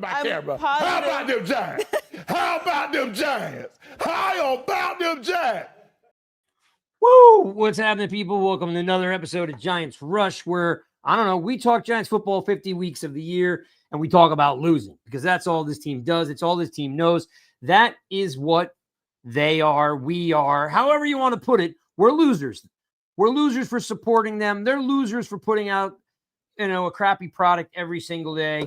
My camera. How about them Giants? How about them Giants? How about them Giants? Woo! What's happening, people? Welcome to another episode of Giants Rush, where, I don't know, we talk Giants football 50 weeks of the year, and we talk about losing, because that's all this team does. It's all this team knows. That is what they are. We are. However you want to put it, we're losers. We're losers for supporting them. They're losers for putting out, a crappy product every single day.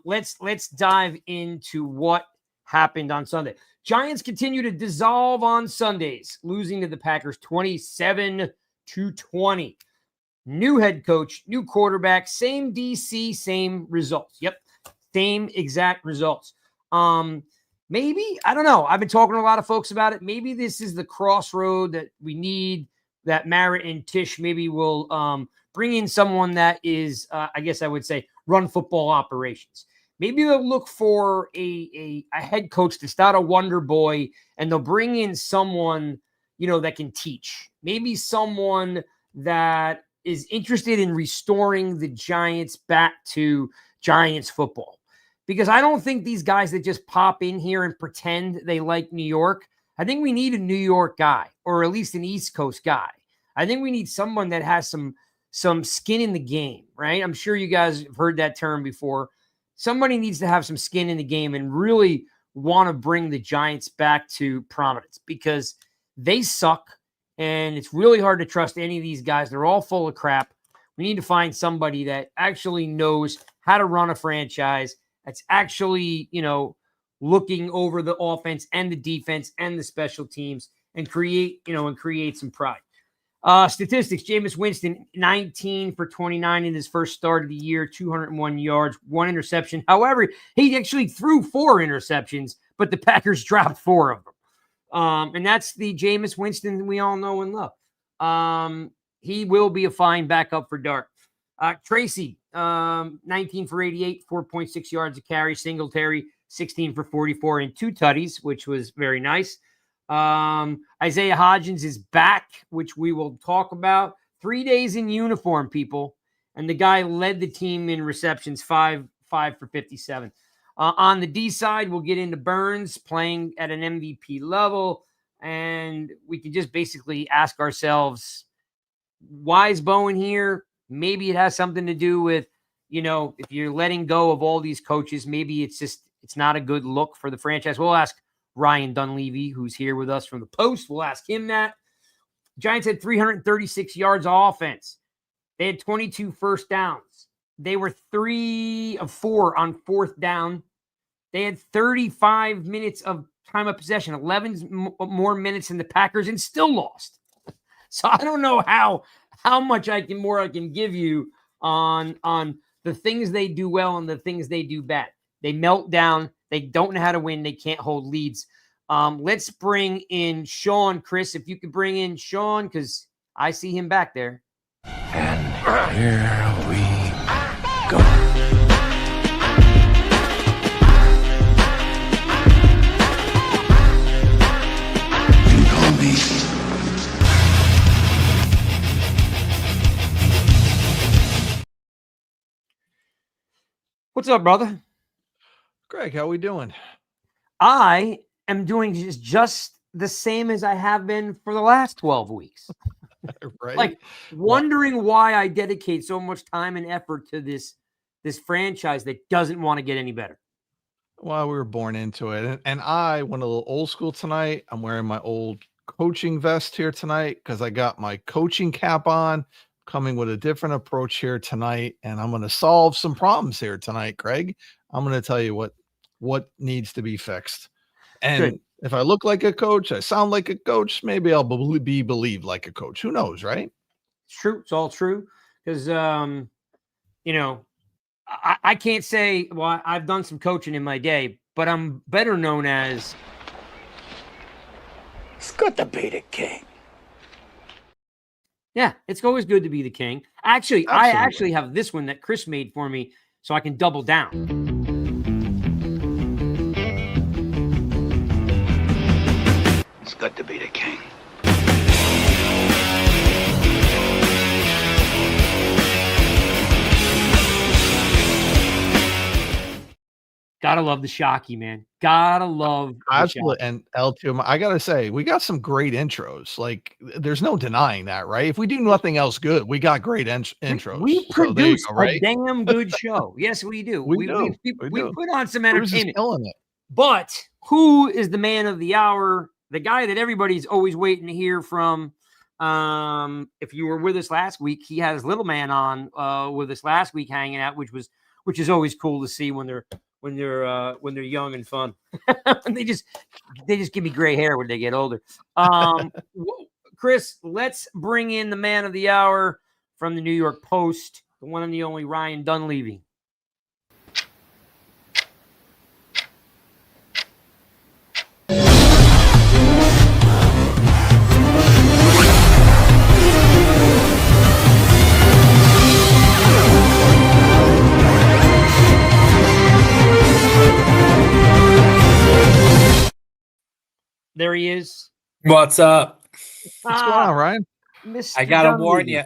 Let's dive into what happened on Sunday. Giants continue to dissolve on Sundays, losing to the Packers 27-20. New head coach, new quarterback, same DC, same results. Yep, same exact results. Maybe, I don't know. I've been talking to a lot of folks about it. Maybe this is the crossroad that we need, that Merritt and Tisch maybe will bring in someone that is, I guess I would say, run football operations. Maybe they'll look for a head coach that's not a wonder boy, and they'll bring in someone, that can teach. Maybe someone that is interested in restoring the Giants back to Giants football. Because I don't think these guys that just pop in here and pretend they like New York, I think we need a New York guy, or at least an East Coast guy. I think we need someone that has some skin in the game, right? I'm sure you guys have heard that term before. Somebody needs to have some skin in the game and really want to bring the Giants back to prominence, because they suck, and it's really hard to trust any of these guys. They're all full of crap. We need to find somebody that actually knows how to run a franchise, that's actually, looking over the offense and the defense and the special teams, and create some pride. Statistics: Jameis Winston, 19 for 29 in his first start of the year, 201 yards, 1 interception. However, he actually threw 4 interceptions, but the Packers dropped 4 of them. And that's the Jameis Winston we all know and love. He will be a fine backup for Dart. Tracy, 19 for 88, 4.6 yards a carry. Singletary, 16 for 44 and 2 tutties, which was very nice. Isaiah Hodgins is back, which we will talk about. 3 days in uniform, people. And the guy led the team in receptions, 5 for 57. On the D side, we'll get into Burns playing at an MVP level. And we can just basically ask ourselves, why is Bowen here? Maybe it has something to do with, if you're letting go of all these coaches, maybe it's not a good look for the franchise. We'll ask Ryan Dunleavy, who's here with us from the Post. We'll ask him that. Giants had 336 yards of offense. They had 22 first downs. They were 3 of 4 on 4th down. They had 35 minutes of time of possession, 11 more minutes than the Packers, and still lost. So I don't know how much I can give you on the things they do well and the things they do bad. They melt down. They don't know how to win. They can't hold leads. Let's bring in Sean. Chris, if you could bring in Sean, because I see him back there. And here we go. You know me. What's up, brother? Greg, how we doing? I am doing just the same as I have been for the last 12 weeks. Right? Like wondering why I dedicate so much time and effort to this franchise that doesn't want to get any better. Well, we were born into it. And I went a little old school tonight. I'm wearing my old coaching vest here tonight because I got my coaching cap on, coming with a different approach here tonight. And I'm going to solve some problems here tonight, Greg. I'm going to tell you what needs to be fixed. And Good. If I look like a coach, I sound like a coach, maybe I'll be believed like a coach. Who knows, right? It's true. It's all true. Because, I can't say, well, I've done some coaching in my day, but I'm better known as. It's good to be the king. Yeah, it's always good to be the king. Actually, Absolutely. I actually have this one that Chris made for me so I can double down. It's good to be the king. Gotta love the Shockey, man. Gotta love the Absolutely. Shockey. And L2, I gotta say, we got some great intros. Like, there's no denying that, right? If we do nothing else good, we got great intros. We So there you produce go, right? a damn good show. Yes, we do. We put on some Bruce is entertainment. killing it. But who is the man of the hour? The guy that everybody's always waiting to hear from. If you were with us last week, he had his little man on with us last week, hanging out, which is always cool to see when they're young and fun. they just give me gray hair when they get older. Chris, let's bring in the man of the hour from the New York Post, the one and the only Ryan Dunleavy. There he is. What's up? What's going on, Ryan? Mr. I gotta Dunleavy.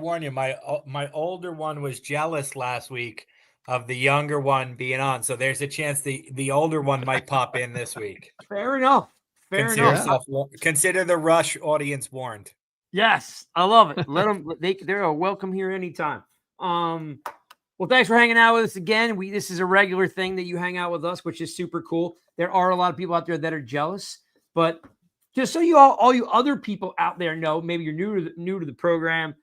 warn you. My older one was jealous last week of the younger one being on, so there's a chance the older one might pop in this week. Fair enough. Consider the Rush audience warned. Yes, I love it. Let them. They're welcome here anytime. Well, thanks for hanging out with us again. This is a regular thing that you hang out with us, which is super cool. There are a lot of people out there that are jealous, but just so all you other people out there know, maybe you're new to the program.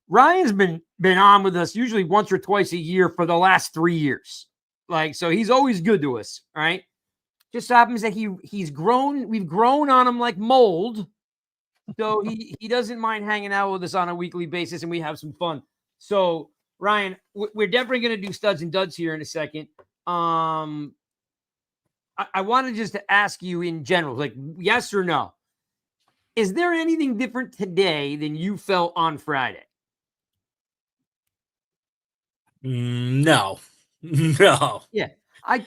Ryan's been on with us usually once or twice a year for the last 3 years. So he's always good to us. All right. Just so happens that he's grown. We've grown on him like mold. So he doesn't mind hanging out with us on a weekly basis, and we have some fun. So Ryan, we're definitely going to do studs and duds here in a second. I wanted just to ask you in general, like yes or no. Is there anything different today than you felt on Friday? No. Yeah. I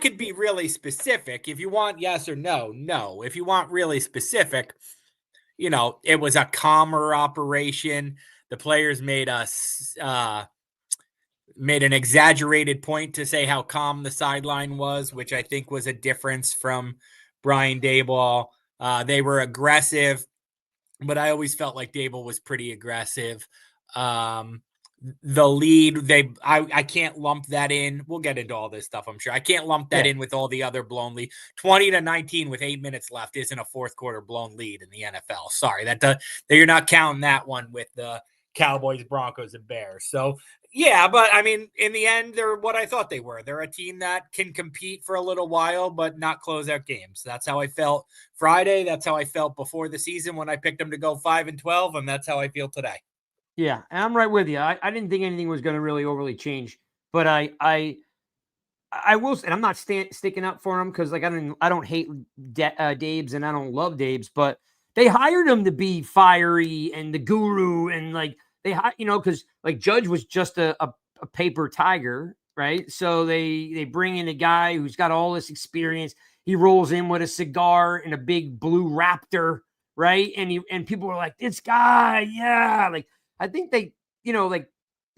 could be really specific. If you want yes or no, no. If you want really specific, it was a calmer operation. The players made an exaggerated point to say how calm the sideline was, which I think was a difference from Brian Daboll. They were aggressive, but I always felt like Daboll was pretty aggressive. The lead, I can't lump that in. We'll get into all this stuff, I'm sure. I can't lump that in with all the other blown lead. 20-19 with 8 minutes left isn't a fourth quarter blown lead in the NFL. Sorry, that you're not counting that one with the Cowboys, Broncos, and Bears. So yeah, but I mean, in the end, they're what I thought they were. They're a team that can compete for a little while, but not close out games. That's how I felt Friday. That's how I felt before the season when I picked them to go 5-12, and that's how I feel today. Yeah, I'm right with you. I didn't think anything was going to really overly change, but I will, and I'm not sticking up for him because I don't hate Dabes and I don't love Dabes, but they hired him to be fiery and the guru and because Judge was just a paper tiger, right? So they bring in a guy who's got all this experience. He rolls in with a cigar and a big blue Raptor, right? And people were like, this guy, yeah, I think they, the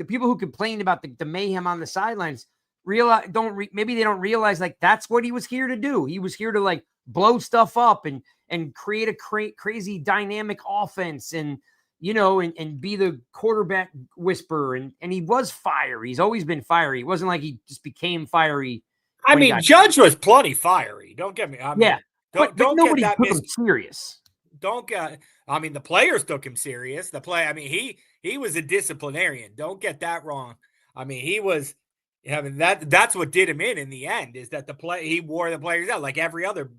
people who complained about the mayhem on the sidelines maybe they don't realize that's what he was here to do. He was here to blow stuff up and create a crazy dynamic offense and be the quarterback whisperer. And he was fiery. He's always been fiery. It wasn't like he just became fiery. I mean, Judge was plenty fiery. Don't get me. But nobody took him serious. The players took him serious. He was a disciplinarian. Don't get that wrong. He was that's what did him in the end is that he wore the players out like every other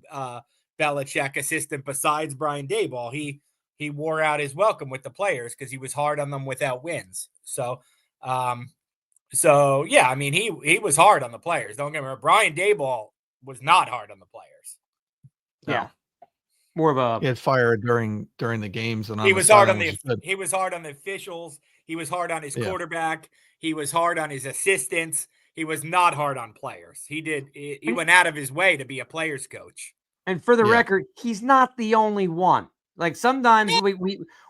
Belichick assistant besides Brian Daboll. He he wore out his welcome with the players because he was hard on them without wins. So yeah, I mean, he was hard on the players. Don't get me wrong. Brian Daboll was not hard on the players. Yeah. More of a he had fire during the games, and he was hard on he was hard on the officials. He was hard on his quarterback. He was hard on his assistants. He was not hard on players. He went out of his way to be a players coach. And for the record, he's not the only one. Like sometimes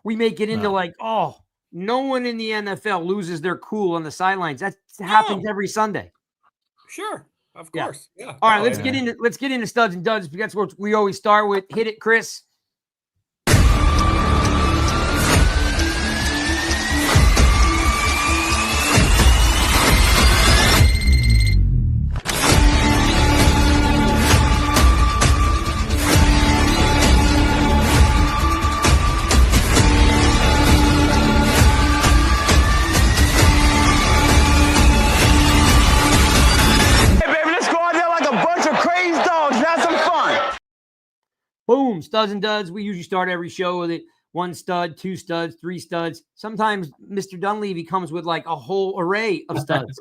we make it into like, oh, no one in the NFL loses their cool on the sidelines. That happens every Sunday. Sure. Of course. Yeah. All right, let's get into studs and duds. That's what we always start with. Hit it, Chris. Boom, studs and duds. We usually start every show with it. 1 stud, 2 studs, 3 studs. Sometimes Mr. Dunleavy comes with like a whole array of studs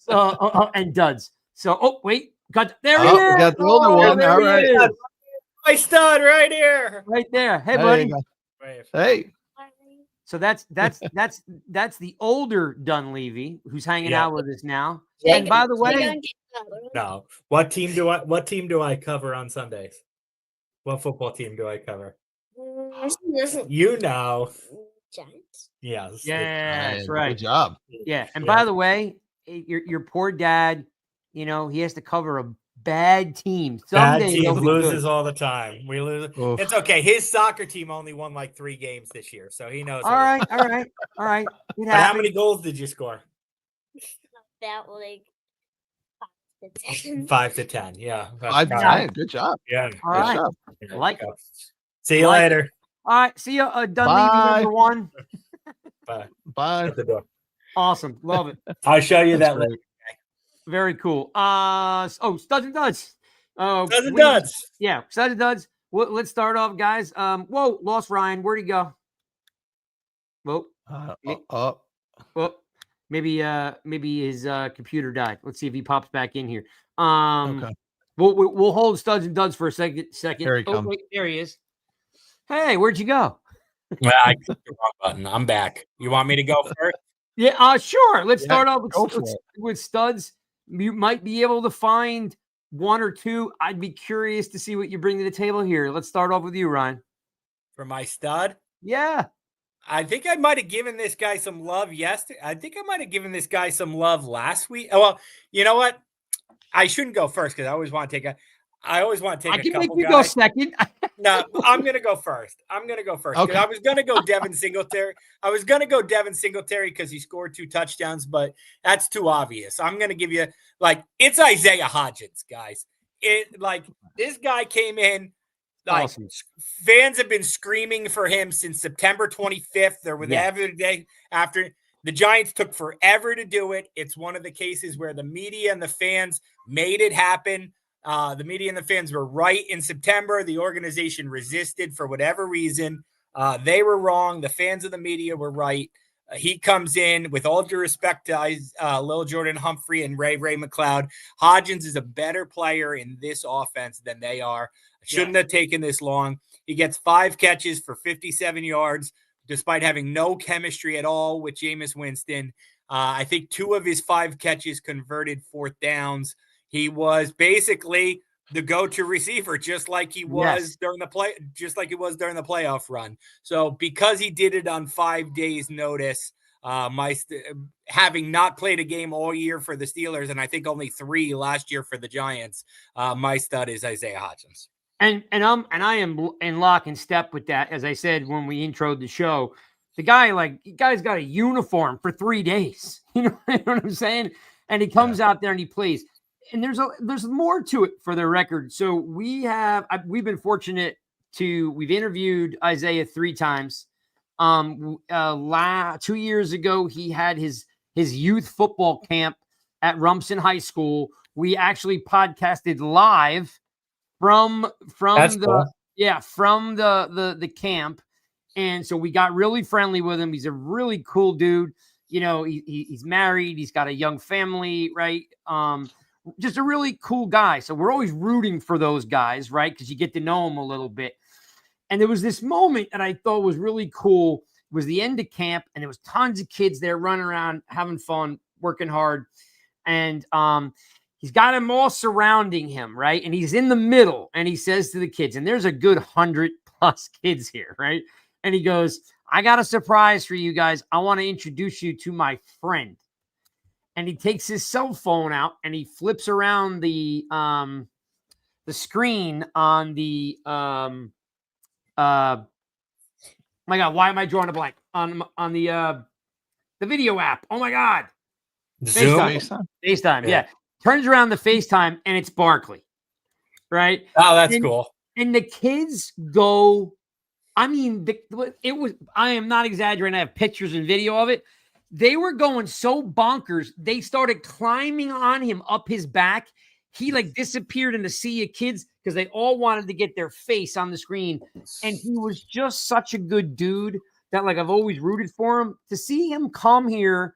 and duds. So, wait. There he is. Got the older one. All right. My stud right here. Right there. Hey, buddy. Hey. So that's the older Dunleavy who's hanging out with us now. Yeah. And by the way, no. What team do I cover on Sundays? What football team do I cover? You know. Giants. Yes. Yeah, that's right. Good job. Yeah. And by the way, your poor dad, he has to cover a bad team. Bad team loses all the time. We lose. Oof. It's okay. His soccer team only won like 3 games this year, so he knows. All right. But how many goals did you score? About like 5 to 10. 5 to 10. Yeah. 5 to 10. Good job. Yeah. All right. Job. Yeah, like it. See you later. All right. See you, Dunleavy number 1. Bye. At the door. Awesome. Love it. I'll show you that later. Very cool. Studs and duds. Studs and duds. Yeah, studs and duds. Let's start off, guys. Whoa, lost Ryan. Where'd he go? Whoa. Well, maybe his computer died. Let's see if he pops back in here. Okay. We'll hold studs and duds for a second. There he comes. Wait, there he is. Hey, where'd you go? Well, I clicked the wrong button. I'm back. You want me to go first? Yeah, sure. Let's start off with studs. You might be able to find 1 or 2. I'd be curious to see what you bring to the table here. Let's start off with you, Ryan. For my stud? Yeah. I think I might have given this guy some love yesterday. I think I might have given this guy some love last week. Oh, well, you know what? I shouldn't go first because I always want to take I can make you go second. No, I'm going to go first. Okay. I was going to go Devin Singletary. Because he scored 2 touchdowns, but that's too obvious. I'm going to give you it's Isaiah Hodgins, guys. This guy came in. Awesome. Fans have been screaming for him since September 25th. There was every day after. The Giants took forever to do it. It's one of the cases where the media and the fans made it happen. The media and the fans were right in September. The organization resisted for whatever reason. They were wrong. The fans of the media were right. He comes in, with all due respect to Lil Jordan Humphrey and Ray McLeod. Hodgins is a better player in this offense than they are. Shouldn't have taken this long. He gets 5 catches for 57 yards, despite having no chemistry at all with Jameis Winston. I think 2 of his 5 catches converted 4th downs. He was basically the go-to receiver, just like he was during the playoff run. So because he did it on 5 days' notice, having not played a game all year for the Steelers, and I think only 3 last year for the Giants, my stud is Isaiah Hodgins. And I am in lock and step with that. As I said when we introed the show, the guy's got a uniform for 3 days. You know what I'm saying? And he comes out there and he plays. And there's more to it for the record. So we've been fortunate we've interviewed Isaiah 3 times. 2 years ago, he had his youth football camp at Rumson High School. We actually podcasted live from the camp. And so we got really friendly with him. He's a really cool dude. You know, he's married. He's got a young family, right? Just a really cool guy. So we're always rooting for those guys, right? Because you get to know them a little bit. And there was this moment that I thought was really cool. It was the end of camp, and there was tons of kids there running around, having fun, working hard. And he's got them all surrounding him, right? And he's in the middle, and he says to the kids, and there's a good 100+ kids here, right? And he goes, I got a surprise for you guys. I want to introduce you to my friend. And he takes his cell phone out and he flips around the screen on the my God, why am I drawing a blank? On the video app. Oh my God. Zoom. FaceTime. Yeah. Turns around the FaceTime and it's Barkley. Right? Oh, that's cool. And the kids go, I mean, I am not exaggerating. I have pictures and video of it. They were going so bonkers. They started climbing on him up his back. He like disappeared in the sea of kids because they all wanted to get their face on the screen. And he was just such a good dude that like I've always rooted for him. To see him come here,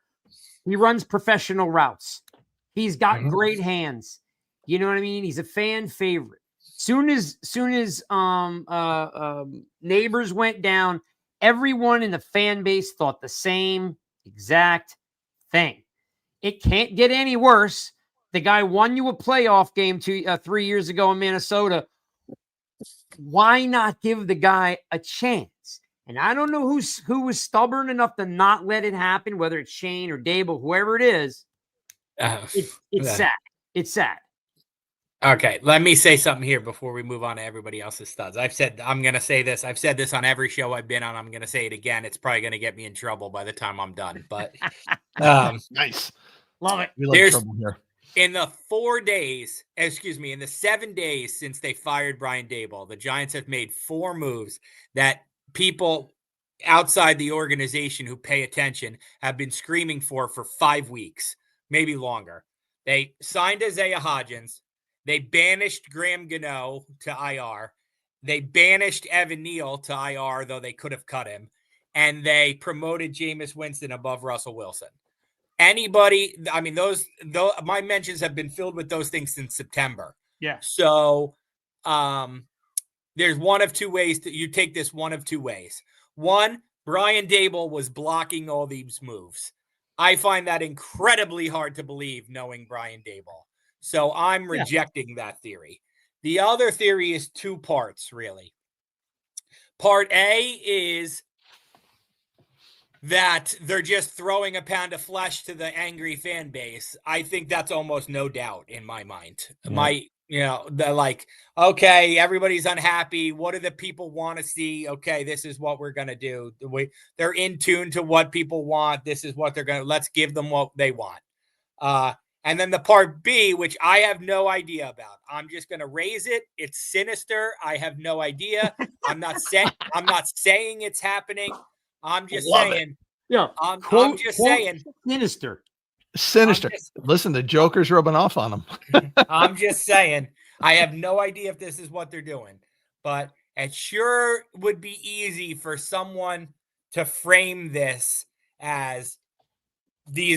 he runs professional routes. He's got great hands. You know what I mean? He's a fan favorite. Soon as Neighbors went down, everyone in the fan base thought the same exact thing. It can't get any worse. The guy won you a playoff game 3 years ago in Minnesota. Why not give the guy a chance? And I don't know who was stubborn enough to not let it happen, whether it's Shane or Daboll, whoever it is. It's sad. It's sad. Okay, let me say something here before we move on to everybody else's studs. I'm going to say this. I've said this on every show I've been on. I'm going to say it again. It's probably going to get me in trouble by the time I'm done. But nice. Love it. We love trouble here. In the 7 days since they fired Brian Daboll, the Giants have made 4 moves that people outside the organization who pay attention have been screaming for 5 weeks, maybe longer. They signed Isaiah Hodgins. They banished Graham Gano to IR. They banished Evan Neal to IR, though they could have cut him. And they promoted Jameis Winston above Russell Wilson. Anybody, I mean, those my mentions have been filled with those things since September. Yeah. So there's one of two ways that you take this one of two ways. One, Brian Daboll was blocking all these moves. I find that incredibly hard to believe knowing Brian Daboll. So I'm rejecting that theory. The other theory is 2 parts, really. Part A is that they're just throwing a pound of flesh to the angry fan base. I think that's almost no doubt in my mind. They're like, okay, everybody's unhappy. What do the people want to see? Okay, this is what we're going to do. They're in tune to what people want. This is what they're going to, let's give them what they want. And then the part B, which I have no idea about. I'm just going to raise it. It's sinister. I have no idea. I'm not saying it's happening. I'm just saying. Yeah. I'm just saying. Sinister. Listen, the Joker's rubbing off on him. I'm just saying. I have no idea if this is what they're doing, but it sure would be easy for someone to frame this as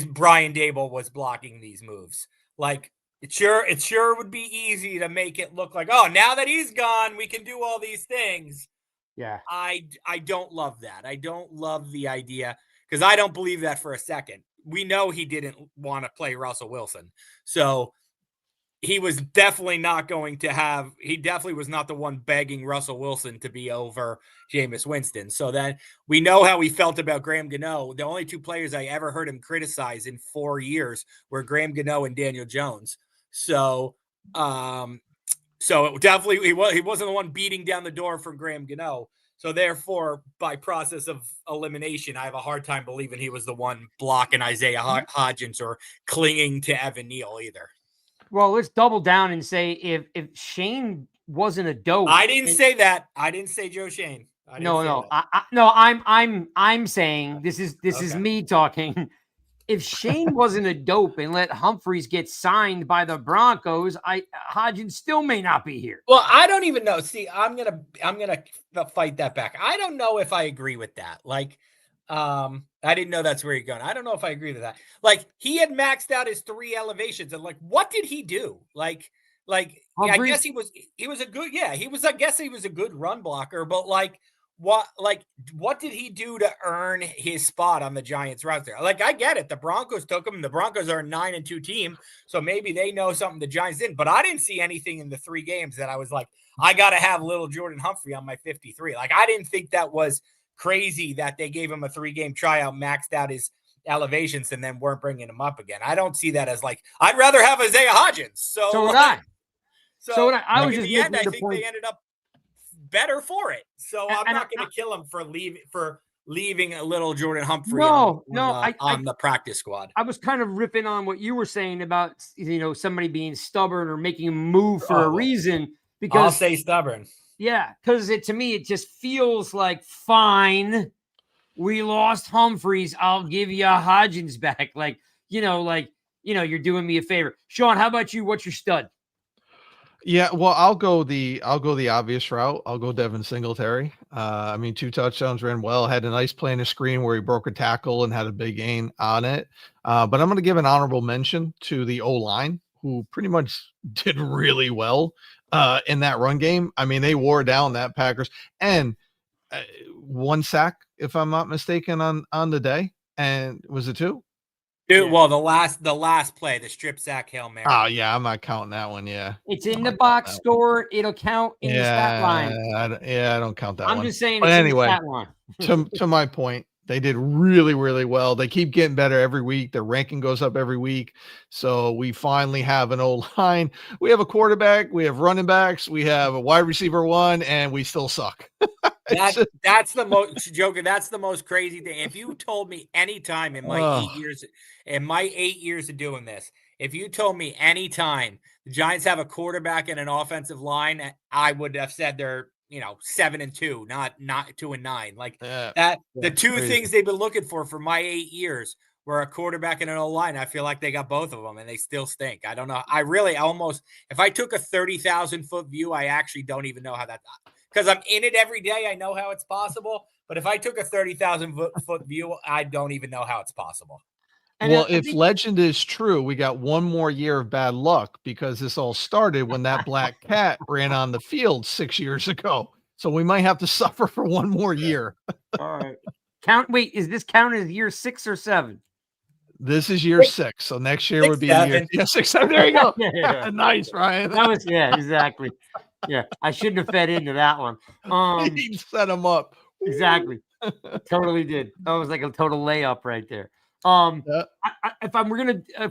Brian Daboll was blocking these moves. Like it sure would be easy to make it look like, oh, now that he's gone, we can do all these things. Yeah. I don't love that. I don't love the idea because I don't believe that for a second. We know he didn't want to play Russell Wilson. So he was definitely not going to have, he definitely was not the one begging Russell Wilson to be over Jameis Winston. So then we know how he felt about Graham Gano. The only 2 players I ever heard him criticize in 4 years were Graham Gano and Daniel Jones. So it definitely, he wasn't the one beating down the door for Graham Gano. So therefore, by process of elimination, I have a hard time believing he was the one blocking Isaiah Hodgins or clinging to Evan Neal either. Well, let's double down and say if Shane wasn't a dope. I didn't say that. I didn't say Joe Shane. No. I'm saying this is me talking. if Shane wasn't a dope and let Humphreys get signed by the Broncos, Hodgins still may not be here. Well, I don't even know. See, I'm gonna fight that back. I don't know if I agree with that. Like, I didn't know that's where you're going. I don't know if I agree with that. Like, he had maxed out his 3 elevations, and like, what did he do? Like I guess he was a good, I guess he was a good run blocker, but like, what did he do to earn his spot on the Giants roster? Like, I get it. The Broncos took him. The Broncos are a 9-2 team, so maybe they know something the Giants didn't. But I didn't see anything in the 3 games that I was like, I got to have little Jordan Humphrey on my 53. Like, I didn't think that was crazy that they gave him a 3-game tryout, maxed out his elevations, and then weren't bringing him up again. I don't see that as like, I'd rather have Isaiah Hodgins. So would I. So I was just in the end, I think they ended up better for it. So I'm not going to kill him for leaving a little Jordan Humphrey on the practice squad. I was kind of ripping on what you were saying about, somebody being stubborn or making a move for a reason. Because I'll say stubborn. Yeah, because to me, it just feels like, fine, we lost Humphreys. I'll give you Hodgins back. You're doing me a favor. Sean, how about you? What's your stud? Yeah, well, I'll go the obvious route. I'll go Devin Singletary. 2 touchdowns, ran well, had a nice play in the screen where he broke a tackle and had a big gain on it. But I'm going to give an honorable mention to the O-line, who pretty much did really well in that run game. I mean, they wore down that Packers, and 1 sack, if I'm not mistaken, on the day. And was it 2? Dude, well, the last play, the strip sack Hail Mary. Oh yeah, I'm not counting that one. Yeah, it's in the box score. It'll count in the stat line. I don't count that one. I'm just saying. But it's anyway, in the stat line. to my point, they did really, really well. They keep getting better every week. Their ranking goes up every week. So we finally have an O-line. We have a quarterback. We have running backs. We have a wide receiver 1, and we still suck. That's the most Joker. That's the most crazy thing. If you told me any time in my 8 years of doing this, if you told me any time the Giants have a quarterback and an offensive line, I would have said they're 7-2, not 2-9. Like that. The 2 things they've been looking for my 8 years were a quarterback and an O-line. I feel like they got both of them, and they still stink. I don't know. I really almost, if I took a 30,000-foot view, I actually don't even know how that. Because I'm in it every day, I know how it's possible. But if I took a 30,000-foot view, I don't even know how it's possible. And if legend is true, we got 1 more year of bad luck, because this all started when that black cat ran on the field 6 years ago. So we might have to suffer for 1 more year. All right. Wait, is this counted as year 6 or 7? This is year 6. So next year would be year 6, 7. There you go. Yeah. Nice, Ryan. That was, exactly. Yeah, I shouldn't have fed into that one. He set him up. Exactly. Totally did. That was like a total layup right there. If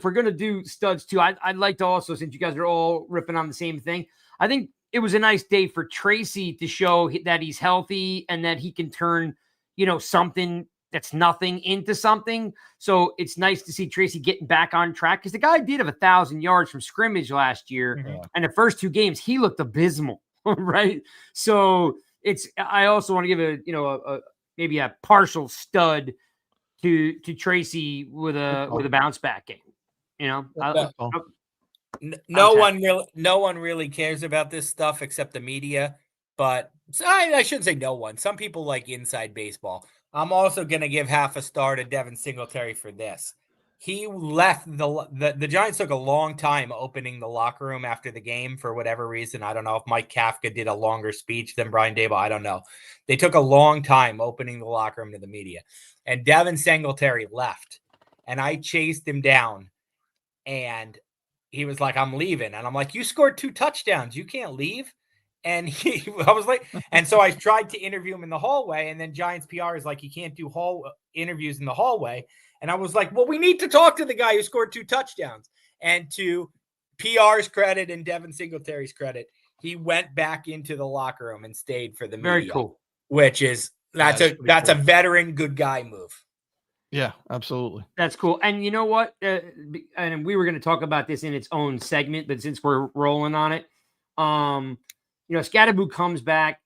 we're gonna do studs too, I'd like to also, since you guys are all ripping on the same thing, I think it was a nice day for Tracy to show that he's healthy and that he can turn, something that's nothing into something. So it's nice to see Tracy getting back on track, because the guy did have 1,000 yards from scrimmage last year, and the first 2 games he looked abysmal, right? So I also want to give maybe a partial stud to Tracy with a bounce back game. No one really cares about this stuff except the media, but I shouldn't say no one. Some people like inside baseball. I'm also going to give half a star to Devin Singletary for this. He left the Giants took a long time opening the locker room after the game for whatever reason. I don't know if Mike Kafka did a longer speech than Brian Daboll. I don't know. They took a long time opening the locker room to the media. And Devin Singletary left. And I chased him down. And he was like, I'm leaving. And I'm like, you scored 2 touchdowns. You can't leave. And I was like, and so I tried to interview him in the hallway. And then Giants PR is like, you can't do interviews in the hallway. And I was like, well, we need to talk to the guy who scored 2 touchdowns. And to PR's credit and Devin Singletary's credit, he went back into the locker room and stayed for the media. Very cool. Which is, that's a veteran good guy move. Yeah, absolutely. That's cool. And you know what? And we were going to talk about this in its own segment, but since we're rolling on it, Scatterboo comes back,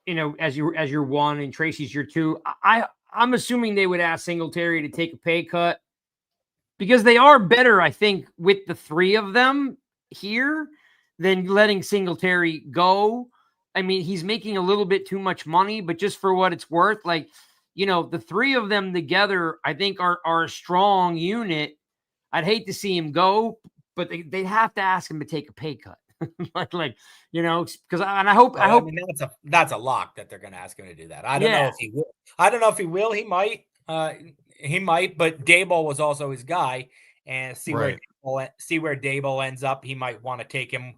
as your 1 and Tracy's your 2. I'm assuming they would ask Singletary to take a pay cut because they are better, I think, with the three of them here than letting Singletary go. I mean, he's making a little bit too much money, but just for what it's worth, like, the three of them together, I think are a strong unit. I'd hate to see him go, but they'd have to ask him to take a pay cut. Because I hope. I mean, that's a lock that they're going to ask him to do that. I don't know if he will. I don't know if he will. He might. He might. But Daboll was also his guy, and see where Daboll ends up. He might want to take him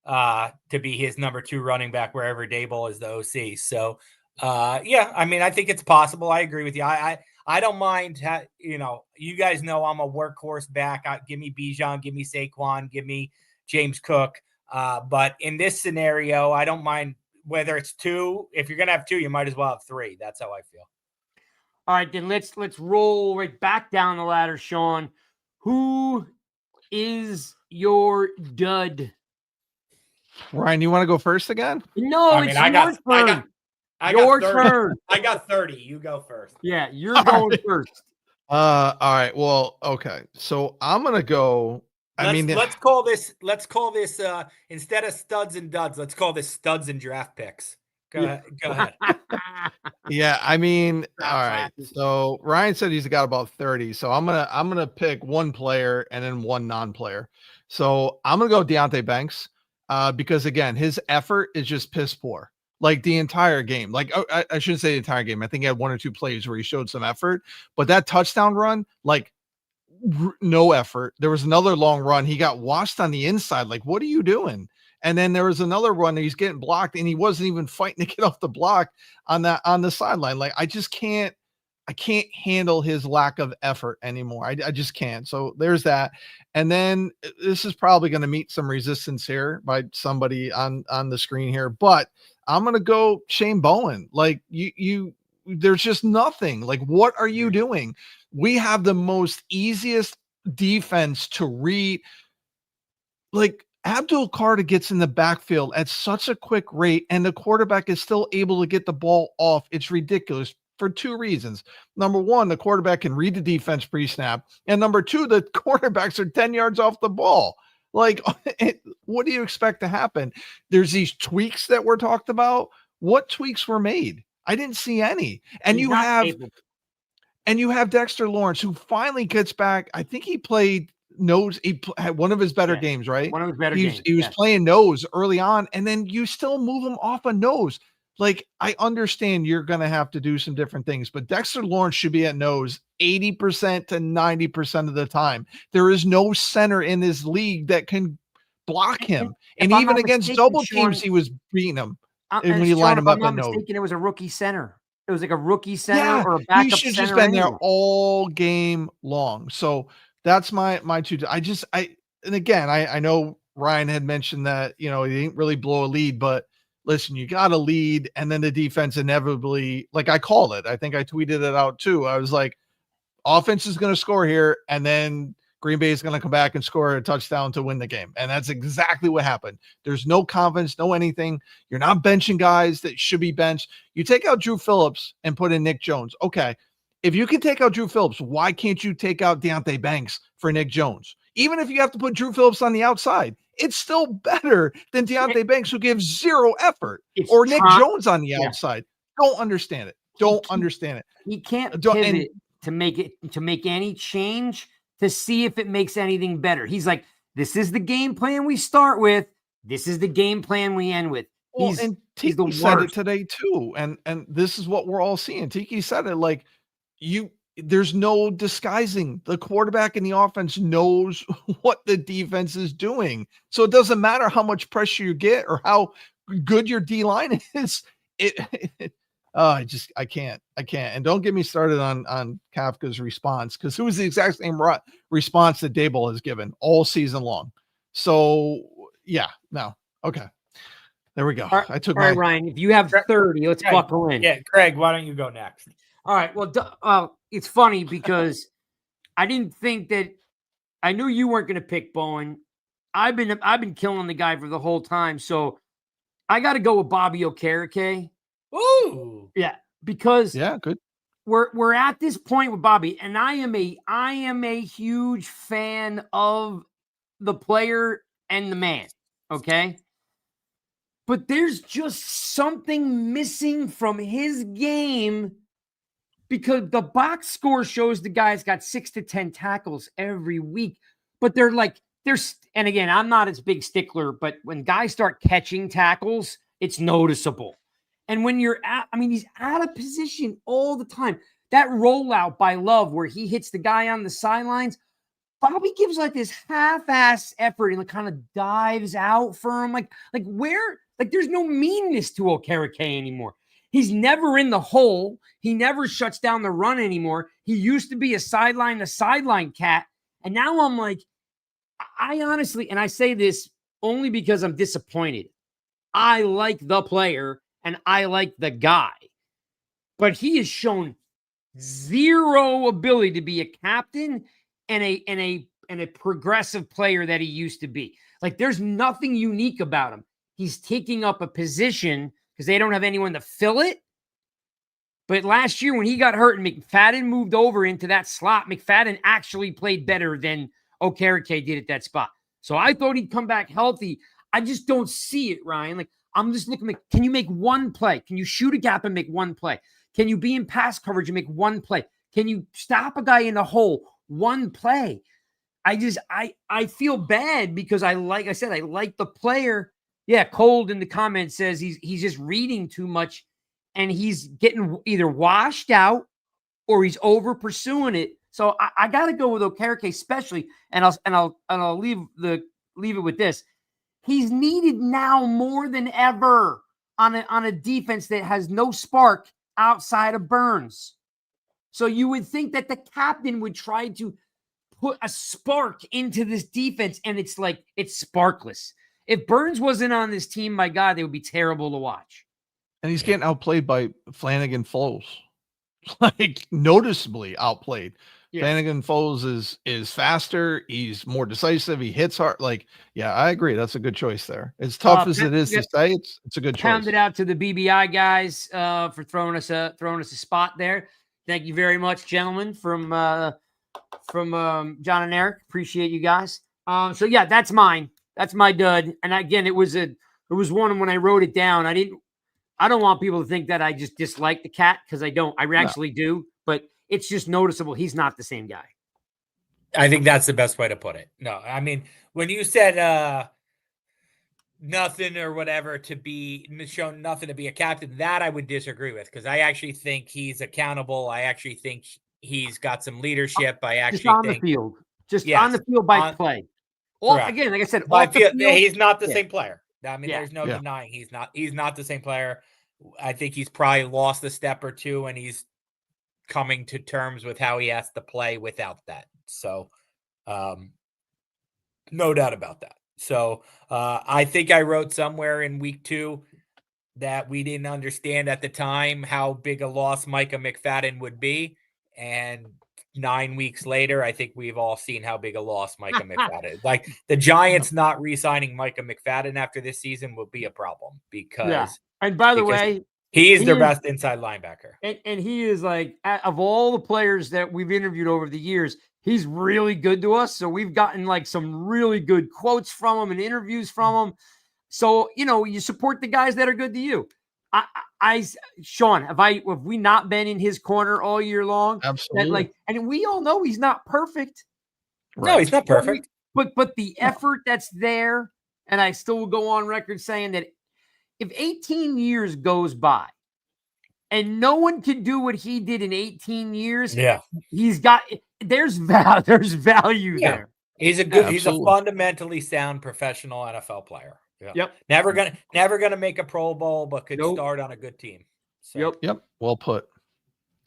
to be his number 2 running back wherever Daboll is the OC. So, yeah, I mean, I think it's possible. I agree with you. I don't mind. You guys know I'm a workhorse back. Give me Bijan, give me Saquon, give me James Cook. But in this scenario, I don't mind whether it's 2. If you're going to have 2, you might as well have 3. That's how I feel. All right, then let's roll right back down the ladder, Sean. Who is your dud? Ryan, you want to go first again? No, I got turn. I got 30. You go first. Yeah, you're going first. All right. Well, okay. So I'm gonna go. Let's call this instead of studs and duds, let's call this studs and draft picks. Go ahead. Yeah, I mean, all right. So Ryan said he's got about 30. So I'm gonna pick one player and then one non-player. So I'm gonna go Deontay Banks, because again, his effort is just piss poor. Like the entire game. Like I shouldn't say the entire game. I think he had 1 or 2 plays where he showed some effort, but that touchdown run, like no effort. There was another long run. He got washed on the inside. Like, what are you doing? And then there was another run that he's getting blocked and he wasn't even fighting to get off the block on the sideline. Like, I can't handle his lack of effort anymore. I just can't. So there's that. And then this is probably going to meet some resistance here by somebody on the screen here, but I'm going to go Shane Bowen. Like there's just nothing. Like, what are you doing? We have the most easiest defense to read. Like, Abdul Carter gets in the backfield at such a quick rate, and the quarterback is still able to get the ball off. It's ridiculous for 2 reasons. Number 1, the quarterback can read the defense pre-snap. And number 2, the quarterbacks are 10 yards off the ball. Like, what do you expect to happen? There's these tweaks that were talked about. What tweaks were made? I didn't see any. And you have Dexter Lawrence, who finally gets back. I think he played nose. He had one of his better games, right? One of his better games. He was playing nose early on, and then you still move him off a nose. Like, I understand you're going to have to do some different things, but Dexter Lawrence should be at nose 80% to 90% of the time. There is no center in this league that can block him. And even against double teams, he was beating him when he lined him up at nose. It was a rookie center. It was like a rookie center or a backup center. He should have just been there all game long. So that's my 2. And again, I know Ryan had mentioned that, he didn't really blow a lead, but listen, you got to lead, and then the defense inevitably, like I called it. I think I tweeted it out too. I was like, offense is going to score here, and then Green Bay is going to come back and score a touchdown to win the game. And that's exactly what happened. There's no confidence, no anything. You're not benching guys that should be benched. You take out Drew Phillips and put in Nick Jones. Okay. If you can take out Drew Phillips, why can't you take out Deontay Banks for Nick Jones? Even if you have to put Drew Phillips on the outside, it's still better than Deontay Banks, who gives 0 effort, or Nick Jones on the outside. Don't understand it. Don't understand it. He can't pivot to make any change to see if it makes anything better. He's like, this is the game plan we start with. This is the game plan we end with. And Tiki said it today too. And this is what we're all seeing. Tiki said it like, there's no disguising. The quarterback in the offense knows what the defense is doing. So it doesn't matter how much pressure you get or how good your D line is. I can't. And don't get me started on Kafka's response, because it was the exact same response that Daboll has given all season long. So yeah, no. Okay. There we go. All right, Ryan, if you have 30, let's buckle in. Yeah. Craig, why don't you go next? All right. Well, it's funny because I didn't think that I knew you weren't going to pick Bowen. I've been killing the guy for the whole time. So I got to go with Bobby Okereke. Ooh. Yeah. Because good. we're at this point with Bobby, and I am a huge fan of the player and the man. Okay. But there's just something missing from his game because the box score shows the guy's got 6 to 10 tackles every week. But and again, I'm not as big stickler, but when guys start catching tackles, it's noticeable. And when he's out of position all the time. That rollout by Love where he hits the guy on the sidelines, Bobby gives like this half-ass effort and kind of dives out for him. Like there's no meanness to Okereke anymore. He's never in the hole. He never shuts down the run anymore. He used to be a sideline to sideline cat. And now I'm like, I honestly, and I say this only because I'm disappointed. I like the player and I like the guy, but he has shown zero ability to be a captain and a progressive player that he used to be. Like there's nothing unique about him. He's taking up a position because they don't have anyone to fill it. But last year when he got hurt and McFadden moved over into that slot, McFadden actually played better than Okereke did at that spot. So I thought he'd come back healthy. I just don't see it, Ryan. Like I'm just looking like, can you make one play? Can you shoot a gap and make one play? Can you be in pass coverage and make one play? Can you stop a guy in the hole? One play. I feel bad because I like the player. Yeah, Cold in the comments says he's just reading too much and he's getting either washed out or he's over pursuing it. So I got to go with Okereke especially, and I'll leave it with this. He's needed now more than ever on a defense that has no spark outside of Burns. So you would think that the captain would try to put a spark into this defense, and it's sparkless. If Burns wasn't on this team, my God, they would be terrible to watch. And he's getting outplayed by Flanagan Foles, like noticeably outplayed. Yeah. Flanagan Foles is faster. He's more decisive. He hits hard. Like, yeah, I agree. That's a good choice there. As tough as it is to say, it's a good choice. Pound it out to the BBI guys for throwing us a spot there. Thank you very much, gentlemen, from John and Eric. Appreciate you guys. So yeah, that's mine. That's my dud. And again, it was one when I wrote it down. I don't want people to think that I just dislike the cat because I don't. I actually do, but it's just noticeable. He's not the same guy. I think that's the best way to put it. No, I mean, when you said nothing or whatever to be shown nothing to be a captain, that I would disagree with because I actually think he's accountable. I actually think he's got some leadership. I actually just on the field, on the field by play. Well, again, like I said, he's not the same player. I mean, there's no denying he's not the same player. I think he's probably lost a step or two, and he's coming to terms with how he has to play without that. So, no doubt about that. So, I think I wrote somewhere in week 2 that we didn't understand at the time how big a loss Micah McFadden would be. And 9 weeks later, I think we've all seen how big a loss Micah McFadden is. Like the Giants not re-signing Micah McFadden after this season will be a problem because, and by the way, he's their best inside linebacker. And he is like, of all the players that we've interviewed over the years, he's really good to us. So we've gotten like some really good quotes from him and interviews from him. So, you support the guys that are good to you. Sean, have we not been in his corner all year long? Absolutely. And we all know he's not perfect. Right. No, he's not perfect. But the effort that's there, and I still will go on record saying that if 18 years goes by and no one can do what he did in 18 years, there's value there. He's he's a fundamentally sound professional NFL player. Yeah. Yep. Never gonna make a Pro Bowl, but could start on a good team. So. Yep. Well put.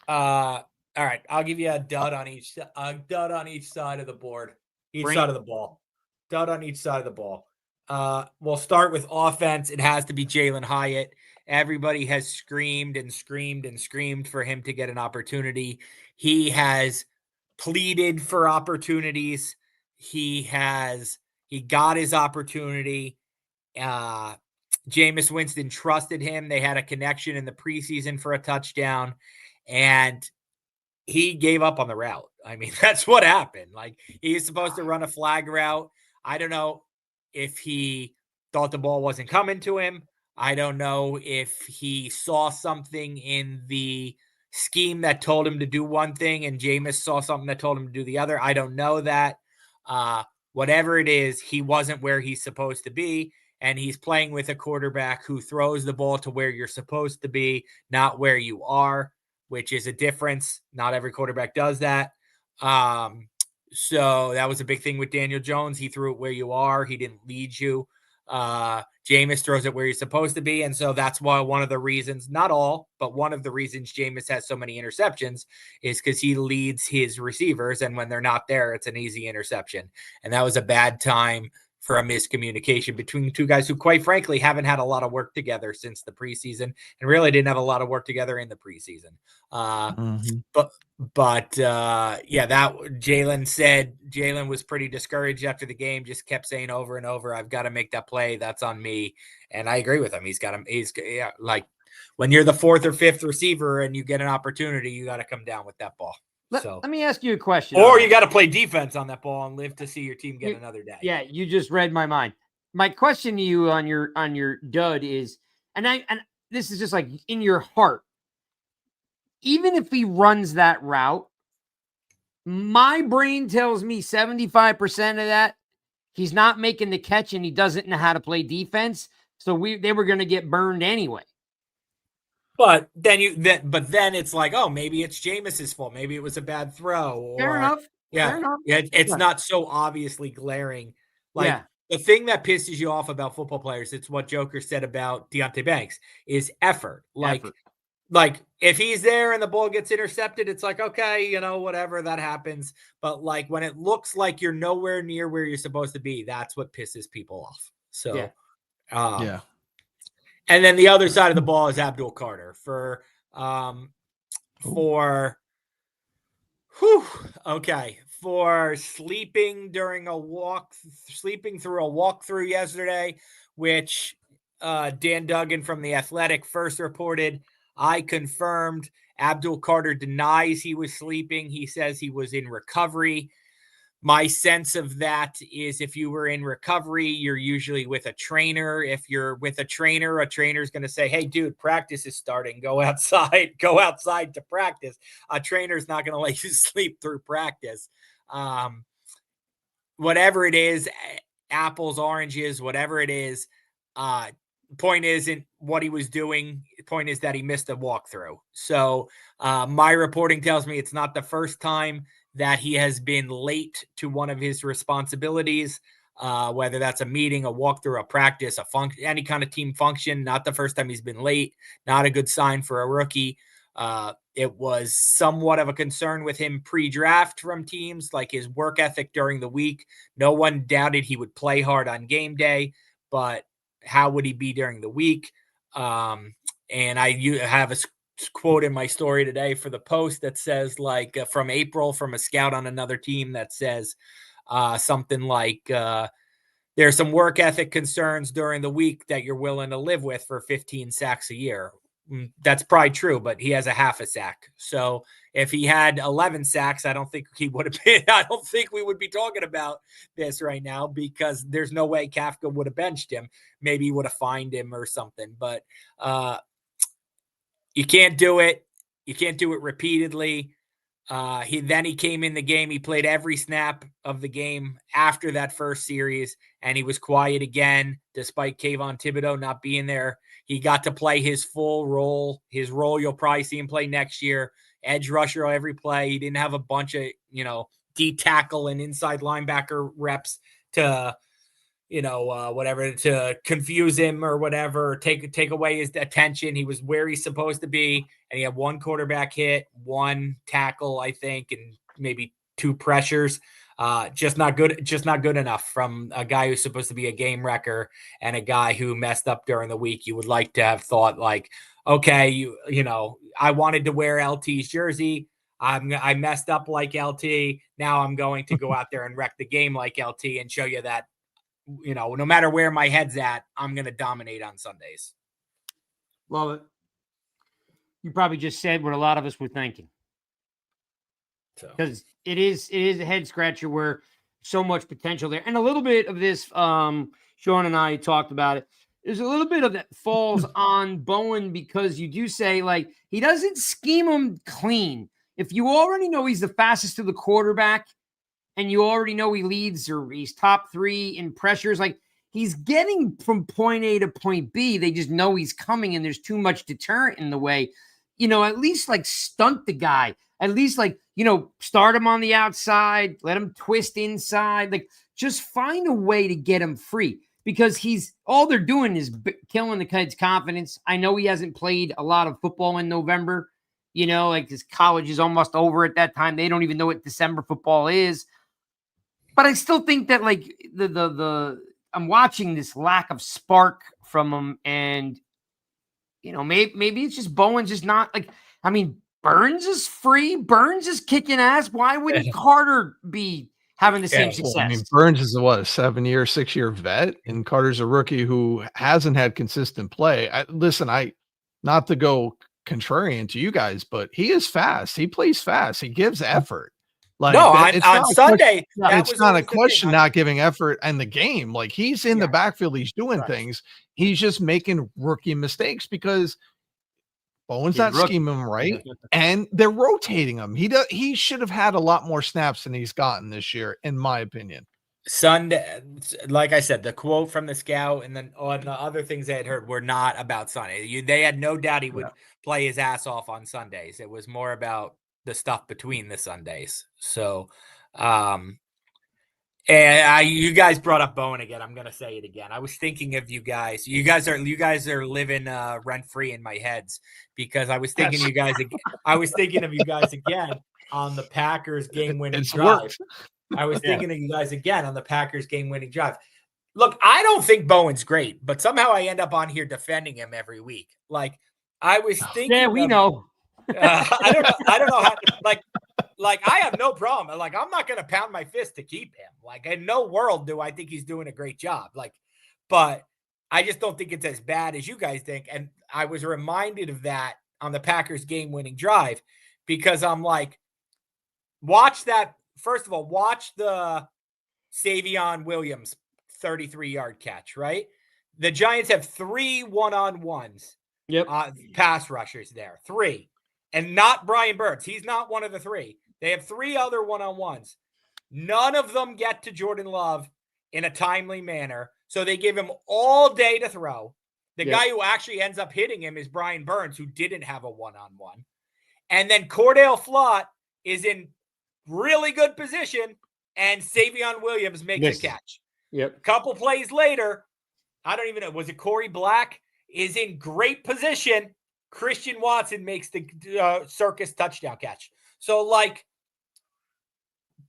All right. I'll give you a dud on each side of the board. Side of the ball. Dud on each side of the ball. We'll start with offense. It has to be Jalen Hyatt. Everybody has screamed and screamed and screamed for him to get an opportunity. He has pleaded for opportunities. He got his opportunity. Jameis Winston trusted him. They had a connection in the preseason for a touchdown. And he gave up on the route. I mean, that's what happened. Like, he's supposed to run a flag route. I don't know if he thought the ball wasn't coming to him. I don't know if he saw something in the scheme that told him to do one thing and Jameis saw something that told him to do the other. I don't know that. Whatever it is, he wasn't where he's supposed to be. And he's playing with a quarterback who throws the ball to where you're supposed to be, not where you are, which is a difference. Not every quarterback does that. So that was a big thing with Daniel Jones. He threw it where you are. He didn't lead you. Jameis throws it where he's supposed to be. And so that's why one of the reasons, not all, but one of the reasons Jameis has so many interceptions is because he leads his receivers. And when they're not there, it's an easy interception. And that was a bad time for a miscommunication between two guys who, quite frankly, haven't had a lot of work together since the preseason and really didn't have a lot of work together in the preseason. But yeah, that Jalen said Jalen was pretty discouraged after the game, just kept saying over and over, I've got to make that play. That's on me. And I agree with him. Yeah, like when you're the fourth or fifth receiver and you get an opportunity, you got to come down with that ball. Let me ask you a question. Or you got to play defense on that ball and live to see your team get another day. Yeah, you just read my mind. My question to you on your dud is, and this is just like in your heart, even if he runs that route, my brain tells me 75% of that, he's not making the catch and he doesn't know how to play defense. So they were going to get burned anyway. But then it's like, oh, maybe it's Jameis's fault. Maybe it was a bad throw. Fair enough. Yeah. Fair enough. It's not so obviously glaring. Like the thing that pisses you off about football players, it's what Joker said about Deonte Banks, is effort. Like if he's there and the ball gets intercepted, it's like, okay, whatever, that happens. But like when it looks like you're nowhere near where you're supposed to be, that's what pisses people off. So, yeah. And then the other side of the ball is Abdul Carter for sleeping through a walkthrough yesterday, which Dan Duggan from The Athletic first reported. I confirmed. Abdul Carter denies he was sleeping. He says he was in recovery. My sense of that is if you were in recovery, you're usually with a trainer. If you're with a trainer's going to say, hey, dude, practice is starting. Go outside to practice. A trainer's not going to let you sleep through practice. Whatever it is, apples, oranges, whatever it is, point isn't what he was doing. Point is that he missed a walkthrough. So my reporting tells me it's not the first time that he has been late to one of his responsibilities, whether that's a meeting, a walkthrough, a practice, any kind of team function. Not the first time he's been late. Not a good sign for a rookie. It was somewhat of a concern with him pre-draft from teams, like his work ethic during the week. No one doubted he would play hard on game day, but how would he be during the week? And I have a quote in my story today for the Post that says like from April from a scout on another team that says something like there's some work ethic concerns during the week that you're willing to live with for 15 sacks a year. That's probably true, but he has a half a sack. So if he had 11 sacks, I don't think we would be talking about this right now, because there's no way Kafka would have benched him. Maybe he would have fined him or something, but you can't do it. You can't do it repeatedly. He came in the game. He played every snap of the game after that first series, and he was quiet again, despite Kayvon Thibodeau not being there. He got to play his full role. His role, you'll probably see him play next year. Edge rusher every play. He didn't have a bunch of, D tackle and inside linebacker reps to, whatever, to confuse him or whatever, take away his attention. He was where he's supposed to be, and he had one quarterback hit, one tackle, I think, and maybe two pressures. Just not good enough from a guy who's supposed to be a game wrecker and a guy who messed up during the week. You would like to have thought like, okay, I wanted to wear LT's jersey. I messed up like LT. Now I'm going to go out there and wreck the game like LT and show you that, no matter where my head's at, I'm going to dominate on Sundays. Love it. You probably just said what a lot of us were thinking. because it is a head scratcher where so much potential there. And a little bit of this, Sean and I talked about it. There's a little bit of that falls on Bowen because you do say, like, he doesn't scheme him clean. If you already know he's the fastest to the quarterback and you already know he leads or he's top 3 in pressures, like, he's getting from point A to point B. They just know he's coming and there's too much deterrent in the way. At least, like, stunt the guy. At least, like, start him on the outside, let him twist inside. Like, just find a way to get him free. Because all they're doing is killing the kid's confidence. I know he hasn't played a lot of football in November. Like his college is almost over at that time. They don't even know what December football is. But I still think that, like, I'm watching this lack of spark from him, and maybe it's just Bowen's just not like. I mean, Burns is free. Burns is kicking ass. Why wouldn't Carter be having the same success? Well, I mean, Burns is a 7-year, 6-year vet, and Carter's a rookie who hasn't had consistent play. Not to go contrarian to you guys, but he is fast. He plays fast. He gives effort. Like, no, on Sunday, it's not a question not giving effort in the game. Like, he's in the backfield, he's doing things. He's just making rookie mistakes because Bowen's not scheming him right, and they're rotating him. He should have had a lot more snaps than he's gotten this year, in my opinion. Sunday, like I said, the quote from the scout and then on the other things I had heard were not about Sunday. They had no doubt he would play his ass off on Sundays. It was more about the stuff between the Sundays. So, you guys brought up Bowen again. I'm gonna say it again. I was thinking of you guys. You guys are living rent free in my heads because I was thinking you guys. I was thinking of you guys again on the Packers game winning drive. I was thinking of you guys again on the Packers game winning drive. Look, I don't think Bowen's great, but somehow I end up on here defending him every week. Like, I was thinking. Yeah, we know. I don't know how. Like, I have no problem. Like, I'm not going to pound my fist to keep him. Like, in no world do I think he's doing a great job. Like, but I just don't think it's as bad as you guys think. And I was reminded of that on the Packers game-winning drive because I'm like, watch that. First of all, watch the Savion Williams 33-yard catch, right? The Giants have 3 one-on-ones. Pass rushers there. 3. And not Brian Burns. He's not one of the 3. They have 3 other one-on-ones. None of them get to Jordan Love in a timely manner. So they give him all day to throw. The guy who actually ends up hitting him is Brian Burns, who didn't have a one-on-one. And then Cordell Flott is in really good position, and Savion Williams makes a catch. A couple plays later, I don't even know, was it Corey Black? Is in great position. Christian Watson makes the circus touchdown catch. So, like,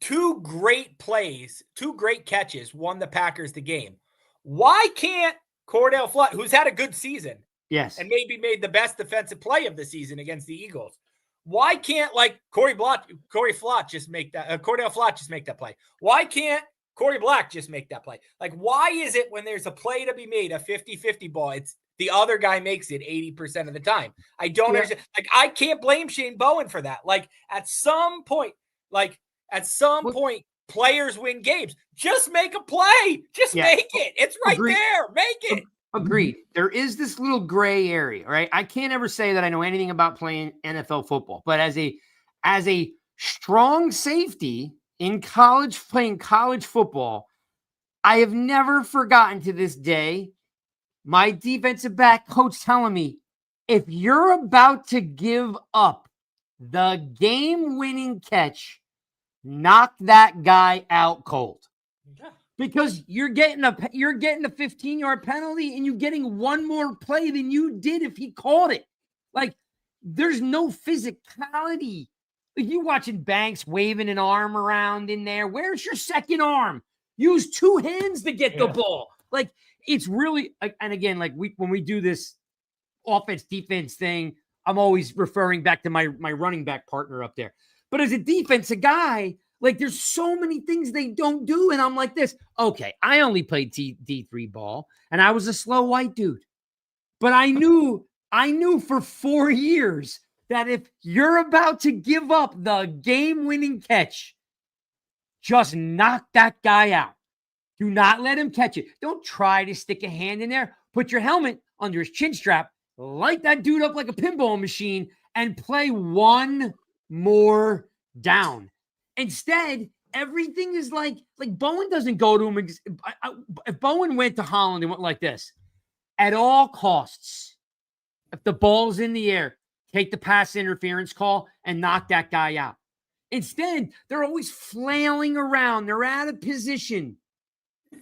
2 great plays, 2 great catches won the Packers the game. Why can't Cordell Flott, who's had a good season, and maybe made the best defensive play of the season against the Eagles, why can't, like, Cordell Flott just make that play? Why can't Corey Black just make that play? Like, why is it when there's a play to be made, a 50-50 ball, it's the other guy makes it 80% of the time? I don't understand. Like, I can't blame Shane Bowen for that. Like, at some point, players win games. Just make a play. Just make it. It's right there. Make it. Agreed. There is this little gray area, right? I can't ever say that I know anything about playing NFL football, but as a strong safety in college, playing college football, I have never forgotten to this day my defensive back coach telling me, if you're about to give up the game-winning catch, knock that guy out cold. Because you're getting a 15-yard penalty and you're getting one more play than you did if he called it. Like, there's no physicality. Like, you watching Banks waving an arm around in there. Where's your second arm? Use 2 hands to get the ball. Like, it's really, and again, like, when we do this offense defense thing, I'm always referring back to my running back partner up there. But as a defensive guy, like, there's so many things they don't do. And I'm like this. Okay, I only played D3 ball, and I was a slow white dude. But I knew for 4 years that if you're about to give up the game-winning catch, just knock that guy out. Do not let him catch it. Don't try to stick a hand in there. Put your helmet under his chin strap, light that dude up like a pinball machine, and play one more down. Instead, everything is like Bowen doesn't go to him. If Bowen went to Holland and went like this, at all costs, if the ball's in the air, take the pass interference call and knock that guy out. Instead, they're always flailing around. They're out of position.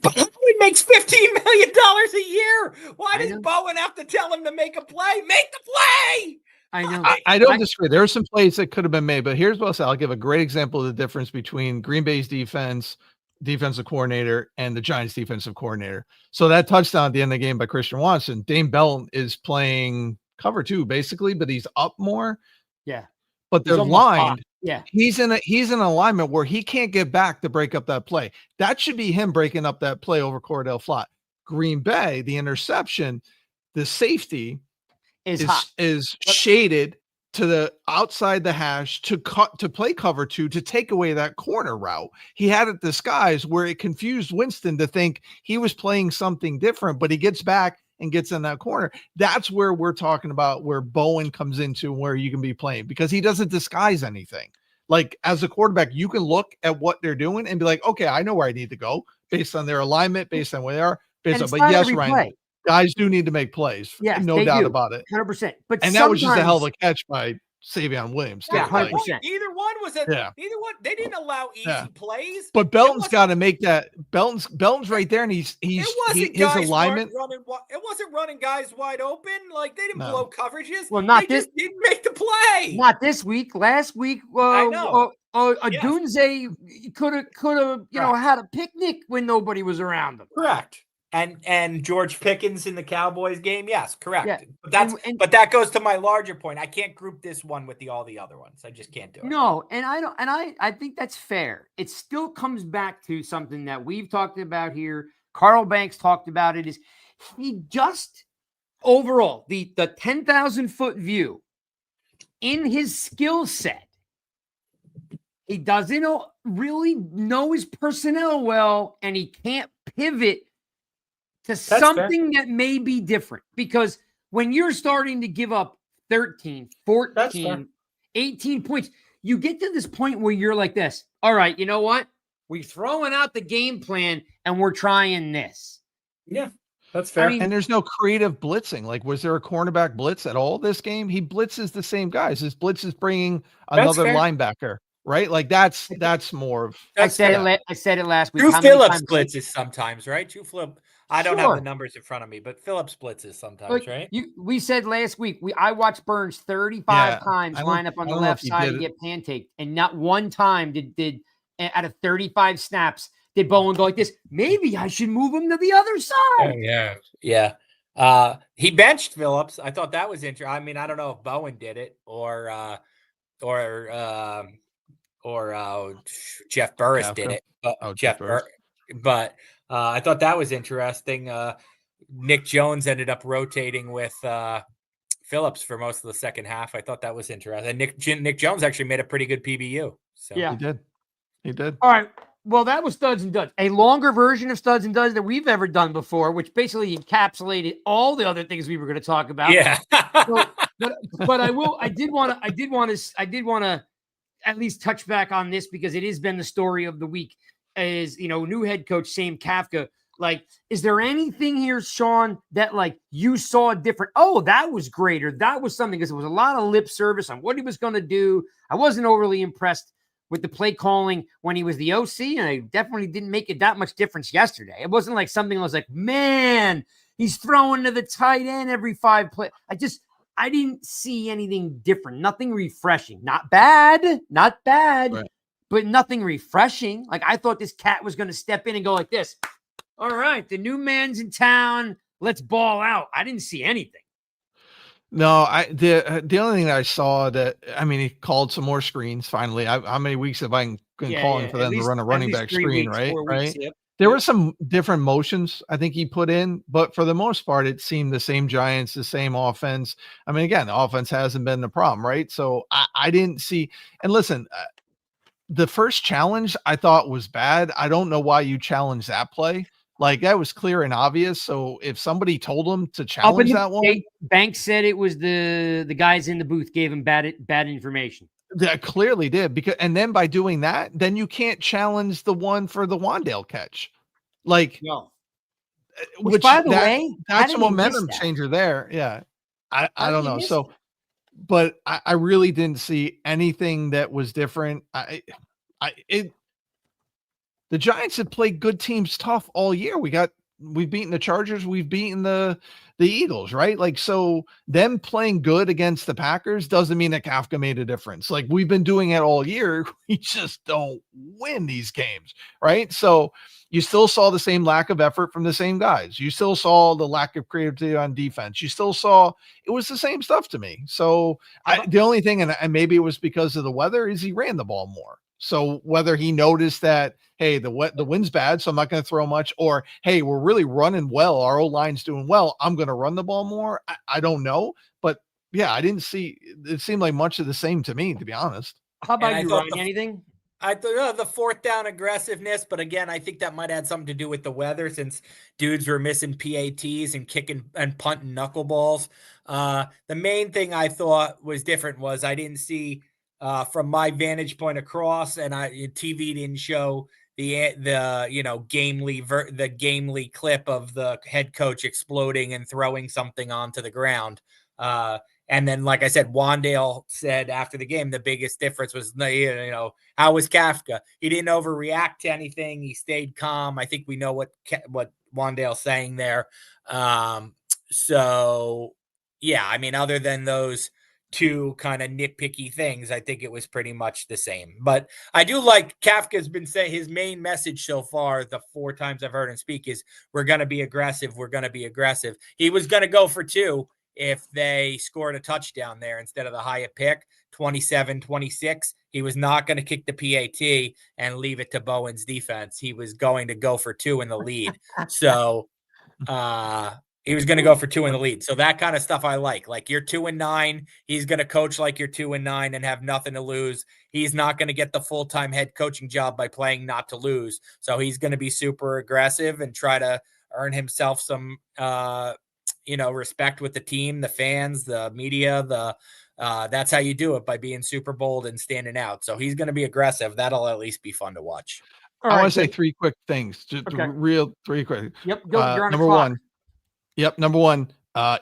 Bowen makes $15 million a year. Why does Bowen have to tell him to make a play? Make the play! I know. I don't disagree. There are some plays that could have been made, but here's what I'll say. I'll give a great example of the difference between Green Bay's defensive coordinator, and the Giants defensive coordinator. So that touchdown at the end of the game by Christian Watson, Dane Belton is playing cover 2 basically, but he's up more. Yeah. But they're lined. Yeah. He's in an alignment where he can't get back to break up that play. That should be him breaking up that play over Cordell Flott. Green Bay, the interception, the safety is shaded to the outside the hash to play cover 2 to take away that corner route. He had it disguised where it confused Winston to think he was playing something different, but he gets back and gets in that corner. That's where we're talking about where Bowen comes into where you can be playing, because he doesn't disguise anything. Like as a quarterback, you can look at what they're doing and be like, okay, I know where I need to go based on their alignment, based on where they are. But yes, Ryan, guys do need to make plays. Yes, no doubt about it. 100%. And that was just a hell of a catch by Savion Williams. Yeah, 100%. Either one was either one. They didn't allow easy plays. But Belton's got to make that. Belton's right there, and his alignment. It wasn't running guys wide open. Like they didn't blow coverages. Well, they just didn't make the play. Not this week. Last week, I know. Dunze could have had a picnic when nobody was around him. Correct. And George Pickens in the Cowboys game, yes, correct. Yeah. But that goes to my larger point. I can't group this one with all the other ones. I just can't do it. No, and I think that's fair. It still comes back to something that we've talked about here. Carl Banks talked about it. Is he just overall the 10,000-foot view in his skill set? He doesn't really know his personnel well, and he can't pivot to something that may be different, because when you're starting to give up 13, 14, 18 points, you get to this point where you're like this. All right, you know what? We're throwing out the game plan and we're trying this. Yeah, that's fair. And there's no creative blitzing. Like, was there a cornerback blitz at all this game? He blitzes the same guys. His blitz is bringing another linebacker. Right, like that's more of. I said it last week. Drew Phillips blitzes sometimes, right? I don't have the numbers in front of me, but Phillips blitzes sometimes, right? We said last week I watched Burns 35 times line up on the left side and get pancaked, and not one time did out of 35 snaps did Bowen go like this. Maybe I should move him to the other side. Yeah. He benched Phillips. I thought that was interesting. I mean, I don't know if Bowen did it or Jeff Burris did it. But I thought that was interesting. Nick Jones ended up rotating with Phillips for most of the second half. I thought that was interesting. And Nick Jones actually made a pretty good PBU. So yeah, he did. All right. Well, that was Studs and Duds, a longer version of Studs and Duds that we've ever done before, which basically encapsulated all the other things we were going to talk about. Yeah. but I did want to at least touch back on this, because it has been the story of the week. Is, new head coach Sam Kafka. Like, is there anything here, Sean, that like you saw different? Oh, that was great, or that was something, because it was a lot of lip service on what he was going to do. I wasn't overly impressed with the play calling when he was the OC, and I definitely didn't make it that much difference yesterday. It wasn't like something I was like, man, he's throwing to the tight end every 5 plays. I didn't see anything different, nothing refreshing. Not bad, right, but nothing refreshing. Like, I thought this cat was going to step in and go like this. All right, the new man's in town. Let's ball out. I didn't see anything. No, the only thing that I saw he called some more screens finally. How many weeks have I been calling for them to run a running back screen, right? Right. There were some different motions I think he put in, but for the most part, it seemed the same Giants, the same offense. I mean, again, the offense hasn't been the problem, right? So I didn't see. And listen, the first challenge I thought was bad. I don't know why you challenged that play. Like that was clear and obvious. So if somebody told him to challenge that one, Banks said it was the guys in the booth gave him bad information. That clearly did, because and then by doing that, then you can't challenge the one for the Wandale catch. Like no. Which by the way, that's a momentum changer there. Yeah. I don't know. So but I really didn't see anything that was different. The Giants have played good teams tough all year. We've beaten the Chargers, we've beaten the Eagles, right? Like, so them playing good against the Packers doesn't mean that Kafka made a difference. Like we've been doing it all year. We just don't win these games, right? So you still saw the same lack of effort from the same guys. You still saw the lack of creativity on defense. You still saw it was the same stuff to me. So the only thing, and maybe it was because of the weather, is he ran the ball more. So whether he noticed that, hey, the wind's bad, so I'm not going to throw much, or hey, we're really running well, our O-line's doing well, I'm going to run the ball more. I don't know, but yeah, I didn't see. It seemed like much of the same to me, to be honest. How about you, Ryan? Anything? I thought the fourth down aggressiveness, but again, I think that might have something to do with the weather, since dudes were missing PATs and kicking and punting knuckleballs. The main thing I thought was different was I didn't see. From my vantage point across, and TV didn't show the gamely clip of the head coach exploding and throwing something onto the ground. And then, like I said, Wandale said after the game, the biggest difference was, how was Kafka? He didn't overreact to anything. He stayed calm. I think we know what Wandale's saying there. So yeah, I mean, other than those two kind of nitpicky things, I think it was pretty much the same. But I do like Kafka's been saying his main message so far, the 4 times I've heard him speak, is we're going to be aggressive. We're going to be aggressive. He was going to go for 2 if they scored a touchdown there instead of the Hyatt pick, 27-26. He was not going to kick the PAT and leave it to Bowen's defense. He was going to go for 2 in the lead. So, he was going to go for 2 in the lead. So that kind of stuff I like. Like, you're 2-9. He's going to coach like you're 2-9 and have nothing to lose. He's not going to get the full-time head coaching job by playing not to lose. So he's going to be super aggressive and try to earn himself some, respect with the team, the fans, the media. That's how you do it, by being super bold and standing out. So he's going to be aggressive. That'll at least be fun to watch. I want to say 3 quick things. Just 3 quick. Yep. Go. Number 1. Yep. Number 1,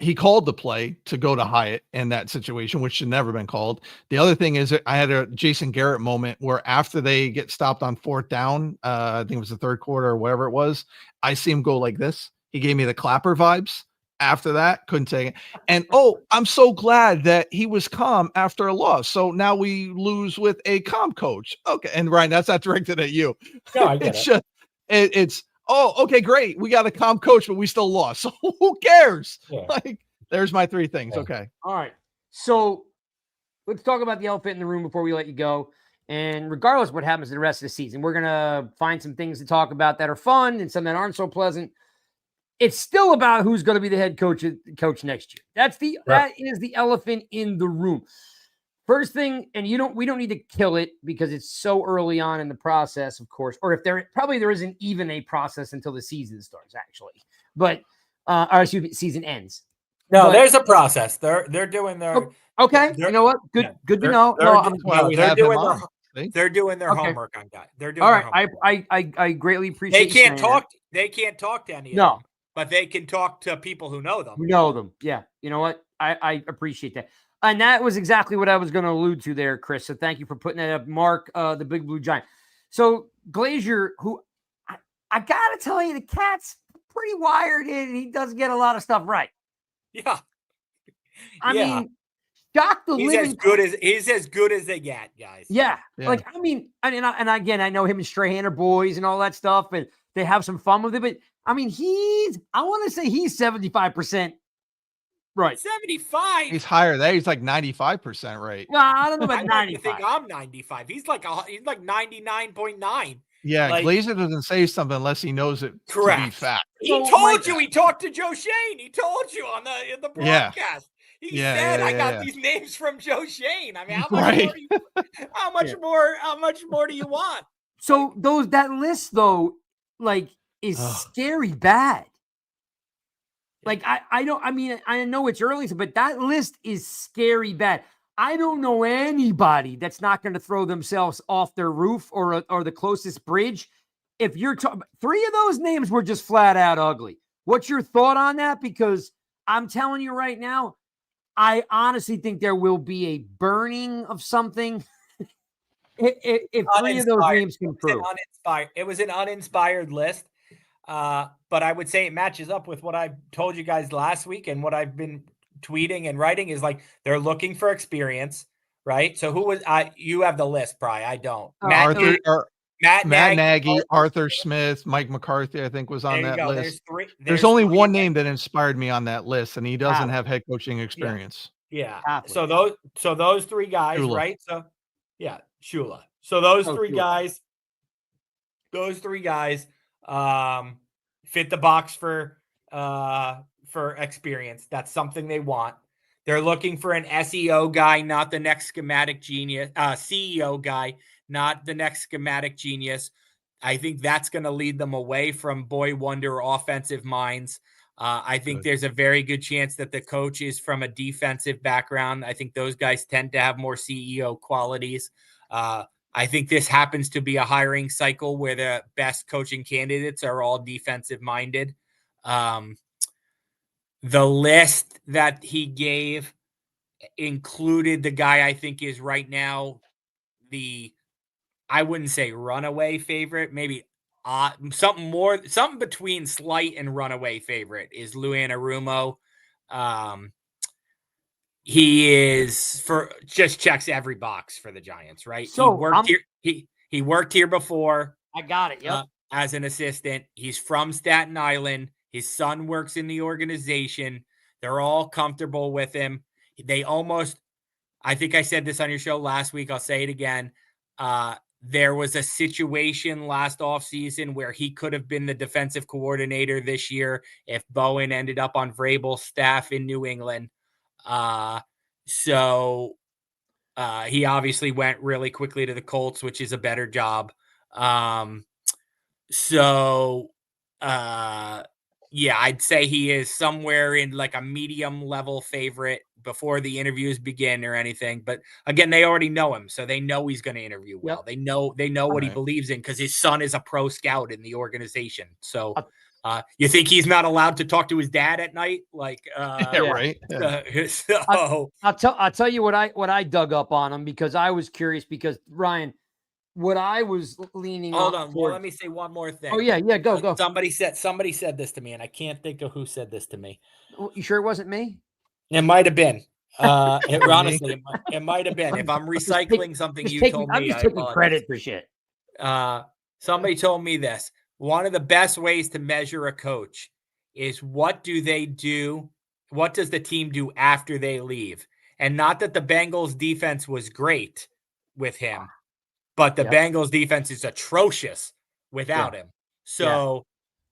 he called the play to go to Hyatt in that situation, which should never been called. The other thing is I had a Jason Garrett moment where after they get stopped on 4th down, I think it was the 3rd quarter or whatever it was, I see him go like this. He gave me the Clapper vibes. After that, couldn't take it. And I'm so glad that he was calm after a loss. So now we lose with a calm coach. Okay. And Ryan, that's not directed at you. No, I get it. It's okay, great. We got a calm coach, but we still lost. So who cares? Yeah. Like, there's my 3 things. Yeah. Okay. All right. So let's talk about the elephant in the room before we let you go. And regardless of what happens the rest of the season, we're going to find some things to talk about that are fun and some that aren't so pleasant. It's still about who's going to be the head coach next year. That is the elephant in the room. First thing, and we don't need to kill it because it's so early on in the process, of course, or if there isn't even a process until the season starts, actually. But season ends. No, there's a process. They're doing their okay. You know what? Good to know. They're doing their homework on that. They're doing all right. I greatly appreciate. They can't talk to any of them, but they can talk to people who know them. Yeah. You know what? I appreciate that. And that was exactly what I was going to allude to there, Chris. So thank you for putting that up. Mark, the Big Blue Giant. So Glazier, who I got to tell you, the cat's pretty wired in, and he does get a lot of stuff right. Yeah. I mean, he's as good as they get, guys. Yeah. Like, I mean, and again, I know him and Strahan are boys and all that stuff, and they have some fun with it. But I mean, I want to say he's 75%. Right. 75. He's higher there. He's like 95% right. Well, I don't know about 95. I think I'm 95. He's like 99.9. Yeah, Like, Glazer doesn't say something unless he knows it to be correct. fact. He So, told Mike- you. He talked to Joe Shane. He told you on in the Yeah. broadcast. He Yeah, said, yeah, "I got yeah. these names from Joe Shane." I mean, how much Right. more? How much Yeah. more? How much more do you want? So that list though, like, is Ugh. scary bad. Like I mean I know it's early, but that list is scary bad. I don't know anybody that's not going to throw themselves off their roof or the closest bridge. If you're talking, 3 of those names were just flat out ugly. What's your thought on that? Because I'm telling you right now, I honestly think there will be a burning of something if 3 of those names come through. It was an uninspired list. But I would say it matches up with what I told you guys last week and what I've been tweeting and writing is like they're looking for experience, right? So who was you have the list, Bri. I don't. Matt Nagy, Arthur Smith, Mike McCarthy, I think, was on that list. There's 3. There's only one name that inspired me on that list, and he doesn't have head coaching experience. Yeah. Halfway. So those 3 guys, Shula. right? So yeah, Shula. So those 3 guys, fit the box for experience. That's something they want. They're looking for an SEO guy, not the next schematic genius, CEO guy, not the next schematic genius. I think that's going to lead them away from boy wonder offensive minds. I think there's a very good chance that the coach is from a defensive background. I think those guys tend to have more CEO qualities. I think this happens to be a hiring cycle where the best coaching candidates are all defensive minded. The list that he gave included the guy I think is right now I wouldn't say runaway favorite, maybe something between slight and runaway favorite is Lou Anarumo. He is just checks every box for the Giants, right? So he worked here. He worked here before. I got it. Yep. As an assistant. He's from Staten Island. His son works in the organization. They're all comfortable with him. I think I said this on your show last week. I'll say it again. There was a situation last offseason where he could have been the defensive coordinator this year if Bowen ended up on Vrabel's staff in New England. So he obviously went really quickly to the Colts, which is a better job. Yeah, I'd say he is somewhere in like a medium level favorite before the interviews begin or anything. But again, they already know him, so they know he's going to interview well. They know what he believes in because his son is a pro scout in the organization. So you think he's not allowed to talk to his dad at night? Like, right. I'll tell you what I dug up on him because I was curious because Ryan, what I was leaning on. Hold on. Well, let me say one more thing. Oh yeah. Go. Somebody said this to me, and I can't think of who said this to me. You sure it wasn't me? It might have been. Honestly, it might have been. If I'm recycling something you told me, I'm just taking credit for shit. Somebody told me this. One of the best ways to measure a coach is what do they do? What does the team do after they leave? And not that the Bengals defense was great with him, but the Bengals defense is atrocious without him. So,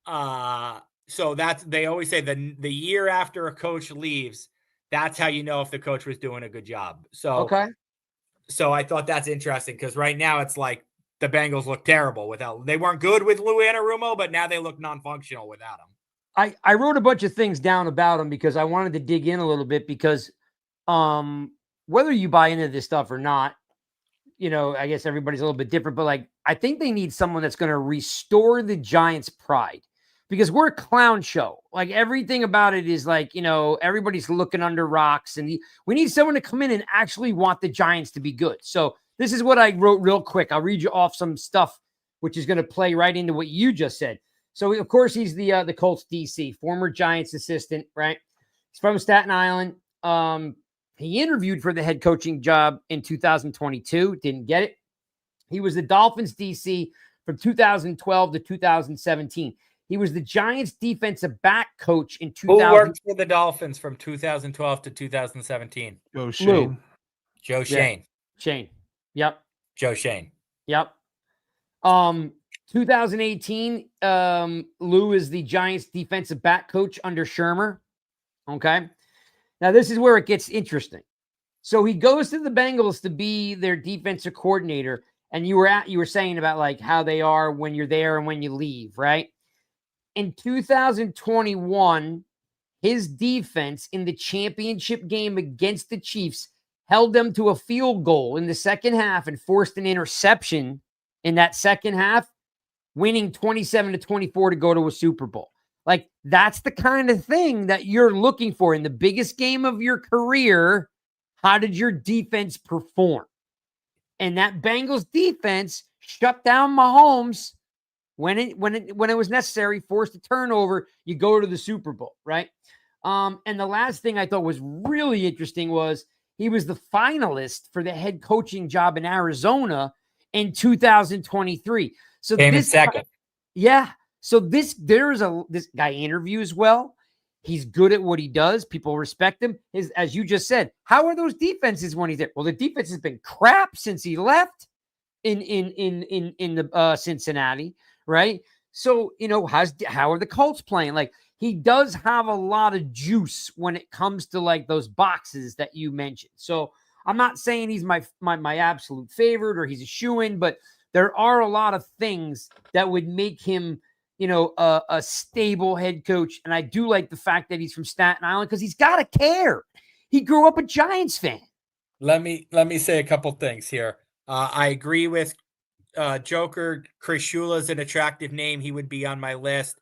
so that's, they always say the year after a coach leaves, that's how you know if the coach was doing a good job. So, so I thought that's interesting because right now it's like the Bengals look terrible they weren't good with Lou Anarumo, but now they look non-functional without him. I wrote a bunch of things down about him because I wanted to dig in a little bit because whether you buy into this stuff or not, you know, I guess everybody's a little bit different, but like, I think they need someone that's going to restore the Giants' pride because we're a clown show. Like everything about it is like, you know, everybody's looking under rocks and we need someone to come in and actually want the Giants to be good. So this is what I wrote real quick. I'll read you off some stuff, which is going to play right into what you just said. So of course he's the Colts DC, former Giants assistant, right? He's from Staten Island. He interviewed for the head coaching job in 2022. Didn't get it. He was the Dolphins DC from 2012 to 2017. He was the Giants defensive back coach in 2000. Who worked for the Dolphins from 2012 to 2017? Joe Shane. Joe Shane. Shane. Yep. Joe Shane. Yep. 2018, Lou is the Giants defensive back coach under Shermer. Okay. Now this is where it gets interesting. So he goes to the Bengals to be their defensive coordinator. And you were saying about like how they are when you're there and when you leave, right? In 2021, his defense in the championship game against the Chiefs held them to a field goal in the second half and forced an interception in that second half, winning 27-24 to go to a Super Bowl. Like, that's the kind of thing that you're looking for in the biggest game of your career. How did your defense perform? And that Bengals defense shut down Mahomes when it was necessary, forced a turnover. You go to the Super Bowl, right? And the last thing I thought was really interesting was he was the finalist for the head coaching job in Arizona in 2023. So Came in this second. Yeah. So this guy interviews well. He's good at what he does. People respect him. As you just said, how are those defenses when he's there? Well, the defense has been crap since he left in the Cincinnati, right? So, how are the Colts playing? Like, he does have a lot of juice when it comes to like those boxes that you mentioned. So I'm not saying he's my absolute favorite or he's a shoo-in, but there are a lot of things that would make him, a stable head coach. And I do like the fact that he's from Staten Island because he's got to care. He grew up a Giants fan. Let me say a couple things here. I agree with Joker. Chris Shula is an attractive name. He would be on my list.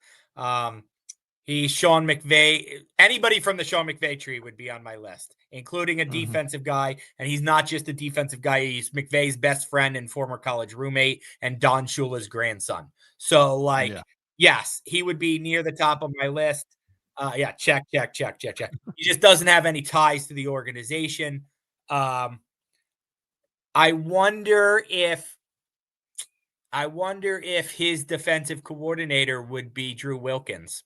He's Sean McVay. Anybody from the Sean McVay tree would be on my list, including a defensive guy. And he's not just a defensive guy. He's McVay's best friend and former college roommate and Don Shula's grandson. So, yes, he would be near the top of my list. Check. He just doesn't have any ties to the organization. I wonder if his defensive coordinator would be Drew Wilkins.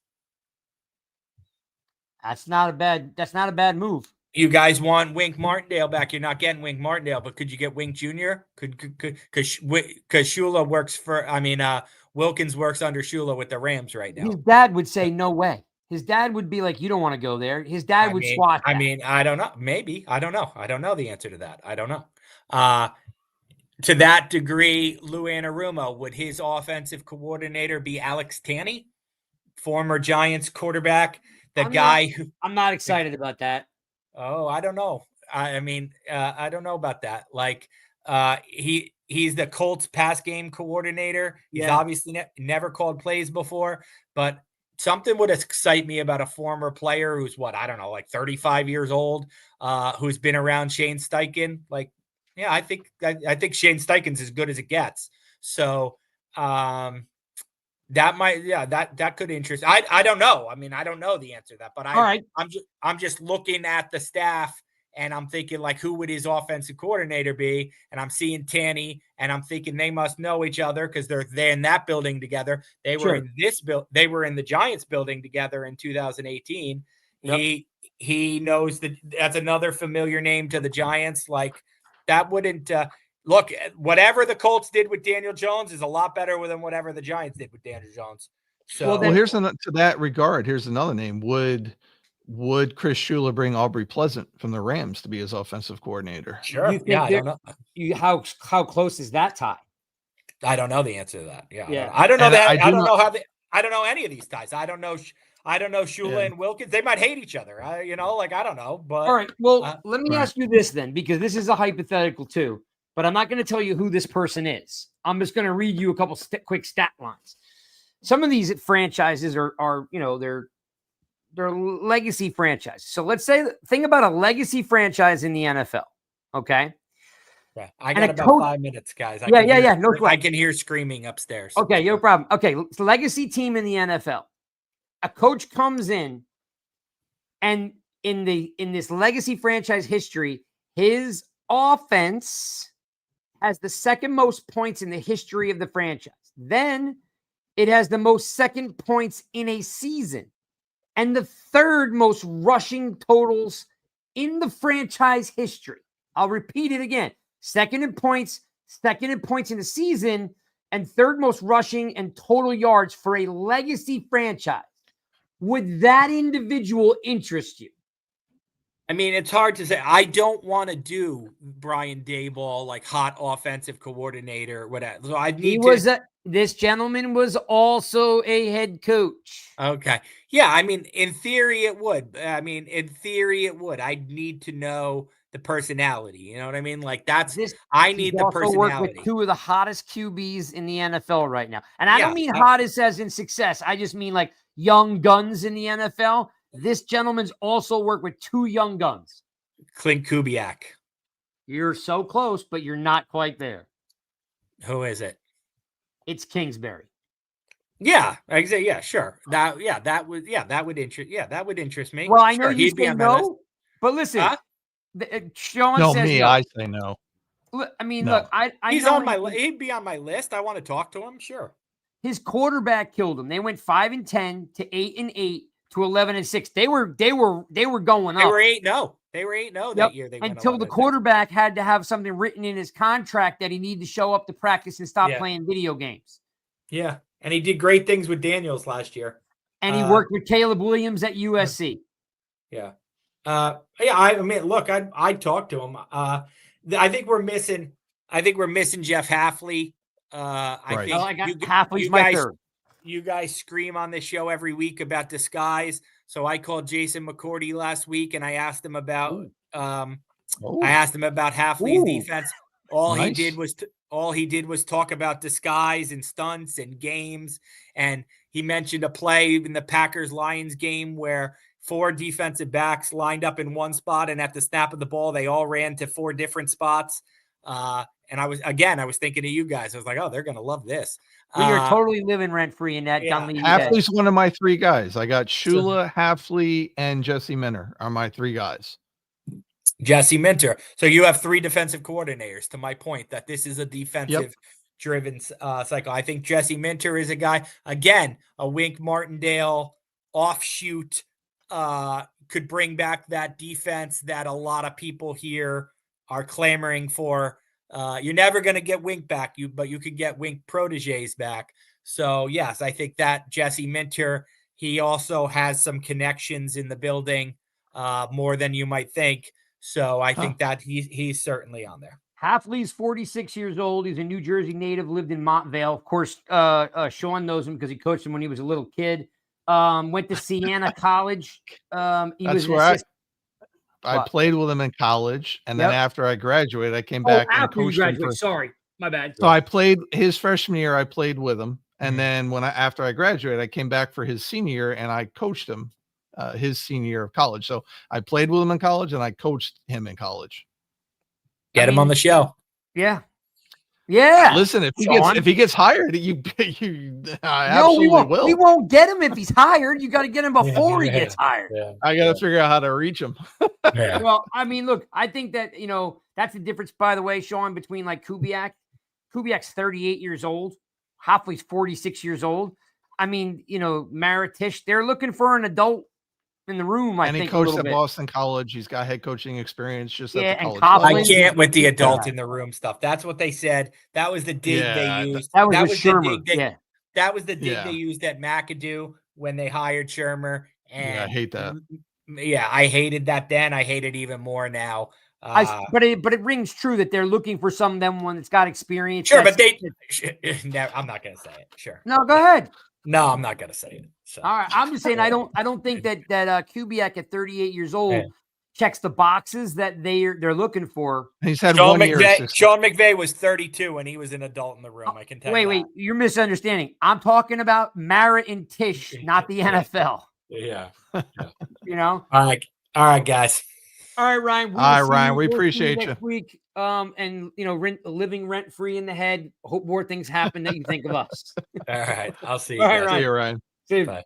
That's not a bad move. You guys want Wink Martindale back. You're not getting Wink Martindale, but could you get Wink Jr.? Because Shula works Wilkins works under Shula with the Rams right now. His dad would say, no way. His dad would be like, you don't want to go there. His dad would swat that. I don't know. Maybe. I don't know. I don't know the answer to that. I don't know. To that degree, Lou Anarumo, would his offensive coordinator be Alex Tanney, former Giants quarterback? I'm not excited about that. Oh, I don't know. I don't know about that. Like, he's the Colts pass game coordinator. He's obviously never called plays before, but something would excite me about a former player who's like 35 years old, who's been around Shane Steichen. Like, yeah, I think Shane Steichen's as good as it gets. So, that could interest. I don't know. I don't know the answer to that, but I'm just looking at the staff and I'm thinking like, who would his offensive coordinator be? And I'm seeing Tanney and I'm thinking they must know each other because they're in that building together. They were in this they were in the Giants building together in 2018. Yep. He knows that's another familiar name to the Giants. Like, that wouldn't look, whatever the Colts did with Daniel Jones is a lot better than whatever the Giants did with Daniel Jones. So, here's to that regard. Here's another name. Would Chris Shula bring Aubrey Pleasant from the Rams to be his offensive coordinator? Sure. I don't know. How close is that tie? I don't know the answer to that. Yeah. I don't know that. I don't know any of these ties. I don't know Shula and Wilkins. They might hate each other. I don't know. But all right. Well, let me ask you this then, because this is a hypothetical too. But I'm not going to tell you who this person is. I'm just going to read you a couple quick stat lines. Some of these franchises are they're legacy franchises. So let's say, think about a legacy franchise in the NFL. Okay. Yeah, I got about 5 minutes, guys. No problem. I can hear screaming upstairs. Okay, no problem. Okay, legacy team in the NFL. A coach comes in, and in this legacy franchise history, his offense has the second most points in the history of the franchise. Then it has the most second points in a season and the third most rushing totals in the franchise history. I'll repeat it again. Second in points in the season, and third most rushing and total yards for a legacy franchise. Would that individual interest you? I mean, it's hard to say. I don't want to do Brian Daboll, like hot offensive coordinator or whatever. So I need this gentleman was also a head coach. Okay. Yeah. I mean, in theory, it would. I'd need to know the personality. You know what I mean? Like I need the personality. Work with two of the hottest QBs in the NFL right now. And I don't mean hottest as in success. I just mean like young guns in the NFL. This gentleman's also worked with two young guns. Clint Kubiak. You're so close, but you're not quite there. Who is it? It's Kingsbury. Yeah, exactly. Yeah, sure. That would interest me. Well, I know you say no, but listen, Sean no, says me, no. I say no. I mean, No. look, he's on my list. He'd be on my list. I want to talk to him. Sure. His quarterback killed him. They went 5-10 to 8-8 to 11-6. They were going up. They were 8-0. They were 8-0 that year. They until the quarterback had to have something written in his contract that he needed to show up to practice and stop playing video games. Yeah, and he did great things with Daniels last year. And he worked with Caleb Williams at USC. Yeah. I mean, look, I'd talk to him. I think we're missing Jeff Hafley. I think Hafley's my third. You guys scream on this show every week about disguise. So I called Jason McCourty last week and I asked him about Hafley's defense. All he did was talk about disguise and stunts and games. And he mentioned a play in the Packers-Lions game where 4 defensive backs lined up in one spot, and at the snap of the ball, they all ran to 4 different spots. And I was thinking of you guys. I was like, oh, they're going to love this. We are totally living rent-free in that. Hafley's one of my 3 guys. I got Shula, Hafley, and Jesse Minter are my 3 guys. Jesse Minter. So you have 3 defensive coordinators, to my point that this is a defensive-driven cycle. I think Jesse Minter is a guy, again, a Wink Martindale offshoot, could bring back that defense that a lot of people here are clamoring for. You're never going to get Wink back, but you could get Wink proteges back. So, yes, I think that Jesse Minter, he also has some connections in the building more than you might think. So I think that he's certainly on there. Hafley's 46 years old. He's a New Jersey native, lived in Montvale. Of course, Sean knows him because he coached him when he was a little kid. Went to Siena College. That's where I played with him in college, and then after I graduated, I came back and coached him. Sorry, my bad. So I played his freshman year. I played with him, and then after I graduated, I came back for his senior year, and I coached him his senior year of college. So I played with him in college, and I coached him in college. Get him on the show. Yeah. Yeah. Listen, if he gets hired, you absolutely will. We won't get him if he's hired. You got to get him before he gets hired. Yeah. I got to figure out how to reach him. Well, I mean, look, I think that, that's the difference, by the way, Sean, between like Kubiak. Kubiak's 38 years old. Hafley's 46 years old. I mean, Maritish, they're looking for an adult in the room. And he coached at Boston College. He's got head coaching experience just at the college. Coughlin, I can't with the adult in the room stuff. That's what they said. That was the dig they used. That was Shermer. That was the dig they used at McAdoo when they hired Shermer. And I hate that. Yeah, I hated that then. I hate it even more now. But it rings true that they're looking for someone that's got experience. Sure, but I'm not going to say it. Sure. No, go ahead. No, I'm not going to say it. So. All right, I'm just saying I don't think that Kubiak at 38 years old checks the boxes that they're looking for. He's had Sean McVay was 32 when he was an adult in the room. I can tell you. Wait, you're misunderstanding. I'm talking about Mara and Tish, not the NFL. Yeah. All right, guys. All right, Ryan. Ryan, we appreciate you. Next week, and living rent free in the head. Hope more things happen that you think of us. All right, I'll see you. All guys. right, See you, Ryan. See you. Bye.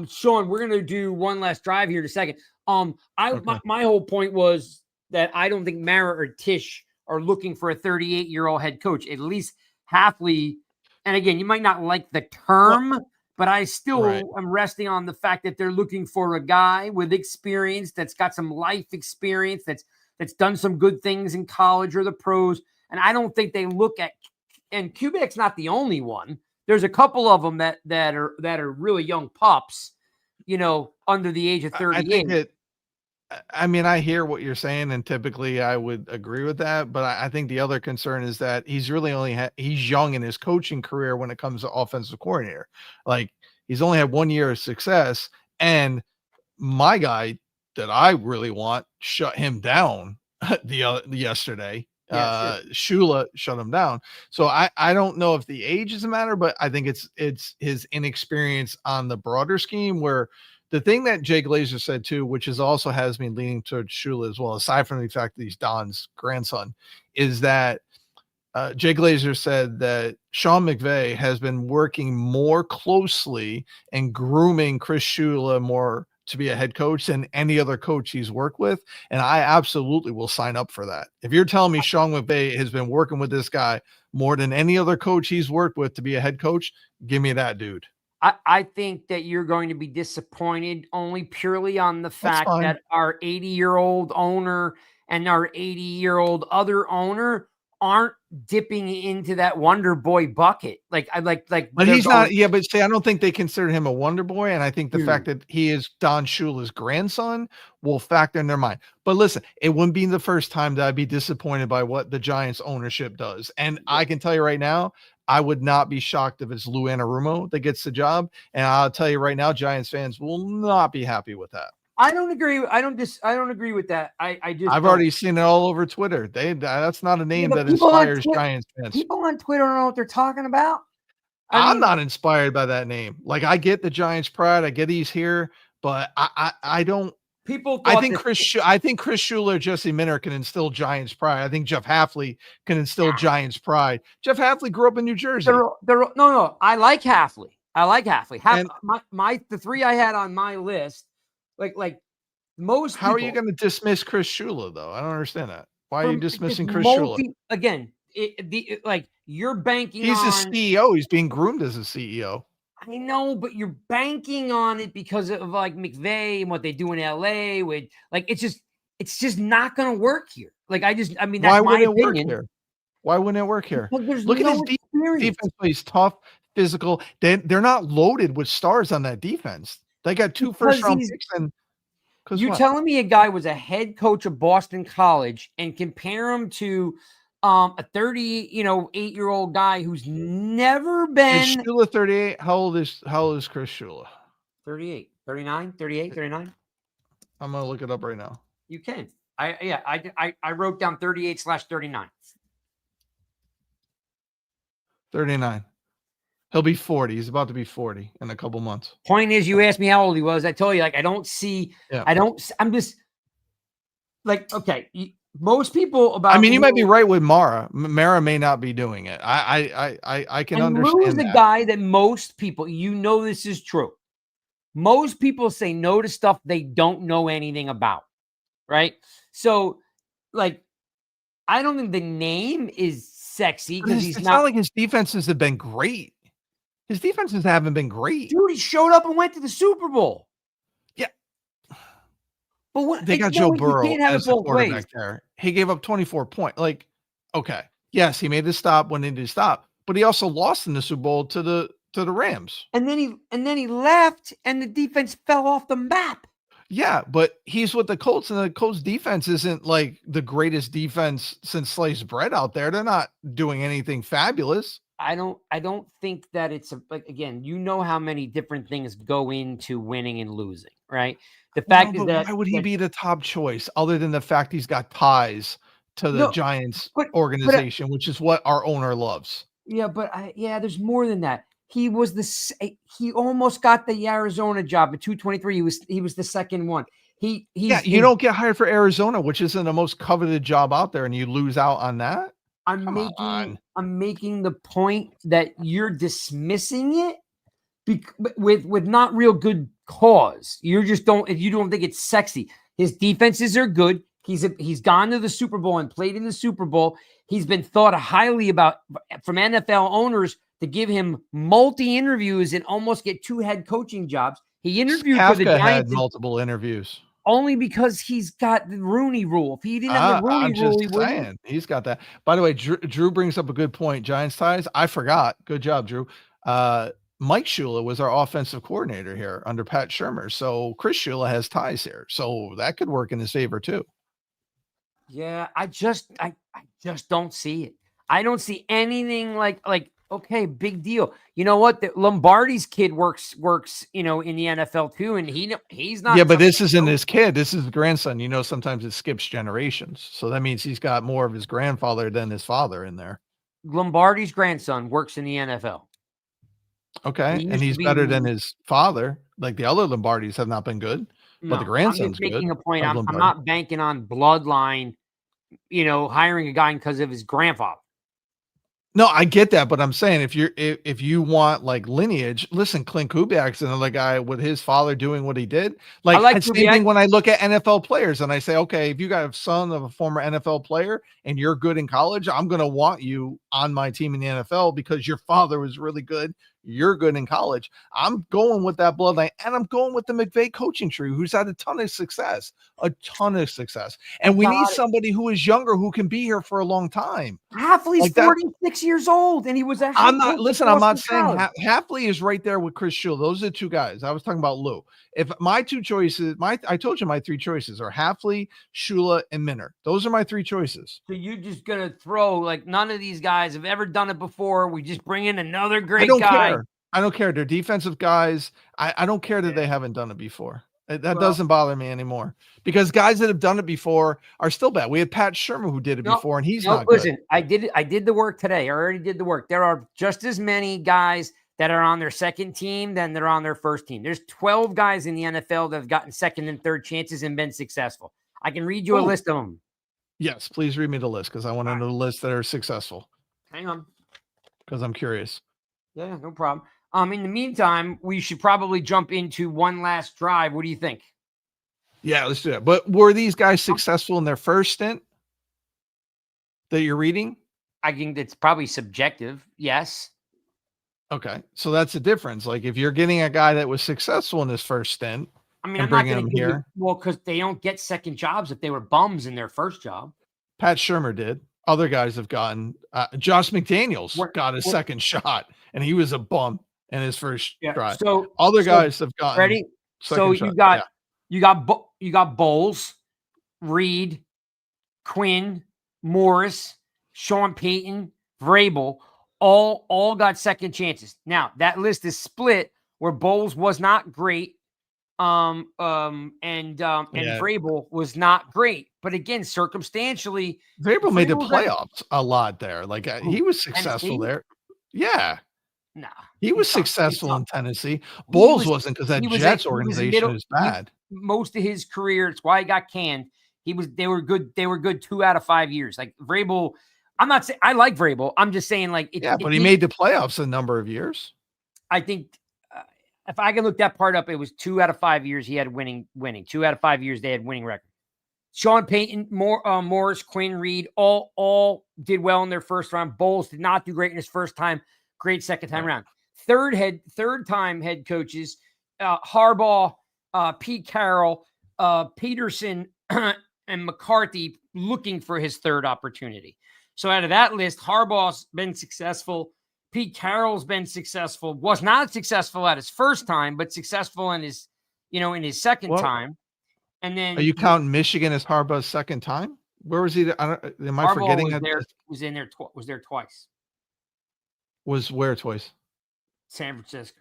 Sean, we're gonna do one last drive here in a second. My whole point was that I don't think Mara or Tish are looking for a 38-year-old head coach. At least Hafley, and again, you might not like the term. But I still am resting on the fact that they're looking for a guy with experience that's got some life experience, that's done some good things in college or the pros. And I don't think they look at and Kubek's not the only one. There's a couple of them that are really young pups, under the age of 38. I hear what you're saying, and typically I would agree with that. But I think the other concern is that he's really he's young in his coaching career when it comes to offensive coordinator. Like, he's only had 1 year of success, and my guy that I really want shut him down yesterday. Shula shut him down. So I don't know if the age is a matter, but I think it's his inexperience on the broader scheme, where the thing that Jay Glazer said too, which is also has me leaning towards Shula as well, aside from the fact that he's Don's grandson, is that Jay Glazer said that Sean McVay has been working more closely and grooming Chris Shula more to be a head coach than any other coach he's worked with. And I absolutely will sign up for that. If you're telling me Sean McVay has been working with this guy more than any other coach he's worked with to be a head coach, give me that dude. I think that you're going to be disappointed only purely on the fact that our 80-year-old owner and our 80-year-old other owner aren't dipping into that Wonder Boy bucket. But he's not. Yeah, but see, I don't think they consider him a Wonder Boy, and I think the fact that he is Don Shula's grandson will factor in their mind. But listen, it wouldn't be the first time that I'd be disappointed by what the Giants ownership does, and I can tell you right now, I would not be shocked if it's Lou Anarumo that gets the job, and I'll tell you right now, Giants fans will not be happy with that. I don't agree. I don't agree with that. I've already seen it all over Twitter. That's not a name that inspires Giants fans. People on Twitter don't know what they're talking about. I'm not inspired by that name. Like, I get the Giants pride. I get he's here, but I don't. I think Chris Shula, Jesse Minter can instill Giants pride. I think Jeff Hafley can instill Giants pride. Jeff Hafley grew up in New Jersey. No. I like Hafley. The three I had on my list. Like most How are you going to dismiss Chris Shula, though? I don't understand that. Why are you dismissing Chris Shula? Again, you're banking He's a CEO. He's being groomed as a CEO. I know, but you're banking on it because of McVay and what they do in LA with it's just not going to work here. That's my opinion. Why wouldn't it work here? Look at his defense plays tough, physical. They're not loaded with stars on that defense. They got 2 first-round picks. You're telling me a guy was a head coach of Boston College and compare him to a 38-year-old guy who's never been. Is Shula 38? How old is Chris Shula? 38, 39, 38, 39. I'm gonna look it up right now. You can. I wrote down 38/39. 39. He'll be 40. He's about to be 40 in a couple months. Point is, you asked me how old he was. I told you, I don't see. Yeah. I'm just okay. Most people about. You might be right with Mara. Mara may not be doing it. I can understand. Lou's the guy that most people, this is true. Most people say no to stuff they don't know anything about, right? So, I don't think the name is sexy because it's not like his defenses have been great. His defenses haven't been great. Dude, he showed up and went to the Super Bowl. Yeah. But they got Joe Burrow as the quarterback there. He gave up 24 points. Okay. Yes, he made the stop when he did stop, but he also lost in the Super Bowl to the Rams. And then he left and the defense fell off the map. Yeah, but he's with the Colts, and the Colts defense isn't like the greatest defense since sliced bread out there. They're not doing anything fabulous. I don't think that it's again, how many different things go into winning and losing, right? The fact is that why would he be the top choice other than the fact he's got ties to the Giants organization, which is what our owner loves. Yeah, but there's more than that. He was he almost got the Arizona job at 223. He was the second one. You don't get hired for Arizona, which isn't the most coveted job out there, and you lose out on that. I'm making the point that you're dismissing it with not real good cause. You don't think it's sexy. His defenses are good. He's gone to the Super Bowl and played in the Super Bowl. He's been thought highly about from NFL owners to give him multi-interviews and almost get 2 head coaching jobs. He interviewed Kafka for the Giants. Had multiple interviews. only because he's got the Rooney rule. If he didn't have the Rooney I'm rule, just he wouldn't. saying he's got that. By the way, Drew brings up a good point. Giants ties. I forgot. Good job, Drew. Mike Shula was our offensive coordinator here under Pat Shurmur. So Chris Shula has ties here. So that could work in his favor too. Yeah, I just don't see it. I don't see anything like okay, big deal. You know what? The Lombardi's kid works, in the NFL too, and he's not. Yeah, but this isn't his kid. This is his grandson. You know, sometimes it skips generations. So that means he's got more of his grandfather than his father in there. Lombardi's grandson works in the NFL. Okay, and he's better than his father. Like the other Lombardis have not been good, but the grandson's I'm just making good. a point. I'm not banking on bloodline, hiring a guy because of his grandfather. No, I get that, but I'm saying if you want like lineage, listen, Clint Kubiak's another guy with his father doing what he did. Like same thing when I look at NFL players and I say, okay, if you got a son of a former NFL player and you're good in college, I'm going to want you on my team in the NFL because your father was really good. You're good in college. I'm going with that bloodline, and I'm going with the McVay coaching tree, who's had a ton of success. And we need somebody who is younger who can be here for a long time. Hafley's 46 years old, and he was actually. I'm not saying Hafley is right there with Chris Shula. Those are the two guys. I was talking about Lou. If my two choices, I told you my three choices are Hafley, Shula, and Minner. Those are my three choices. So you're just gonna throw none of these guys have ever done it before. We just bring in another great guy. I don't care. They're defensive guys. I don't care that they haven't done it before. That doesn't bother me anymore because guys that have done it before are still bad. We had Pat Shurmur who did it before, and he's not good. Listen, I did the work today. I already did the work. There are just as many guys that are on their second team than they're on their first team. There's 12 guys in the NFL that have gotten second and third chances and been successful. I can read you a list of them. Yes, please read me the list because I want to know the list that are successful. Hang on. Because I'm curious. Yeah, no problem. In the meantime, we should probably jump into one last drive. What do you think? Yeah, let's do that. But were these guys successful in their first stint that you're reading? I think it's probably subjective. Yes. Okay. So that's the difference. Like if you're getting a guy that was successful in his first stint, I'm not going to here. Because they don't get second jobs if they were bums in their first job. Pat Shurmur did. Other guys have gotten Josh McDaniels got a second shot, and he was a bum in his first drive. So other guys have gotten ready. So you got Bowles, Reed, Quinn, Morris, Sean Payton, Vrabel, all got second chances. Now that list is split where Bowles was not great, and Vrabel was not great. But again, circumstantially, Vrabel made the playoffs a lot there. Like he was successful there. Yeah. Nah, he was successful in Tennessee. Bowles wasn't because that Jets organization is bad. Most of his career, it's why he got canned. They were good 2 out of 5 years. Like Vrabel, I'm not saying I like Vrabel. I'm just saying but he made the playoffs a number of years. I think if I can look that part up, it was 2 out of 5 years he had winning. 2 out of 5 years they had winning record. Sean Payton, Morris, Quinn, Reed, all did well in their first round. Bowles did not do great in his first time. Great second time around. Third time head coaches, Harbaugh, Pete Carroll, Peterson, and McCarthy looking for his third opportunity. So out of that list, Harbaugh's been successful. Pete Carroll's been successful. Was not successful at his first time, but successful in his second time. And then are you counting Michigan as Harbaugh's second time? Where was he? Am I forgetting? Was there twice. Was where twice? San Francisco.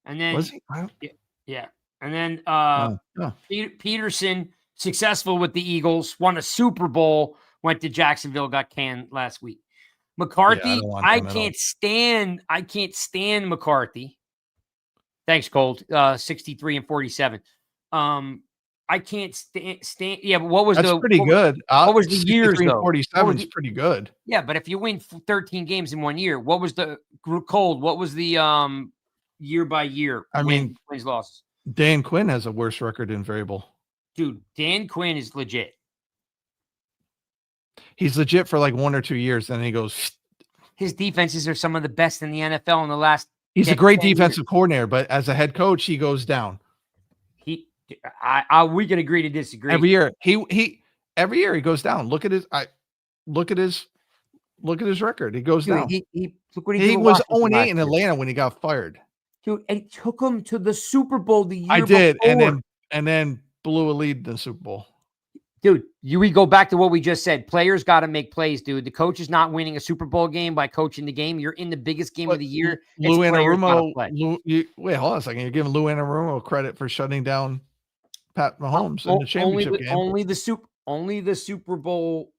And then was he? Yeah. And then Peterson, successful with the Eagles, won a Super Bowl, went to Jacksonville, got canned last week. McCarthy, I can't stand McCarthy. Thanks, Cold. 63 and 47. I can't stand. Yeah, but what was That's pretty good. What was the years though? 47 is pretty good. Yeah, but if you win 13 games in 1 year, what was the Cold? What was the year by year? Wins losses. Dan Quinn has a worse record than Vrabel. Dude, Dan Quinn is legit. He's legit for like 1 or 2 years, then he goes. His defenses are some of the best in the NFL in the last. He's a great defensive coordinator, but as a head coach, he goes down. We can agree to disagree. Every year every year he goes down. Look at his record. He goes Dude, down. Look what he He did with was Washington 0-8 last in year. Atlanta when he got fired. Dude, and he took him to the Super Bowl the year I did, before. and then blew a lead in the Super Bowl. Dude, we go back to what we just said. Players got to make plays, dude. The coach is not winning a Super Bowl game by coaching the game. You're in the biggest game of the year. Lou Anarumo. Wait, hold on a second. You're giving Lou Anarumo credit for shutting down Pat Mahomes in the championship game. Only the Super Bowl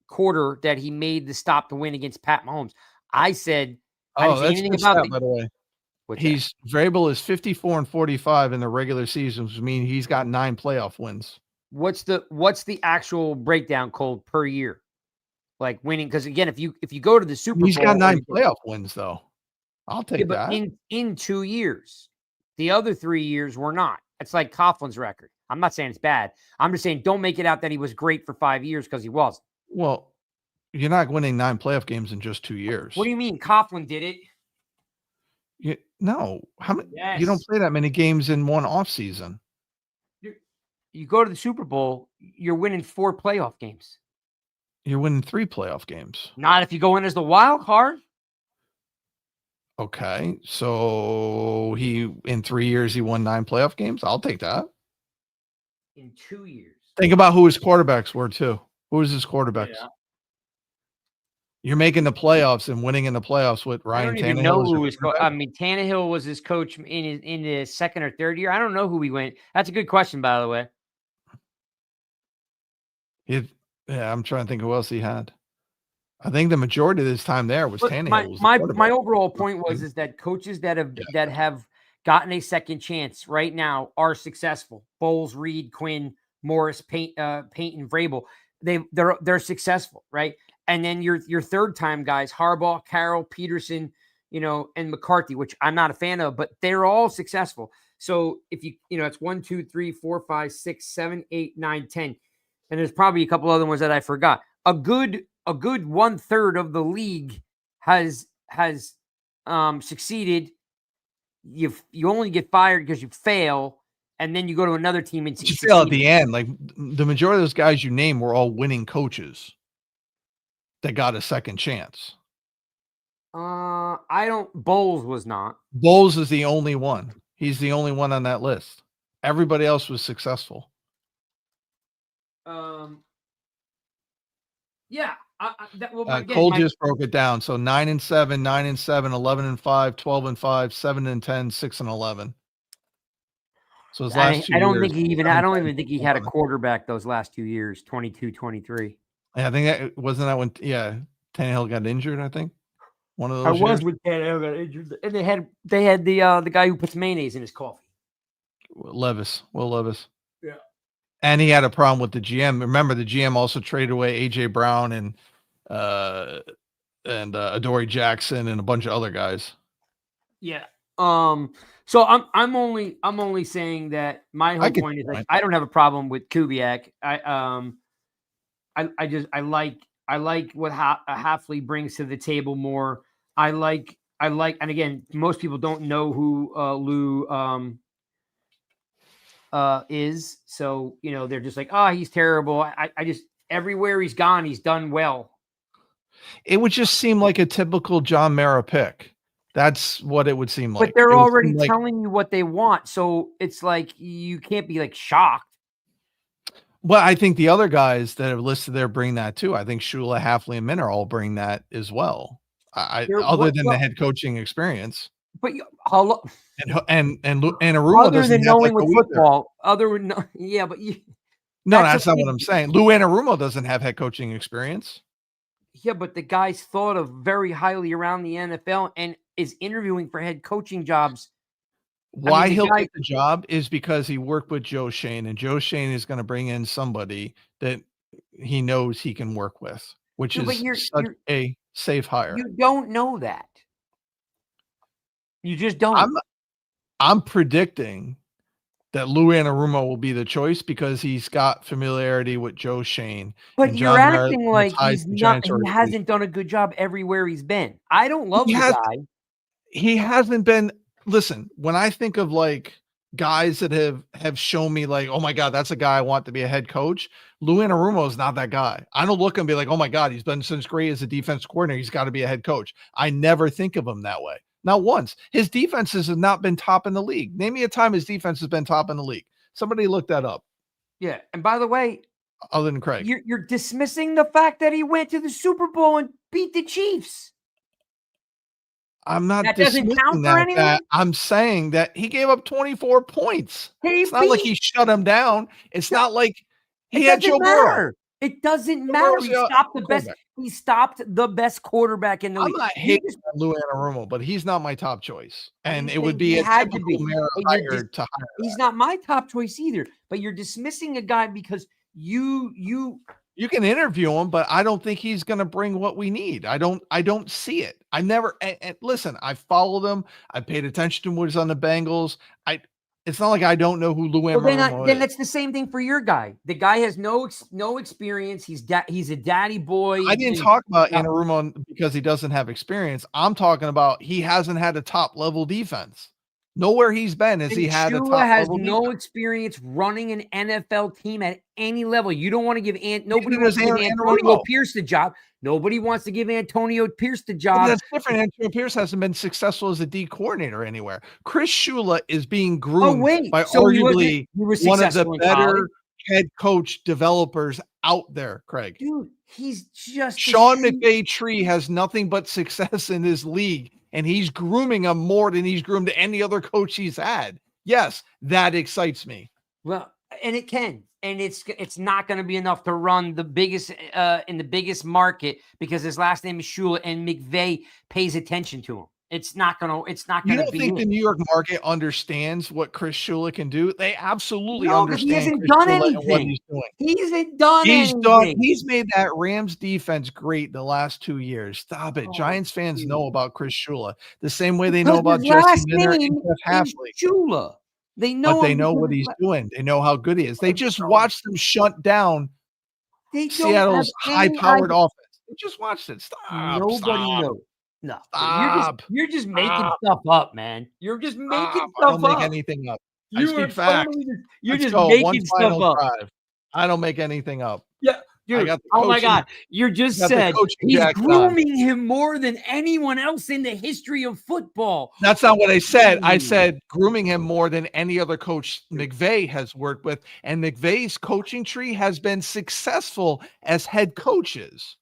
quarter that he made to stop the win against Pat Mahomes. I said, I didn't say anything about by the way. Vrabel is 54-45 in the regular season, which means he's got 9 playoff wins. What's the actual breakdown code per year? Like winning, because again, if you go to the Super Bowl, he's got 9 playoff wins though. I'll take that. In 2 years, the other 3 years were not. It's like Coughlin's record. I'm not saying it's bad. I'm just saying don't make it out that he was great for 5 years because he wasn't. Well, you're not winning 9 playoff games in just 2 years. What do you mean? Coughlin did it. No, how many? Yes. You don't play that many games in one off season. You go to the Super Bowl, you're winning 4 playoff games. You're winning 3 playoff games. Not if you go in as the wild card. Okay, so in 3 years he won 9 playoff games. I'll take that. In 2 years. Think about who his quarterbacks were too. Who was his quarterbacks? Yeah. You're making the playoffs and winning in the playoffs with Ryan Tannehill. I don't even know who his I mean, Tannehill was his coach in the second or third year. I don't know who he went. That's a good question, by the way. Yeah, I'm trying to think who else he had. I think the majority of his time there was Tannehill. My overall point was that coaches that have gotten a second chance right now are successful. Bowles, Reed, Quinn, Morris, Payton, Vrabel. They're successful, right? And then your third time guys, Harbaugh, Carroll, Peterson, and McCarthy, which I'm not a fan of, but they're all successful. So if it's 1, 2, 3, 4, 5, 6, 7, 8, 9, 10. And there's probably a couple other ones that I forgot. A good 1/3 of the league has succeeded. You only get fired because you fail, and then you go to another team and you fail at the end. Like the majority of those guys you name were all winning coaches that got a second chance. Bowles was not. Bowles is the only one. He's the only one on that list. Everybody else was successful. Yeah. Cole just broke it down. So 9-7, 9-7, 11-5, 12-5, 7-10, 6-11. So his last 2 years. I don't even think he had a quarterback those last 2 years, 22, 23. Yeah, I think that wasn't that when Tannehill got injured, I think. One of those. When Tannehill got injured. And they had the guy who puts mayonnaise in his coffee. Will Levis. Yeah. And he had a problem with the GM. Remember, the GM also traded away AJ Brown and Adoree Jackson and a bunch of other guys. Yeah. So I'm only saying that my whole point is like I don't have a problem with Kubiak. I like what Hafley brings to the table more. I like, and again, most people don't know who Lou is. So, they're just like, oh, he's terrible. I just, everywhere he's gone, he's done well. It would just seem like a typical John Mara pick. That's what it would seem like. But they're already telling you what they want. So it's like, you can't be like shocked. Well, I think the other guys that have listed there bring that too. I think Shula, Hafley, and Minner all bring that as well. Other than the head coaching experience. But how and Anarumo other than knowing with football, no, that's not what I'm saying. Lou Anarumo doesn't have head coaching experience. Yeah, but the guy's thought of very highly around the NFL and is interviewing for head coaching jobs. Why he'll get the job is because he worked with Joe Schoen, and Joe Schoen is going to bring in somebody that he knows he can work with, which is such a safe hire. You don't know that. You just don't. I'm predicting that Lou Anarumo will be the choice because he's got familiarity with Joe Schoen. But you're acting like he hasn't done a good job everywhere he's been. I don't love the guy. He hasn't been. Listen, when I think of like guys that have shown me like, oh my God, that's a guy I want to be a head coach. Lou Anarumo is not that guy. I don't look and be like, oh my God, he's been since great as a defense coordinator. He's got to be a head coach. I never think of him that way. Not once. His defenses have not been top in the league. Name me a time his defense has been top in the league. Somebody look that up. Yeah. And by the way, other than Craig, you're dismissing the fact that he went to the Super Bowl and beat the Chiefs. I'm not That doesn't count for anything? I'm saying that he gave up 24 points. It's not like he shut him down. It's not like he had Joe Burrow. It doesn't matter. He stopped the best. He stopped the best quarterback in the league. I'm not hating on Lou Anarumo, but he's not my top choice, and it would be a typical hire to hire. He's not my top choice either. But you're dismissing a guy because you can interview him, but I don't think he's going to bring what we need. I don't see it. I never, and listen, I followed him. I paid attention to what was on the Bengals. It's not like I don't know who Lou Anarumo is. Then that's the same thing for your guy. The guy has no experience. He's a daddy boy. I didn't talk about Anarumo because he doesn't have experience. I'm talking about he hasn't had a top level defense. Nowhere he's been has he had a top level has no defense. Experience running an NFL team at any level. You don't want to give nobody wants to give Antonio Anarumo. Pierce the job. Nobody wants to give Antonio Pierce the job. But that's different. Antonio Pierce hasn't been successful as a D coordinator anywhere. Chris Shula is being groomed by arguably one of the better head coach developers out there, Craig. Dude, he's just Sean McVay Tree has nothing but success in his league, and he's grooming him more than he's groomed any other coach he's had. Yes, that excites me. Well, and it can. And it's not going to be enough to run the biggest in the biggest market because his last name is Shula and McVay pays attention to him. It's not going to. You don't think the New York market understands what Chris Shula can do? They absolutely understand. He hasn't done anything. What he's doing. He hasn't done anything. He's made that Rams defense great the last 2 years. Stop it. Giants fans know about Chris Shula the same way they know about Jesse Minter and Jeff Hafley. Shula. They know, but they know what he's doing. They know how good he is. They just watched him shut down Seattle's high-powered offense. They just watched it. Stop. Nobody knows. No, you're just making stuff up, man. You're just making stuff up. I don't make anything up. I speak facts. You're just making stuff up. I don't make anything up. Yeah. Dude, oh my God. You just said he's grooming him more than anyone else in the history of football. That's not what I said. I said grooming him more than any other coach McVay has worked with. And McVay's coaching tree has been successful as head coaches.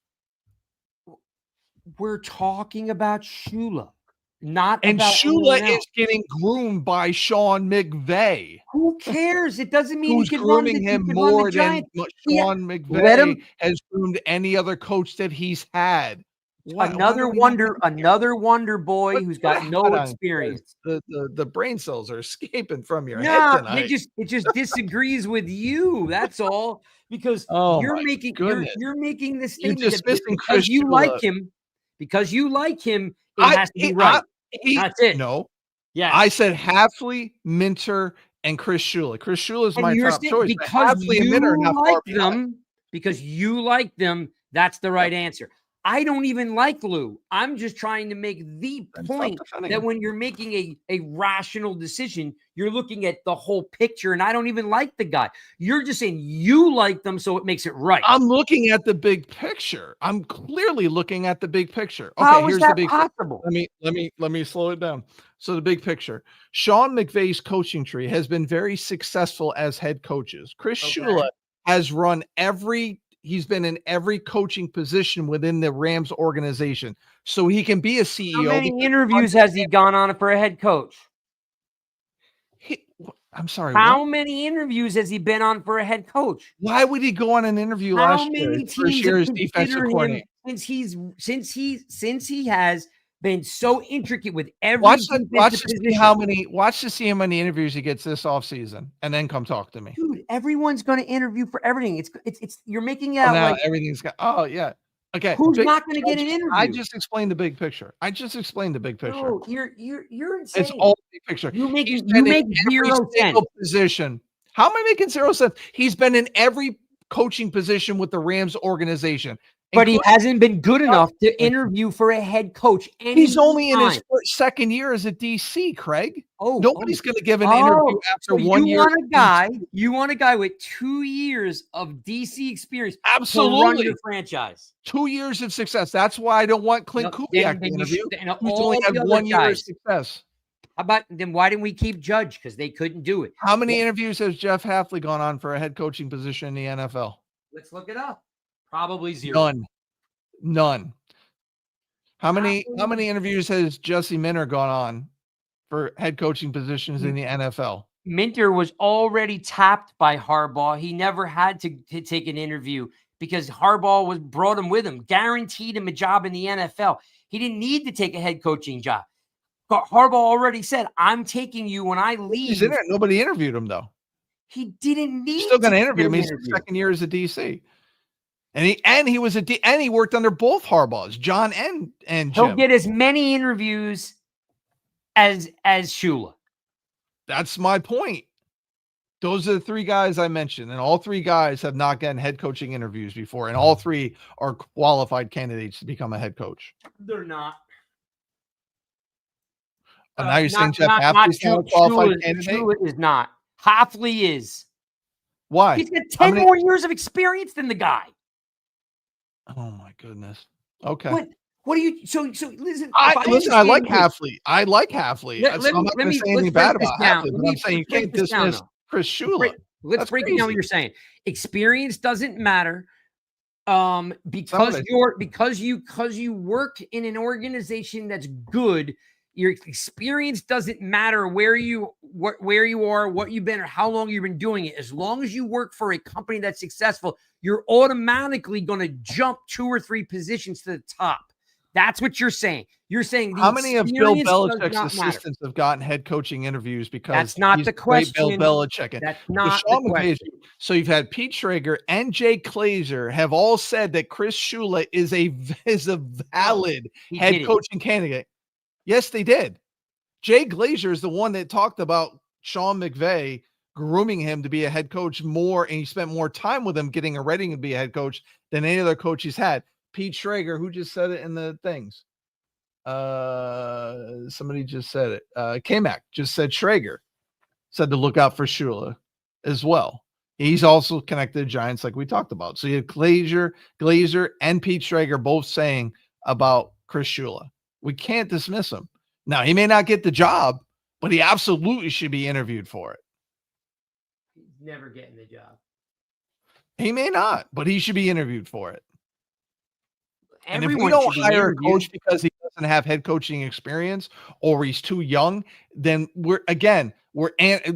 We're talking about Shula. And Shula is getting groomed by Sean McVay. Who cares? It doesn't mean who's grooming him more than Sean McVay has groomed any other coach that he's had. Another wonder boy who's got no experience. The brain cells are escaping from your head tonight. It just disagrees with you. That's all. Because you're making this statement because you like him. Because you like him, it has to be right. That's it. No. Yeah. I said Hafley, Minter, and Chris Shula. Chris Shula is my top choice. Because you like them, that's the right answer. I don't even like Lou. I'm just trying to make the point that when you're making a rational decision, you're looking at the whole picture, and I don't even like the guy. You're just saying you like them, so it makes it right. I'm looking at the big picture. I'm clearly looking at the big picture. Okay, how is that possible? Let me slow it down. So the big picture. Sean McVay's coaching tree has been very successful as head coaches. Chris Shula has run he's been in every coaching position within the Rams organization. So he can be a CEO. How many interviews has he gone on for a head coach? I'm sorry. How many interviews has he been on for a head coach? Why would he go on an interview last year? First year as defensive coordinator. Since he has been so intricate with every watch to see how many interviews he gets this offseason, and then come talk to me. Dude, everyone's going to interview for everything. It's you're making it out like everything's got. Okay. Who's not going to get an interview? I just explained the big picture. No, you're insane. It's all the big picture. You make 0 cents. Position. How am I making 0 cents? He's been in every coaching position with the Rams organization. But he hasn't been good enough to interview for a head coach. He's only in his second year as a DC, Craig. Nobody's going to give an interview after 1 year. You want a guy with 2 years of DC experience Absolutely. to run your franchise. 2 years of success. That's why I don't want Clint Kubiak to interview. He's only had 1 year of success. How about then? Why didn't we keep Judge? Because they couldn't do it. How many interviews has Jeff Hafley gone on for a head coaching position in the NFL? Let's look it up. Probably zero. None. How many interviews has Jesse Minter gone on for head coaching positions in the NFL? Minter was already tapped by Harbaugh. He never had to take an interview because Harbaugh brought him with him, guaranteed him a job in the NFL. He didn't need to take a head coaching job. Harbaugh already said, "I'm taking you when I leave." He's in there. Nobody interviewed him though. He didn't need. He's still going to interview him. He's second year as a DC. And he worked under both Harbaughs, John and Jim. He'll get as many interviews as Shula. That's my point. Those are the three guys I mentioned, and all three guys have not gotten head coaching interviews before, and all three are qualified candidates to become a head coach. They're not. Now you're saying Jeff Hafley's not a qualified candidate? Shula is not. Hafley is. Why? He's got 10 more years of experience than the guy. Oh my goodness. Okay. What do you so listen? I like Hafley. I like Hafley. I'm not going to say anything bad about Hafley, but I'm saying you can't dismiss Chris Shula. Let's break it down what you're saying. Experience doesn't matter. Because you work in an organization that's good. Your experience doesn't matter where you are, what you've been, or how long you've been doing it. As long as you work for a company that's successful, you're automatically going to jump 2 or 3 positions to the top. That's what you're saying. You're saying how many of Bill Belichick's assistants have gotten head coaching interviews because that's not the question. Bill Belichick. That's not the question. So you've had Pete Schrager and Jay Glazer have all said that Chris Shula is a valid head coaching candidate. Yes, they did. Jay Glazer is the one that talked about Sean McVay grooming him to be a head coach more, and he spent more time with him getting ready to be a head coach than any other coach he's had. Pete Schrager, who just said it in the things? Somebody just said it. K-Mac just said Schrager said to look out for Shula as well. He's also connected to Giants like we talked about. So you have Glazer and Pete Schrager both saying about Chris Shula. We can't dismiss him. Now, he may not get the job, but he absolutely should be interviewed for it. He's never getting the job. He may not, but he should be interviewed for it. And if we Everyone don't should be hire a interviewed. coach because he doesn't have head coaching experience or he's too young, then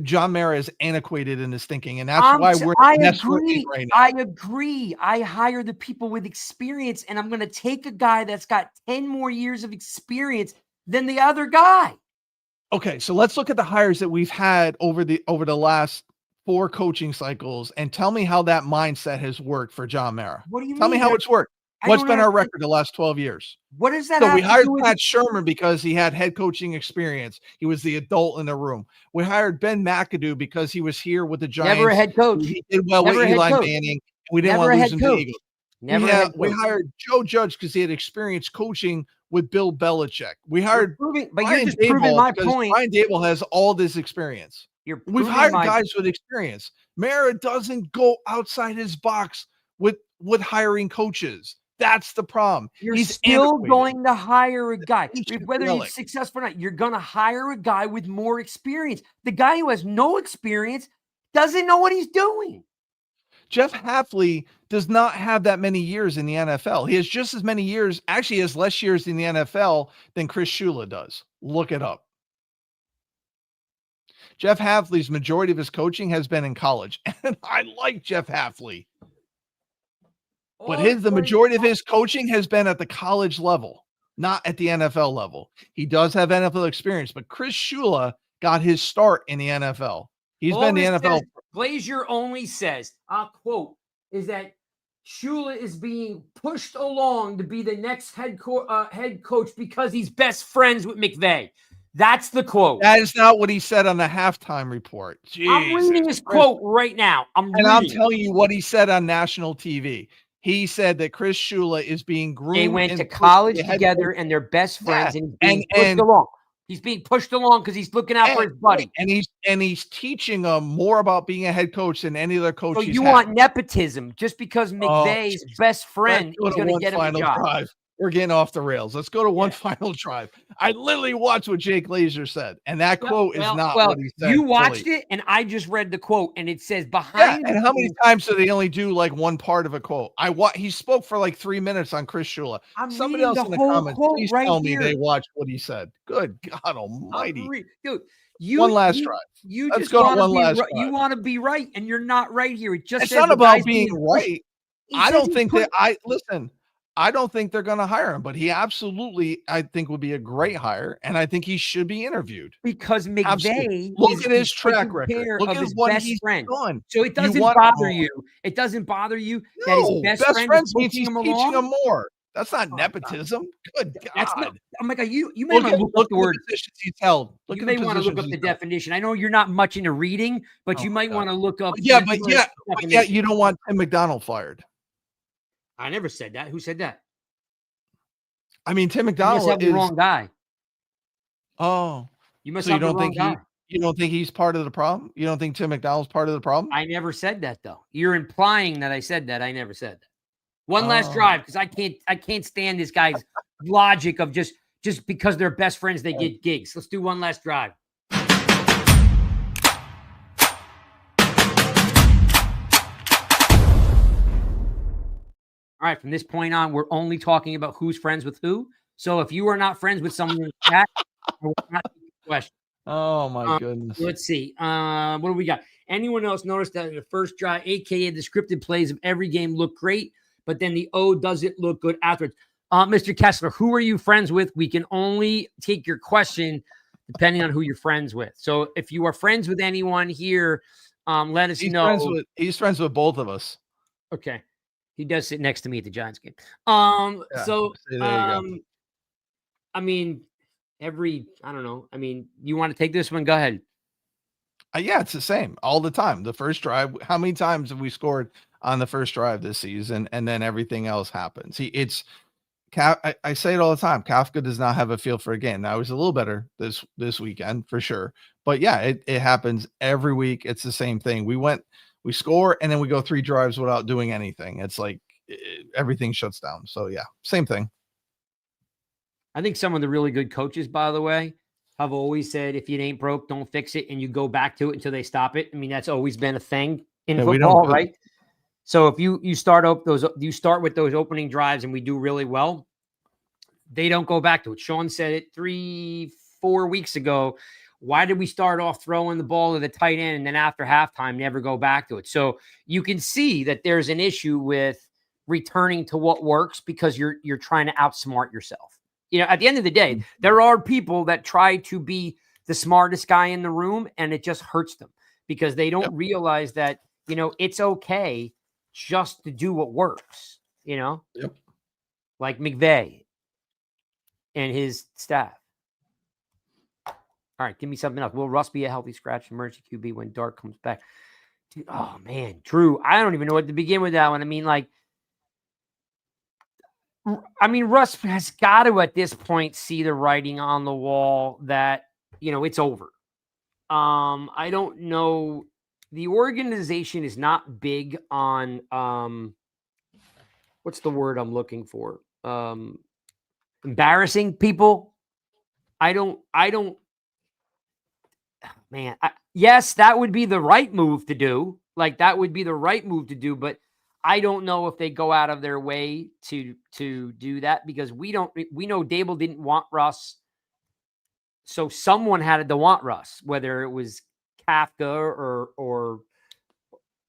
John Mara is antiquated in his thinking, and that's why I agree right now. I agree. I hire the people with experience, and I'm going to take a guy that's got 10 more years of experience than the other guy. Okay, so let's look at the hires that we've had over the last 4 coaching cycles, and tell me how that mindset has worked for John Mara. What do you mean? Tell me how it's worked. What's been our record the last 12 years? What is that? So we hired Pat Shermer because he had head coaching experience. He was the adult in the room. We hired Ben McAdoo because he was here with the Giants. Never a head coach. He did well with Eli Manning. We didn't want to lose him to Eagles. We hired Joe Judge because he had experience coaching with Bill Belichick. We hired you're just proving my point. Brian Daboll has all this experience. We've hired guys with experience. Mara doesn't go outside his box with hiring coaches. That's the problem. You're still going to hire a guy. Whether he's successful or not, you're going to hire a guy with more experience. The guy who has no experience doesn't know what he's doing. Jeff Hafley does not have that many years in the NFL. He has just as many years, actually has less years in the NFL than Chris Shula does. Look it up. Jeff Hafley's majority of his coaching has been in college. And I like Jeff Hafley. But the majority of his coaching has been at the college level, not at the NFL level. He does have NFL experience, but Chris Shula got his start in the NFL. He's been in the NFL. Glazer only says, I'll quote, is that Shula is being pushed along to be the next head coach because he's best friends with McVay. That's the quote. That is not what he said on the halftime report. I'm reading his quote right now. I'm telling you what he said on national TV. he said that Chris Shula is being groomed. They went and to pushed college the head together coach. and they're best friends, Yeah, and he's being pushed and along. He's being pushed along because he's looking out for his buddy. And he's teaching him more about being a head coach than any other coach So he's you had. want nepotism just because McVay's best friend Let's is go going to get him a final job. drive. We're getting off the rails. Let's go to one final drive. I literally watched what Jake Glazer said, and that quote is not what he said. You watched it, and I just read the quote, and it says Yeah, behind. and how many times do they only do like one part of a quote? He spoke for like 3 minutes on Chris Shula. Somebody else in the comments, please tell me they watched what he said. Good God Almighty, dude! One last drive. Let's go to one last drive. You want to be right, and you're not right here. It just it's says not about being right. I don't think that I don't think they're going to hire him, but he absolutely, I think, would be a great hire, and I think he should be interviewed. Because McVay look at his track record. Look at his what best he's friend. done. So it doesn't bother you. It doesn't bother you that his best friend is means he's teaching him more. That's not nepotism. Good God. That's not, oh my God, you may want to look up the word. Positions he's held. You may want to look up the definition. I know you're not much into reading, but you might want to look up. But you don't want Tim McDonald fired. I never said that. Who said that? I mean, Tim McDonald is the wrong guy. Oh, you must have the wrong guy. You don't think he's part of the problem? You don't think Tim McDonald's part of the problem? I never said that, though. You're implying that I said that. I never said that. One last drive, because I can't stand this guy's logic of just because they're best friends they get gigs. Let's do one last drive. All right, from this point on, we're only talking about who's friends with who. So if you are not friends with someone in the chat, I will not take the question. Oh, my goodness. Let's see. What do we got? Anyone else notice that in the first drive, a.k.a. the scripted plays of every game look great, but then the O doesn't look good afterwards? Mr. Kessler, who are you friends with? We can only take your question depending on who you're friends with. So if you are friends with anyone here, let us know. He's friends with both of us. Okay. He does sit next to me at the Giants game. I mean, I don't know. I mean, you want to take this one? Go ahead. Yeah, it's the same all the time. The first drive, how many times have we scored on the first drive this season? And then everything else happens. I say it all the time. Kafka does not have a feel for a game. Now, it was a little better this weekend for sure. But yeah, it happens every week. It's the same thing. We score, and then we go 3 drives without doing anything. It's like everything shuts down. So, yeah, same thing. I think some of the really good coaches, by the way, have always said, if it ain't broke, don't fix it, and you go back to it until they stop it. I mean, that's always been a thing in football, right? So if you start with those opening drives and we do really well, they don't go back to it. Sean said it 3-4 weeks ago. Why did we start off throwing the ball to the tight end and then after halftime never go back to it? So you can see that there's an issue with returning to what works because you're trying to outsmart yourself. You know, at the end of the day, there are people that try to be the smartest guy in the room, and it just hurts them because they don't realize that, you know, it's okay just to do what works, you know, like McVay and his staff. All right, give me something else. Will Russ be a healthy scratch emergency QB when Dart comes back? Dude, oh, man, Drew, I don't even know what to begin with that one. I mean, Russ has got to, at this point, see the writing on the wall that, you know, it's over. I don't know. The organization is not big on, what's the word I'm looking for? Embarrassing people. Yes, that would be the right move to do. Like, that would be the right move to do, but I don't know if they go out of their way to do that because we know Daboll didn't want Russ. So someone had to want Russ, whether it was Kafka or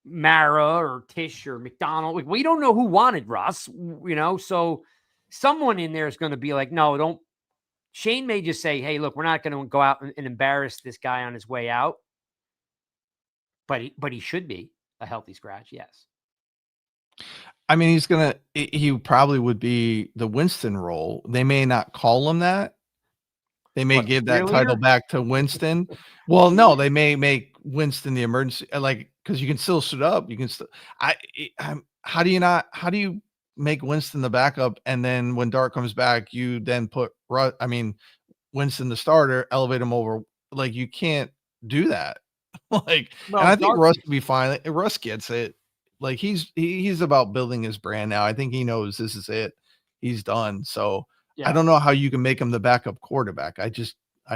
Mara or Tisch or McDonald. Like, we don't know who wanted Russ, you know, so someone in there is going to be like, no, don't. Shane may just say, hey, look, we're not going to go out and embarrass this guy on his way out. But he should be a healthy scratch, yes. I mean, he probably would be the Winston role. They may not call him that. They may give that title back to Winston. Well, no, they may make Winston the emergency, like, because you can still suit up. You can still, how do you make Winston the backup, and then when Dart comes back, you then put Winston the starter, elevate him over? Like, you can't do that. Like, and I think Russ would be fine. Like, Russ gets it. Like, he's about building his brand now. I think he knows this is it. He's done. So I don't know how you can make him the backup quarterback. I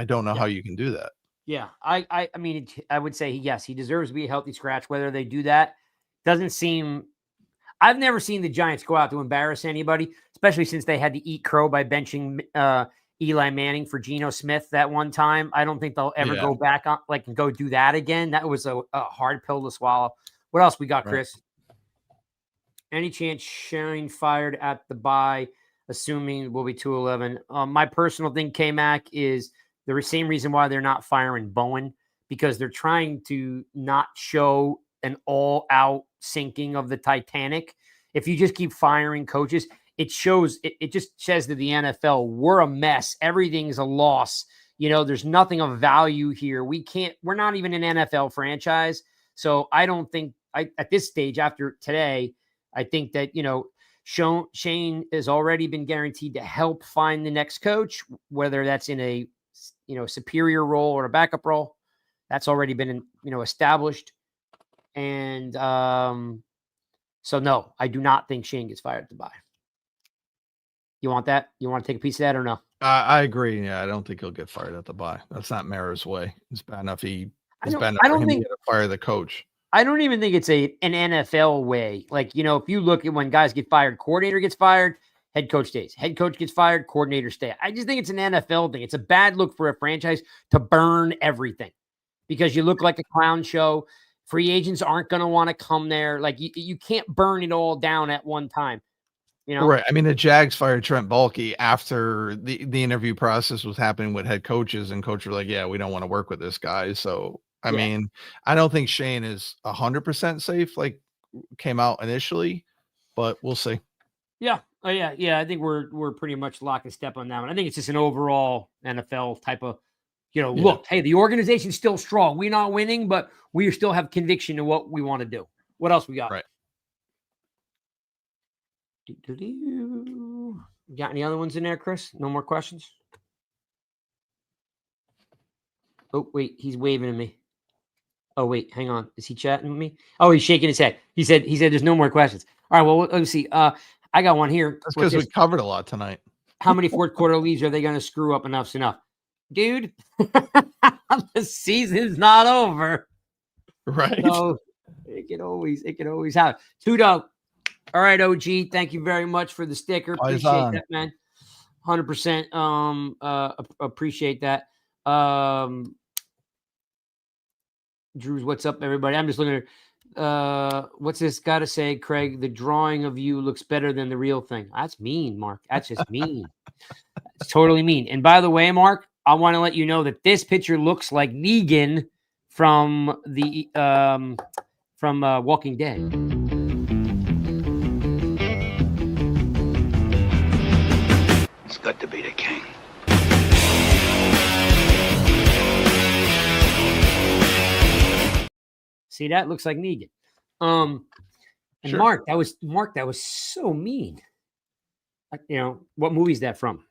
don't know how you can do that. Yeah, I mean, I would say yes, he deserves to be a healthy scratch. Whether they do that doesn't seem. I've never seen the Giants go out to embarrass anybody, especially since they had to eat crow by benching Eli Manning for Geno Smith that one time. I don't think they'll ever go back on and go do that again. That was a hard pill to swallow. What else we got, Chris? Any chance Shane fired at the bye, assuming we'll be 2-11? My personal thing, K-Mac, is the same reason why they're not firing Bowen, because they're trying to not show an all-out sinking of the Titanic. If you just keep firing coaches, it shows. It just says to the NFL, we're a mess. Everything's a loss. There's nothing of value here. We're not even an NFL franchise. So I don't think at this stage after today, I think that, Shane has already been guaranteed to help find the next coach, whether that's in a, superior role or a backup role. That's already been, established. And so, no, I do not think Shane gets fired at the bye. You want that? You want to take a piece of that or no? I agree. Yeah, I don't think he'll get fired at the bye. That's not Mara's way. It's bad enough to fire the coach. I don't even think it's an NFL way. Like, if you look at when guys get fired, coordinator gets fired, head coach stays. Head coach gets fired, coordinator stays. I just think it's an NFL thing. It's a bad look for a franchise to burn everything because you look like a clown show. Free agents aren't going to want to come there. Like, you can't burn it all down at one time. Right. I mean, the Jags fired Trent Baalke after the interview process was happening with head coaches, and coaches were like, yeah, we don't want to work with this guy. So, I mean, I don't think Shane is 100% safe, like came out initially, but we'll see. Yeah. Oh, yeah. Yeah. I think we're pretty much lock and step on that one. I think it's just an overall NFL type of, look, hey, the organization's still strong. We're not winning, but we still have conviction in what we want to do. What else we got? Right. Got any other ones in there, Chris? No more questions? Oh, wait, he's waving at me. Oh, wait, hang on. Is he chatting with me? Oh, he's shaking his head. He said there's no more questions. All right, well, let me see. I got one here. That's because we covered a lot tonight. How many fourth quarter leads are they going to screw up? Enough's enough. Dude, the season's not over. Right. So it can always happen. Tudo. All right, OG. Thank you very much for the sticker. Appreciate that, man. 100%. Appreciate that. Drew's, what's up, everybody? I'm just looking at what's this got to say, Craig? The drawing of you looks better than the real thing. That's mean, Mark. That's just mean. It's totally mean. And by the way, Mark, I want to let you know that this picture looks like Negan from the from Walking Dead. Got to be the king. See, that looks like Negan. And sure. Mark, that was so mean. What movie is that from?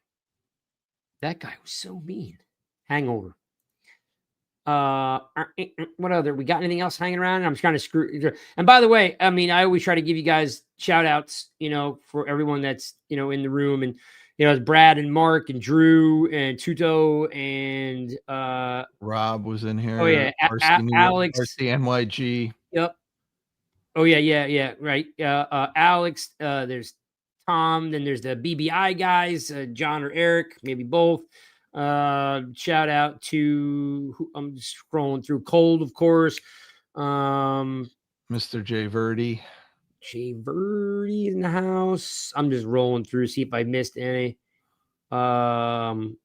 That guy was so mean. Hangover. What other? We got anything else hanging around? I'm just trying to screw. And by the way, I mean, I always try to give you guys shout outs, for everyone that's, in the room. And, it's Brad and Mark and Drew and Tuto and Rob was in here. Oh yeah, Alex, RC Yep. Oh yeah. Right. Alex. There's Tom. Then there's the BBI guys, John or Eric, maybe both. Shout out to I'm just scrolling through. Cold, of course. Mr. J Verdi. Jay Verdi in the house. I'm just rolling through, see if I missed any. Oh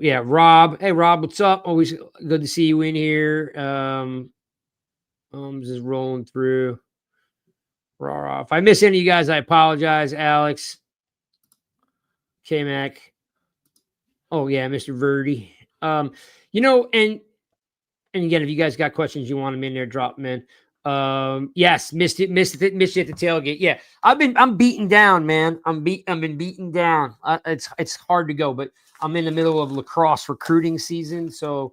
yeah, Rob. Hey Rob, what's up? Always good to see you in here. I'm just rolling through. If I miss any of you guys, I apologize. Alex, K-Mac. Oh yeah, Mr. Verdi. And again, if you guys got questions, you want them in there, drop them in. Yes, missed it at the tailgate. Yeah, I'm beaten down, man. I've been beaten down. It's hard to go, but I'm in the middle of lacrosse recruiting season, so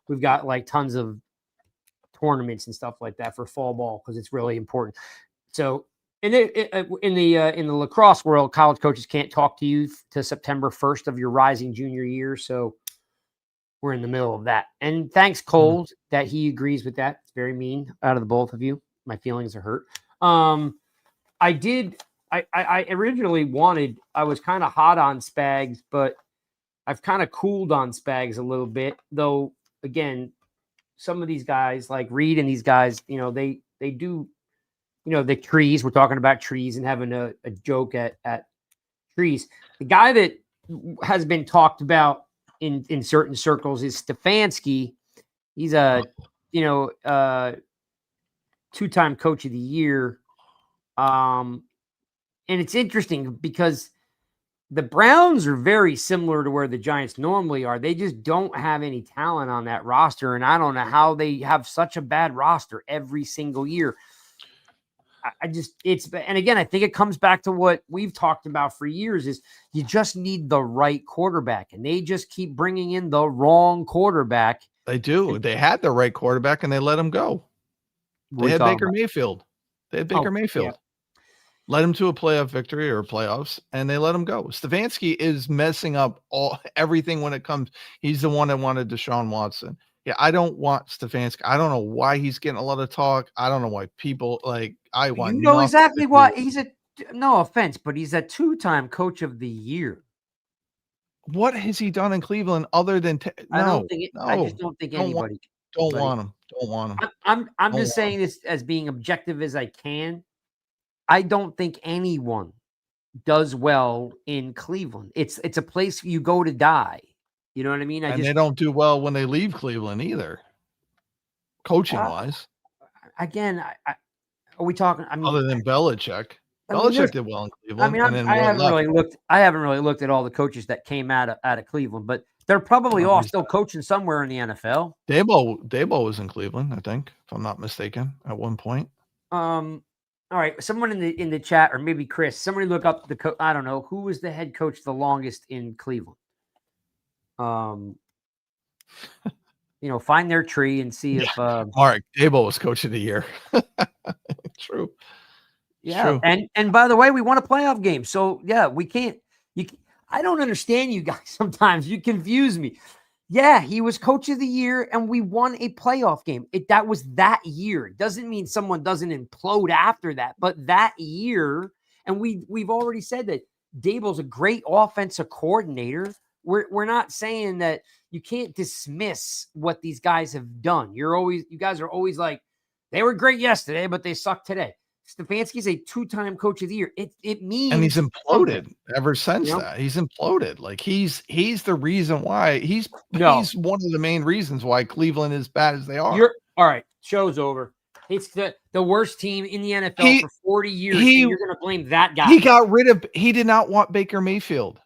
we've got like tons of tournaments and stuff like that for fall ball because it's really important. So in the lacrosse world, college coaches can't talk to you to September 1st of your rising junior year. So we're in the middle of that. And thanks, Coles, that he agrees with that. It's very mean out of the both of you. My feelings are hurt. I originally I was kind of hot on Spags, but I've kind of cooled on Spags a little bit, though. Again, some of these guys like Reed and these guys, they do, the trees. We're talking about trees and having a joke at trees. The guy that has been talked about in certain circles is Stefanski. He's a two-time coach of the year. And it's interesting because the Browns are very similar to where the Giants normally are. They just don't have any talent on that roster. And I don't know how they have such a bad roster every single year. And again, I think it comes back to what we've talked about for years is you just need the right quarterback, and they just keep bringing in the wrong quarterback. They do. They had the right quarterback and they let him go. They had Baker Mayfield. Yeah. Led him to a playoff victory or playoffs, and they let him go. Stefanski is messing up everything when it comes. He's the one that wanted Deshaun Watson. Yeah, I don't want Stefanski. I don't know why he's getting a lot of talk. I don't know why people I want. You know exactly why no offense, but he's a two-time coach of the year. What has he done in Cleveland other than I just don't think anybody. Don't want him. Don't want him. I'm just saying this as being objective as I can. I don't think anyone does well in Cleveland. It's a place you go to die. You know what I mean? They don't do well when they leave Cleveland either, coaching wise. Again, are we talking? I mean, other than Belichick. Belichick did well in Cleveland. I haven't really looked at all the coaches that came out of Cleveland, but they're probably all still coaching somewhere in the NFL. Daboll was in Cleveland, I think, if I'm not mistaken, at one point. All right, someone in the chat, or maybe Chris, somebody look up I don't know, who was the head coach the longest in Cleveland. Find their tree and see if Mark Daboll was coach of the year. True. Yeah. True. And by the way, we won a playoff game. So yeah, we can't I don't understand you guys sometimes. You confuse me. Yeah, he was coach of the year and we won a playoff game. That was that year. It doesn't mean someone doesn't implode after that, but that year, and we've already said that Daboll's a great offensive coordinator. We're not saying that you can't dismiss what these guys have done. You guys are always like, they were great yesterday, but they suck today. Stefanski's a two-time coach of the year. It means, and he's imploded ever since that. He's imploded. Like he's the reason why he's one of the main reasons why Cleveland is bad as they are. All right. Show's over. It's the worst team in the NFL for 40 years. And you're going to blame that guy. He did not want Baker Mayfield.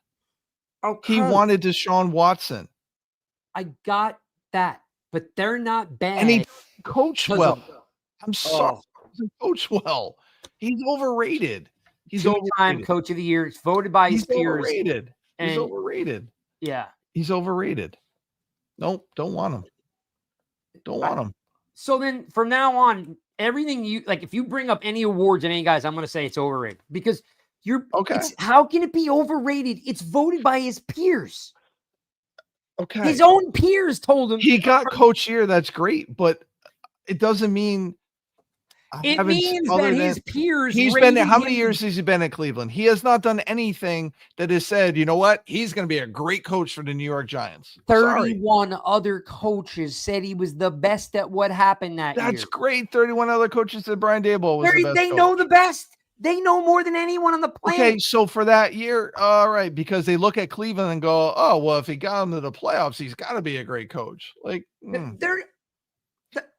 Okay. He wanted Deshaun Watson. I got that, but they're not bad. And he coached well. I'm sorry. He coached well. He's overrated. He's two-time coach of the year. It's voted by his peers. He's overrated. Yeah. He's overrated. Nope. Don't want him. Don't want him. So then from now on, everything if you bring up any awards and any guys, I'm going to say it's overrated because you're okay. How can it be overrated? It's voted by his peers. Okay. His own peers told him he got coach year. That's great, but it doesn't mean it means that his peers. He's been there. How many years has he been at Cleveland? He has not done anything that has said, you know what? He's going to be a great coach for the New York Giants. 31 other coaches said he was the best at what happened that year. That's great. 31 other coaches said Brian Daboll was the best. They know the best. They know more than anyone on the planet. Okay, so for that year, all right, because they look at Cleveland and go, oh, well, if he got him to the playoffs, he's got to be a great coach.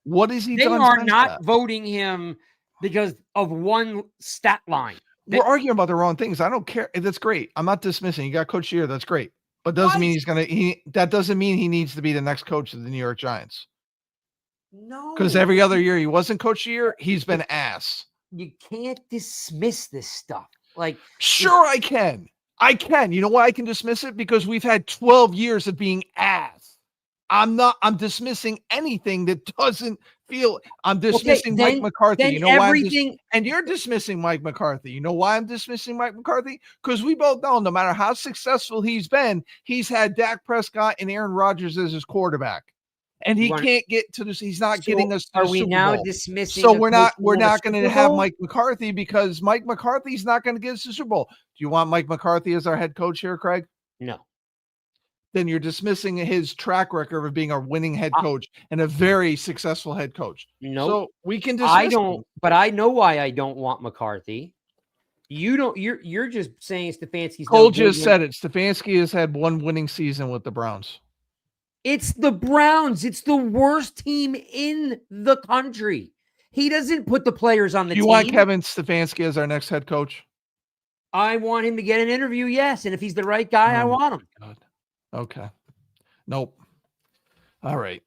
What has he done? They are not voting him because of one stat line. We're arguing about the wrong things. I don't care. That's great. I'm not dismissing. You got coach here. That's great. But doesn't mean that doesn't mean he needs to be the next coach of the New York Giants. No, Because every other year he wasn't coach of the year, he's been ass. you can't dismiss this stuff. Like, Sure, I can. I can. You know why I can dismiss it? Because we've had 12 years of being ass. I'm dismissing anything that doesn't feel. I'm dismissing Mike McCarthy. You know why? And you're dismissing Mike McCarthy. You know why I'm dismissing Mike McCarthy? Because we both know no matter how successful he's been, he's had Dak Prescott and Aaron Rodgers as his quarterback. And he can't get to this. He's not getting us to the Super Bowl. Are we now dismissing? So we're not going to have Mike McCarthy because Mike McCarthy's not going to get us to the Super Bowl. Do you want Mike McCarthy as our head coach here, Craig? No. Then you're dismissing his track record of being a winning head coach and a very successful head coach. No, so we can dismiss him. But I know why I don't want McCarthy. You don't. You're just saying Stefanski's. Cole just said it. Stefanski has had one winning season with the Browns. It's the Browns. It's the worst team in the country. He doesn't put the players on the team. You want Kevin Stefanski as our next head coach? I want him to get an interview, yes. And if he's the right guy, I want him. God. Okay. Nope. All right.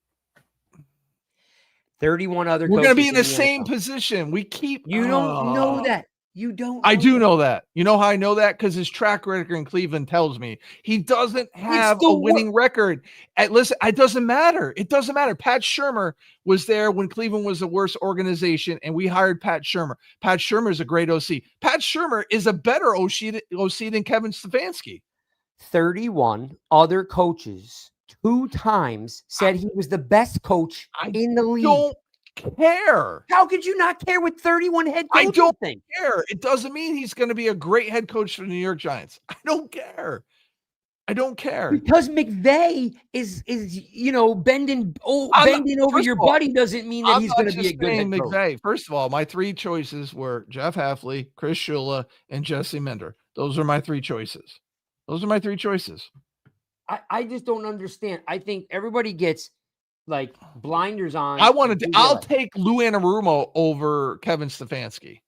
31 other. We're going to be in the same position. We keep. You don't know that. You don't. I do know that. You know how I know that? Because his track record in Cleveland tells me he doesn't have a winning record. Listen, it doesn't matter. It doesn't matter. Pat Shurmur was there when Cleveland was the worst organization, and we hired Pat Shurmur. Pat Shurmur is a great OC. Pat Shurmur is a better OC than Kevin Stefanski. 31 other coaches 2 times said he was the best coach in the league. Don't care. How could you not care with 31 head coaches? I don't care. It doesn't mean he's going to be a great head coach for the New York Giants. I don't care. I don't care. Because McVay is bending over your buddy doesn't mean that he's going to be a good head coach. McVay. First of all, my 3 choices were Jeff Hafley, Chris Shula, and Jesse Minder. Those are my 3 choices. I just don't understand. I think everybody gets like blinders on. I'll take Lou Anarumo over Kevin Stefanski.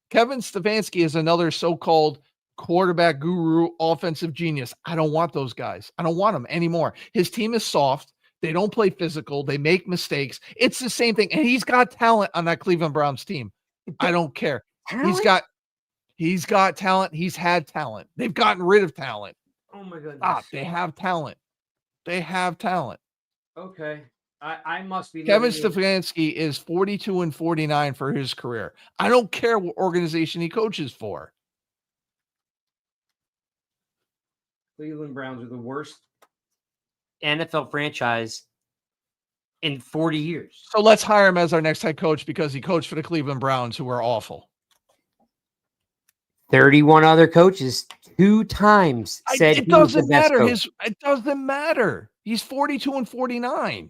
Kevin Stefanski is another so-called quarterback guru, offensive genius. I don't want those guys. I don't want them anymore. His team is soft. They don't play physical. They make mistakes. It's the same thing. And he's got talent on that Cleveland Browns team. I don't care. Talent? He's got talent. He's had talent. They've gotten rid of talent. Oh my goodness. They have talent. Okay. I must be. Kevin Stefanski is 42-49 for his career. I don't care what organization he coaches for. Cleveland Browns are the worst NFL franchise in 40 years. So let's hire him as our next head coach because he coached for the Cleveland Browns, who are awful. 31 other coaches 2 times said it doesn't matter. It doesn't matter. He's 42-49.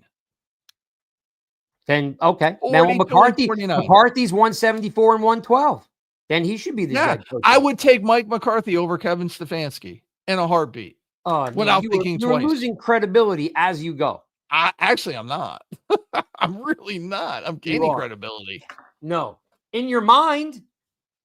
Then okay. Then McCarthy's 174 and 112. Then he should be the head coach. I would take Mike McCarthy over Kevin Stefanski in a heartbeat. Without thinking twice. You're losing credibility as you go. Actually, I'm not. I'm really not. I'm gaining credibility. No. In your mind.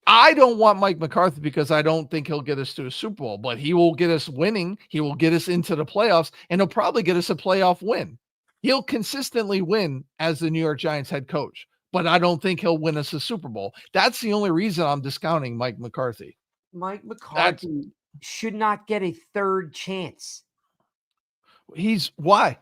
I don't want Mike McCarthy because I don't think he'll get us to a Super Bowl, but he will get us winning. He will get us into the playoffs, and he'll probably get us a playoff win. He'll consistently win as the New York Giants head coach, but I don't think he'll win us a Super Bowl. That's the only reason I'm discounting Mike McCarthy. Mike McCarthy should not get a 3rd chance. Why?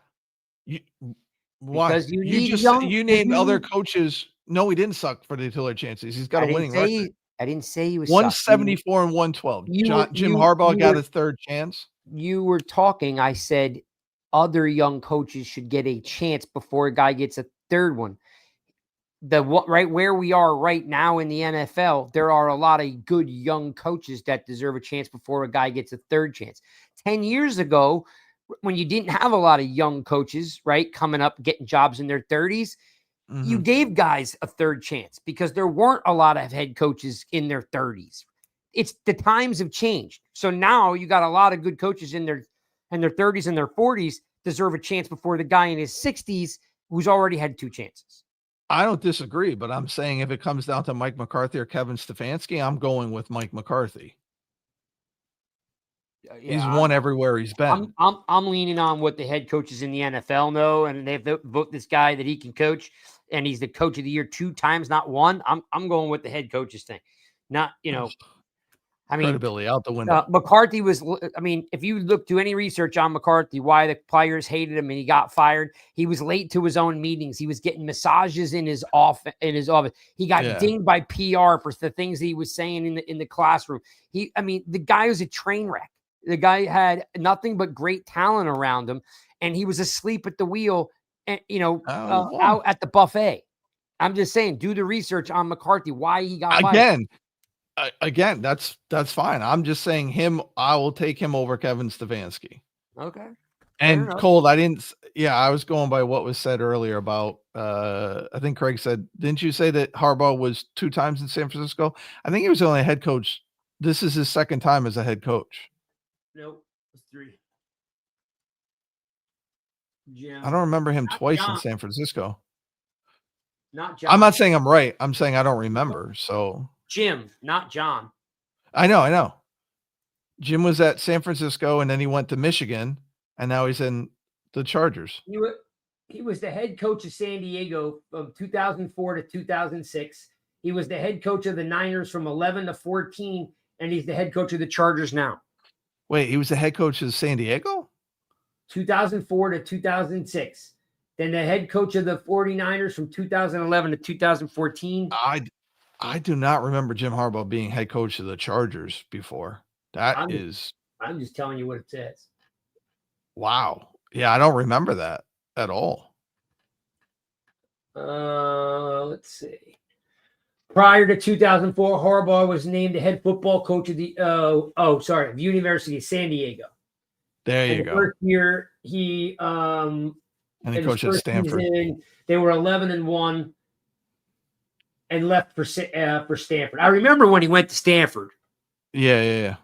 Why? Because you named other coaches. No, he didn't suck for the titular chances. He's got a winning record. I didn't say he was 174 and 112. Jim Harbaugh got a 3rd chance. You were talking. I said other young coaches should get a chance before a guy gets a 3rd one. Right where we are right now in the NFL, there are a lot of good young coaches that deserve a chance before a guy gets a 3rd chance. 10 years ago, when you didn't have a lot of young coaches, right, coming up, getting jobs in their 30s, you gave guys a 3rd chance because there weren't a lot of head coaches in their 30s. It's the times have changed. So now you got a lot of good coaches in their 30s and their 40s deserve a chance before the guy in his 60s who's already had 2 chances. I don't disagree, but I'm saying if it comes down to Mike McCarthy or Kevin Stefanski, I'm going with Mike McCarthy. He's won everywhere he's been. I'm leaning on what the head coaches in the NFL know, and they vote this guy that he can coach, and he's the coach of the year 2 times, not 1. I'm going with the head coaches thing, not I mean, credibility out the window. McCarthy was. I mean, if you do any research on McCarthy, why the players hated him and he got fired, he was late to his own meetings. He was getting massages in his office. He got dinged by PR for the things he was saying in the classroom. The guy was a train wreck. The guy had nothing but great talent around him, and he was asleep at the wheel, and out at the buffet. I'm just saying, do the research on McCarthy, why he got fired. Again, that's fine. I'm just saying I will take him over Kevin Stefanski. Okay. And Cold, I was going by what was said earlier about, I think Craig said, didn't you say that Harbaugh was 2 times in San Francisco? I think he was only a head coach. This is his 2nd time as a head coach. Nope, it's 3. Jim. I don't remember him twice in San Francisco. Not John. I'm not saying I'm right. I'm saying I don't remember. So Jim, not John. I know. Jim was at San Francisco, and then he went to Michigan, and now he's in the Chargers. He was the head coach of San Diego from 2004 to 2006. He was the head coach of the Niners from 11 to 14, and he's the head coach of the Chargers now. Wait, he was the head coach of San Diego? 2004 to 2006. Then the head coach of the 49ers from 2011 to 2014. I do not remember Jim Harbaugh being head coach of the Chargers before. I'm just telling you what it says. Wow. Yeah, I don't remember that at all. Let's see. Prior to 2004, Harbaugh was named the head football coach of the University of San Diego. There you go. First year, he and he coached at Stanford. Season, they were 11-1 and left for Stanford. I remember when he went to Stanford. Yeah.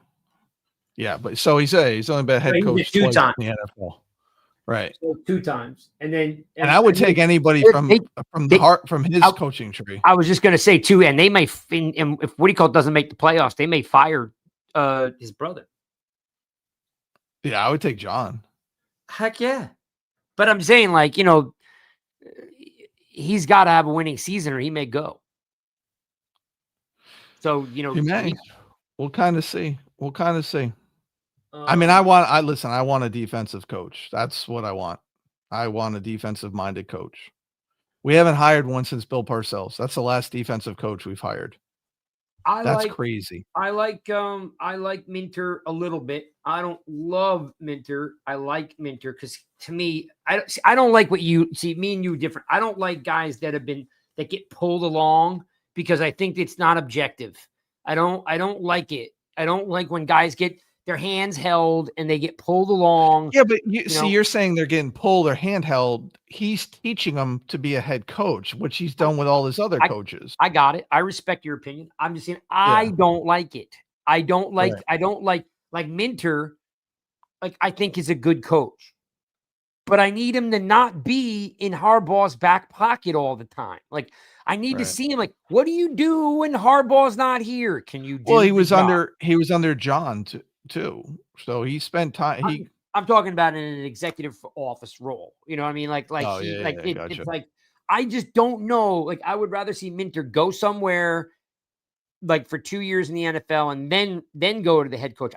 But so he's only been head coach 2 times in the NFL. Right. So 2 times. And I would take anybody from his coaching tree. I was just going to say too, and they may, if Woody Colt doesn't make the playoffs, they may fire his brother. Yeah, I would take John. Heck yeah. But I'm saying, he's got to have a winning season or he may go. So, he may. We'll kind of see. I want a defensive coach. That's what I want. I want a defensive-minded coach. We haven't hired one since Bill Parcells. That's the last defensive coach we've hired. That's crazy. I like Minter a little bit. I don't love Minter. I like Minter because to me, I don't like what you see. Me and you different. I don't like guys that get pulled along because I think it's not objective. I don't like it. I don't like when guys get their hands held and they get pulled along. Yeah, but you're saying they're getting pulled or handheld. He's teaching them to be a head coach, which he's done with all his other coaches. I got it. I respect your opinion. I'm just saying I don't like it. I don't like Minter. I think is a good coach, but I need him to not be in Harbaugh's back pocket all the time. I need to see him. What do you do when Harbaugh's not here? Can you do? Well, he was under John too. So he spent time. I'm talking about in an executive office role. You know what I mean? Gotcha. It's I just don't know. I would rather see Minter go somewhere for 2 years in the NFL and then go to the head coach.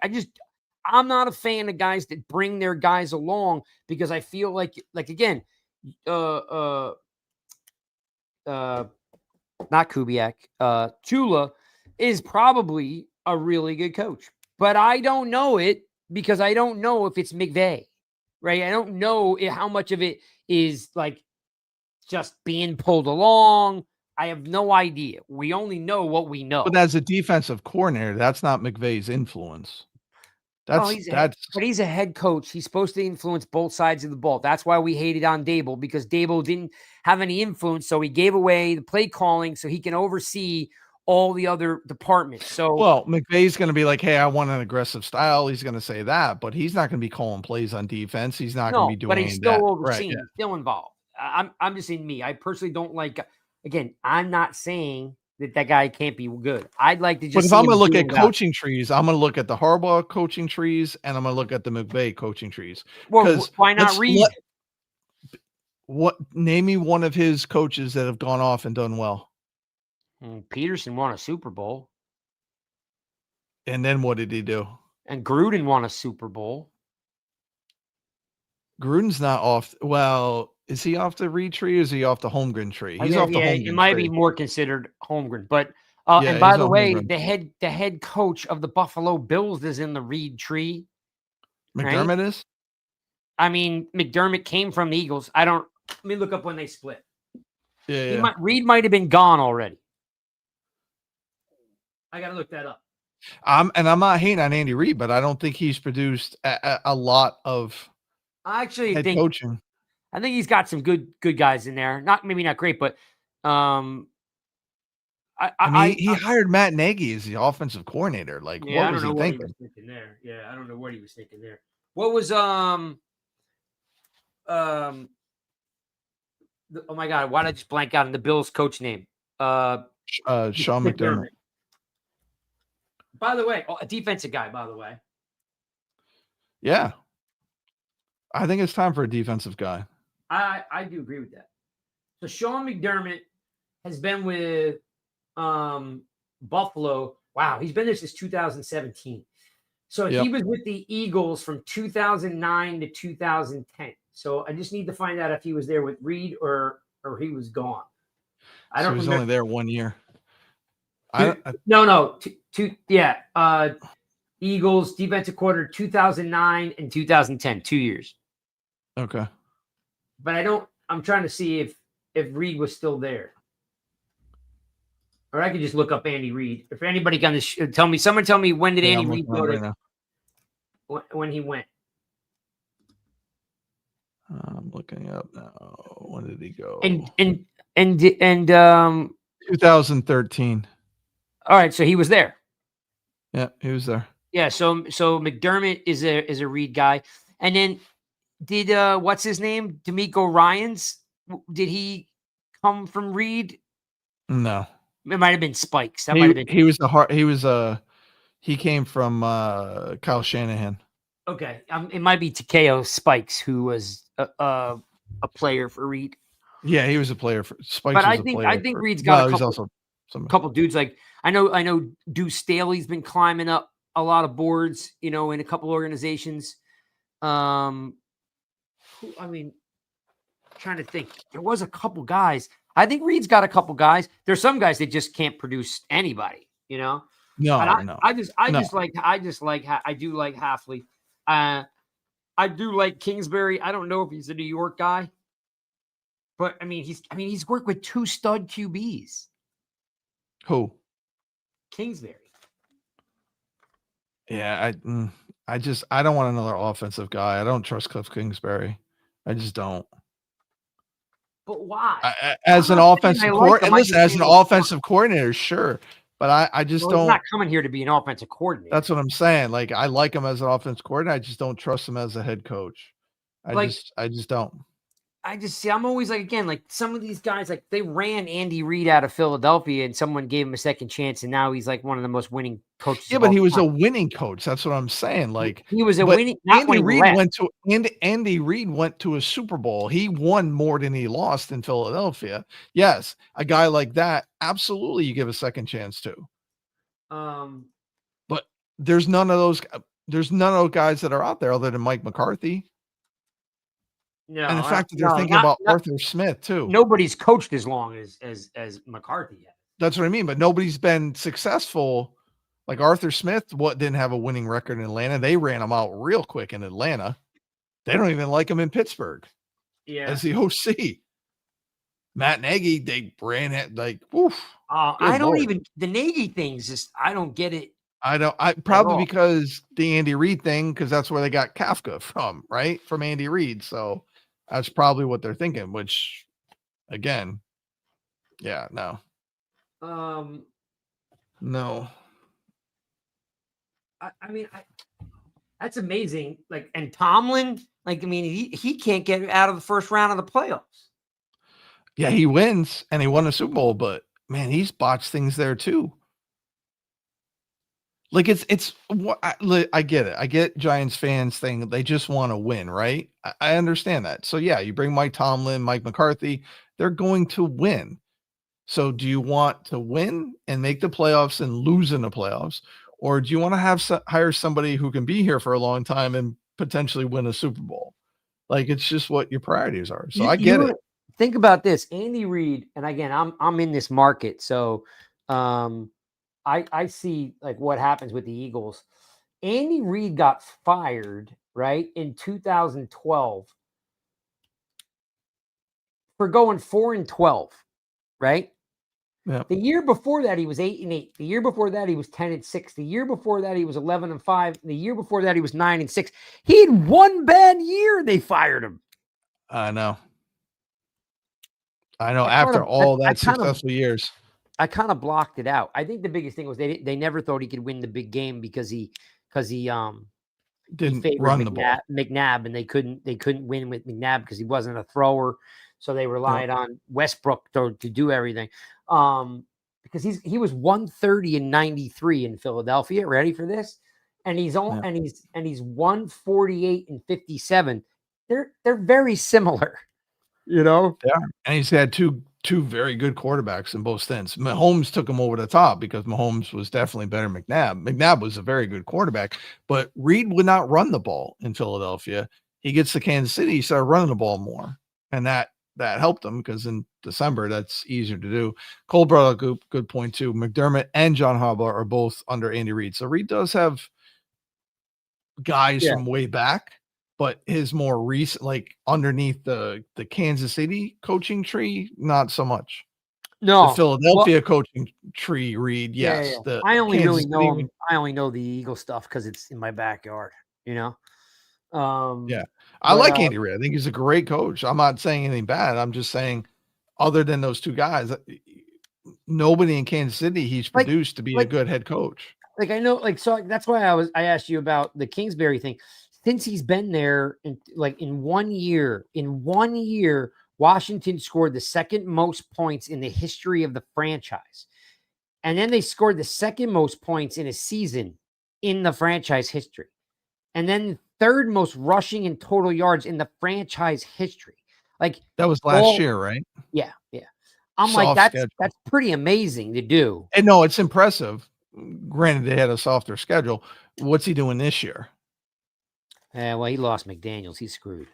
I'm not a fan of guys that bring their guys along because I feel again, not Kubiak, Chula is probably a really good coach, but I don't know it because I don't know if it's McVay, right? I don't know how much of it is just being pulled along. I have no idea. We only know what we know. But as a defensive coordinator, that's not McVay's influence. But he's a head coach. He's supposed to influence both sides of the ball. That's why we hated on Daboll because Daboll didn't have any influence. So he gave away the play calling so he can oversee all the other departments. So, McVay's going to be like, hey, I want an aggressive style. He's going to say that, but he's not going to be calling plays on defense. He's not going to be doing that. But he's still overseeing, he's still involved. I'm just saying I personally don't like, again, I'm not saying that guy can't be good. I'd like to just. But if see I'm him going to look do at it without- coaching trees, I'm going to look at the Harbaugh coaching trees, and I'm going to look at the McVay coaching trees. well, why not Reed? Name me one of his coaches that have gone off and done well. Peterson won a Super Bowl, And then what did he do? and Gruden won a Super Bowl. Gruden's not off. Well, is he off the Reed tree or is he off the Holmgren tree? He's off the Holmgren It might tree. be more considered Holmgren, but Yeah, and by he's the on way, Holmgren. the head coach of the Buffalo Bills is in the Reed tree. McDermott is? I mean, McDermott came from the Eagles. Let me look up when they split. Yeah. Reed might have been gone already. I got to look that up. I'm not hating on Andy Reid, but I don't think he's produced a lot of I actually head think coaching. I think he's got some good guys in there. Maybe not great, but he hired Matt Nagy as the offensive coordinator. Like, what was he thinking? Yeah, I don't know what he was thinking there. What was oh my God, why did I just blank out on the Bills coach name? Sean McDermott. By the way, a defensive guy, by the way. Yeah. I think it's time for a defensive guy. I do agree with that. So Sean McDermott has been with Buffalo. Wow, he's been there since 2017. So he was with the Eagles from 2009 to 2010. So I just need to find out if he was there with Reed or he was gone. I don't. So he's only there 1 year. Eagles defensive coordinator 2009 and 2010, 2 years. Okay. But I'm trying to see if Reed was still there. Or I could just look up Andy Reid. If anybody can tell me, someone tell me when did Andy Reid go to when he went. I'm looking up now. When did he go? And 2013. All right, so he was there. Yeah, he was there. Yeah, so McDermott is a Reed guy. And then did what's his name? D'Amico Ryans? Did he come from Reed? No. It might have been Spikes. He came from Kyle Shanahan. Okay. It might be Takeo Spikes, who was a player for Reed. Yeah, he was a player for Spikes. But I think Reed's got a couple dudes. Like I know Deuce Staley's been climbing up a lot of boards, in a couple organizations. Trying to think. There was a couple guys. I think Reed's got a couple guys. There's some guys that just can't produce anybody, No. I do like Hafley. I do like Kingsbury. I don't know if he's a New York guy, but he's worked with 2 stud QBs. Who? Kingsbury. Yeah, I don't want another offensive guy. I don't trust Cliff Kingsbury. I just don't. But why? As an offensive coordinator, sure. But I just don't. He's not coming here to be an offensive coordinator. That's what I'm saying. Like, I like him as an offensive coordinator. I just don't trust him as a head coach. I just don't. I'm always like some of these guys, like they ran Andy Reid out of Philadelphia and someone gave him a second chance. And now he's like one of the most winning coaches. Yeah, but he was a winning coach. That's what I'm saying. Like he was a winning. Andy Reid went to a Super Bowl. He won more than he lost in Philadelphia. Yes. A guy like that. Absolutely. You give a second chance to. But there's none of those guys that are out there other than Mike McCarthy. No, and the fact that they're thinking about Arthur Smith too. Nobody's coached as long as McCarthy yet. That's what I mean. But nobody's been successful. Like Arthur Smith, didn't have a winning record in Atlanta. They ran him out real quick in Atlanta. They don't even like him in Pittsburgh. Yeah, as the OC. Matt Nagy, they ran it like, woof. The Nagy things. Just I don't get it. Probably because the Andy Reid thing, because that's where they got Kafka from, right? From Andy Reid. So that's probably what they're thinking, which again, yeah, no. No. That's amazing. Like, and Tomlin, he can't get out of the first round of the playoffs. Yeah, he wins and he won a Super Bowl, but man, he's botched things there too. Like it's what I get it. I get Giants fans thing. They just want to win, right? I understand that. So yeah, you bring Mike Tomlin, Mike McCarthy, they're going to win. So do you want to win and make the playoffs and lose in the playoffs? Or do you want to hire somebody who can be here for a long time and potentially win a Super Bowl? Like, it's just what your priorities are. So I get it. Think about this. Andy Reid, and again, I'm in this market. So I see like what happens with the Eagles. Andy Reid got fired, right, in 2012 for going 4-12, right? Yeah. The year before that, he was 8-8. The year before that, he was 10-6. The year before that, he was 11-5. The year before that, he was 9-6. He had one bad year. They fired him. I know. After all that successful years, I kind of blocked it out. I think the biggest thing was they never thought he could win the big game because he didn't favored run the ball. McNabb, and they couldn't win with McNabb because he wasn't a thrower. So they relied on Westbrook to do everything. Because he was 130-93 in Philadelphia. Ready for this? And he's 148-57. They're very similar, Yeah, and he's had two very good quarterbacks in both stints. Mahomes took him over the top because Mahomes was definitely better than McNabb. McNabb was a very good quarterback, but Reid would not run the ball in Philadelphia. He gets to Kansas City, he started running the ball more, and that helped him because in December that's easier to do. Cole brought up a good point too. McDermott and John Harbaugh are both under Andy Reid, so Reid does have guys from way back, but his more recent, like underneath the Kansas City coaching tree, not so much. No, the Philadelphia coaching tree, Reid. Yes, yeah. I only really know him. I only know the Eagle stuff because it's in my backyard. You know. I like Andy Reid. I think he's a great coach. I'm not saying anything bad. I'm just saying, other than those two guys, nobody in Kansas City he's produced to be a good head coach. Like I know, like so that's why I asked you about the Kingsbury thing. Since he's been there, in 1 year, Washington scored the second most points in the history of the franchise, and then they scored the second most points in a season in the franchise history, and then third most rushing and total yards in the franchise history. Like that was last year, right? Yeah. I'm soft like, that's pretty amazing to do. And no, it's impressive. Granted, they had a softer schedule. What's he doing this year? Well, he lost McDaniels. He's screwed.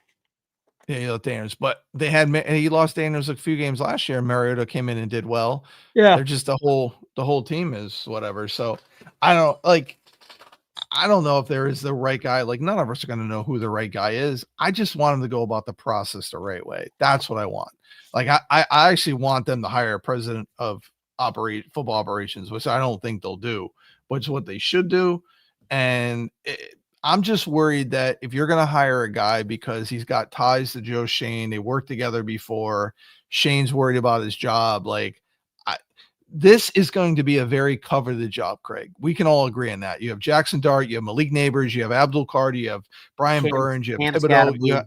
Yeah, he lost Daniels, but he lost Daniels a few games last year. Mariota came in and did well. Yeah, they're just the whole team is whatever. So I don't know if there is the right guy. Like, none of us are going to know who the right guy is. I just want him to go about the process the right way. That's what I want. Like, I actually want them to hire a president of football operations, which I don't think they'll do, but it's what they should do. And I'm just worried that if you're going to hire a guy because he's got ties to Joe Shane, they worked together before, Shane's worried about his job, like, this is going to be a very cover the job, Craig. We can all agree on that. You have Jackson Dart, you have Malik Neighbors, you have Abdul Carter, you have Brian Burns, you have Thibodeau.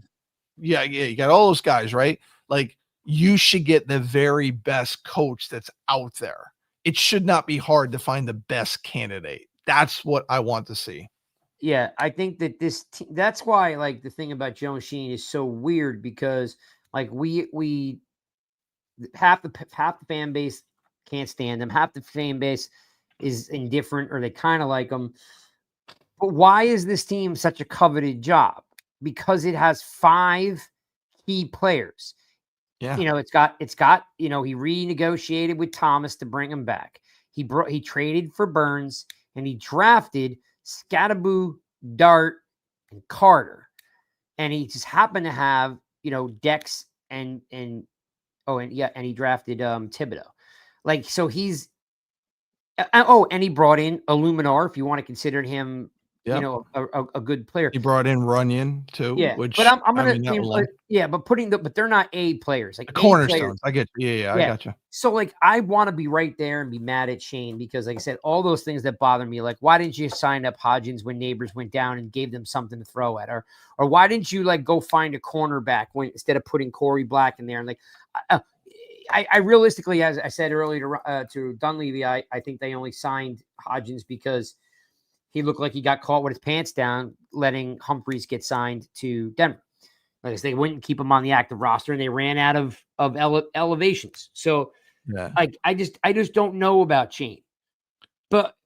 You got all those guys, right? Like, you should get the very best coach that's out there. It should not be hard to find the best candidate. That's what I want to see. Yeah, I think that that's why, like, the thing about Joe Sheen is so weird because, like, we half the fan base can't stand him. Half the fan base is indifferent or they kind of like him. But why is this team such a coveted job? Because it has 5 key players. Yeah. It's got, he renegotiated with Thomas to bring him back. He traded for Burns and he drafted Scatterboo, Dart, and Carter. And he just happened to have, Dex and he drafted Thibodeau. Like, so he's, and he brought in Illuminar, if you want to consider him, a good player. He brought in Runyon too. Yeah, which but I'm gonna, but they're not A players, like cornerstones. I get you. Yeah, I got you. So, like, I want to be right there and be mad at Shane because, like I said, all those things that bother me, like, why didn't you sign up Hodgins when Neighbors went down and gave them something to throw at, or why didn't you, like, go find a cornerback instead of putting Corey Black in there? And, like, I realistically, as I said earlier to Dunleavy, I think they only signed Hodgins because he looked like he got caught with his pants down, letting Humphreys get signed to Denver. Like they wouldn't keep him on the active roster, and they ran out of elevations. So, I just don't know about Shane. But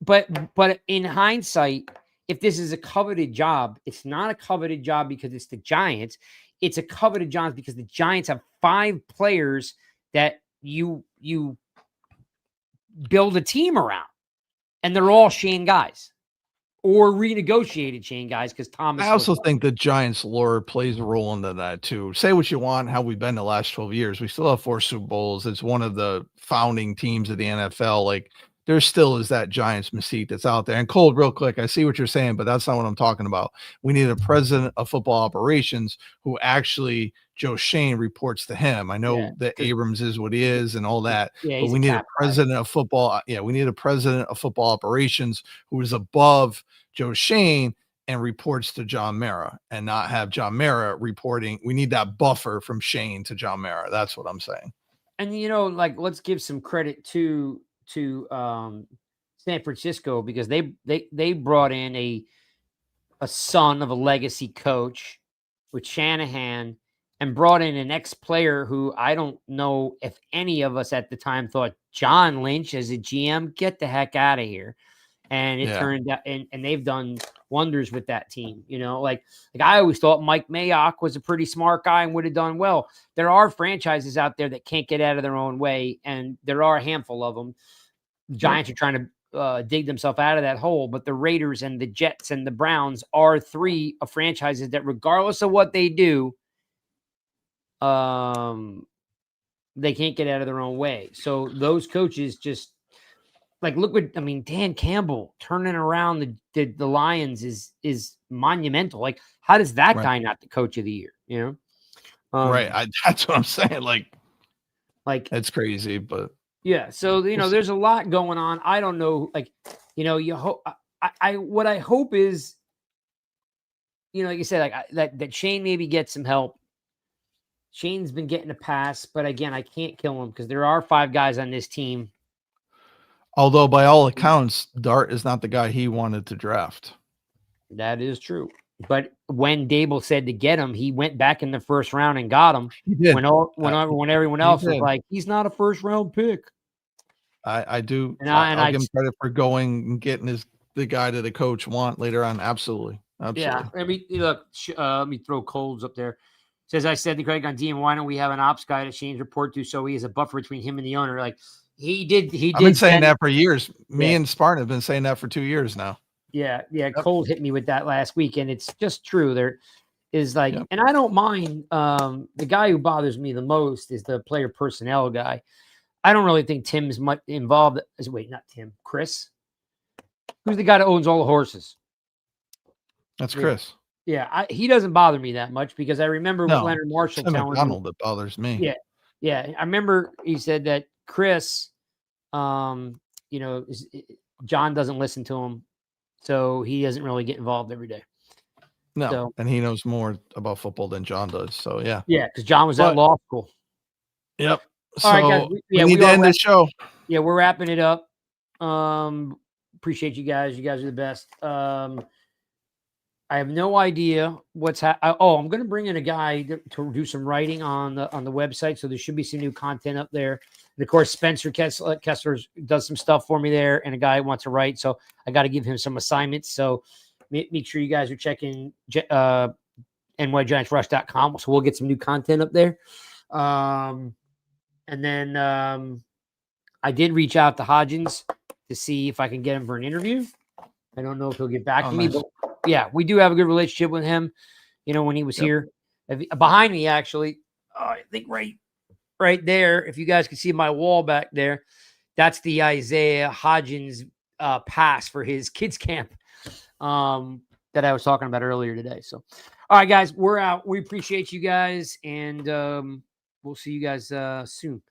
in hindsight, if this is a coveted job, it's not a coveted job because it's the Giants. It's a coveted job because the Giants have 5 players that you build a team around, and they're all Shane guys or renegotiated Shane guys because Thomas. I also think the Giants lore plays a role into that too. Say what you want, how we've been the last 12 years. We still have 4 Super Bowls. It's one of the founding teams of the NFL. Like there still is that Giants mystique that's out there. And Cole, real quick, I see what you're saying, but that's not what I'm talking about. We need a president of football operations who actually Joe Shane reports to him. I know that Abrams is what he is and all that, but we need a president of football. Yeah, we need a president of football operations who is above Joe Shane and reports to John Mara, and not have John Mara reporting. We need that buffer from Shane to John Mara. That's what I'm saying. And like let's give some credit to San Francisco because they brought in a son of a legacy coach with Shanahan and brought in an ex-player who I don't know if any of us at the time thought John Lynch as a GM, get the heck out of here. And it turned out, and they've done wonders with that team. Like I always thought Mike Mayock was a pretty smart guy and would have done well. There are franchises out there that can't get out of their own way, and there are a handful of them. The Giants are trying to dig themselves out of that hole, but the Raiders and the Jets and the Browns are 3 of franchises that, regardless of what they do, they can't get out of their own way. So those coaches just look what Dan Campbell turning around the Lions is monumental. Like, how does that guy not the coach of the year? Right. That's what I'm saying. Like it's crazy, but yeah. So there's a lot going on. I don't know. You hope. What I hope is, like you said, that Shane maybe gets some help. Shane's been getting a pass, but again, I can't kill him because there are 5 guys on this team. Although by all accounts, Dart is not the guy he wanted to draft. That is true. But when Daboll said to get him, he went back in the first round and got him. He did. When everyone else was like, he's not a first round pick. I do. I'll give him credit for going and getting the guy that the coach want later on. Absolutely. Yeah. Let me throw Coles up there. Says, I said to Craig on DM, why don't we have an ops guy to Shane's report to so he is a buffer between him and the owner? Like, he did. I've been saying that for years. Me and Spartan have been saying that for 2 years now. Yeah. Yep. Cole hit me with that last week, and it's just true. There is and I don't mind. The guy who bothers me the most is the player personnel guy. I don't really think Tim's much involved. Not Tim. Chris, who's the guy that owns all the horses? That's Chris. Yeah, he doesn't bother me that much because I remember Leonard Marshall telling me that bothers me. Yeah. I remember he said that Chris, John doesn't listen to him, so he doesn't really get involved every day. No, and he knows more about football than John does. So yeah, because John was at law school. Yep. All right, guys. We need to end the show. Yeah, we're wrapping it up. Appreciate you guys. You guys are the best. I have no idea what's I'm going to bring in a guy to do some writing on the website. So there should be some new content up there. And of course, Spencer Kessler does some stuff for me there, and a guy wants to write. So I got to give him some assignments. So make sure you guys are checking nygiantsrush.com. So we'll get some new content up there. And then I did reach out to Hodgins to see if I can get him for an interview. I don't know if he'll get back to me, but yeah, we do have a good relationship with him. When he was here behind me, actually, I think right there, if you guys can see my wall back there, that's the Isaiah Hodgins pass for his kids camp that I was talking about earlier today. So, all right, guys, we're out. We appreciate you guys, and we'll see you guys soon.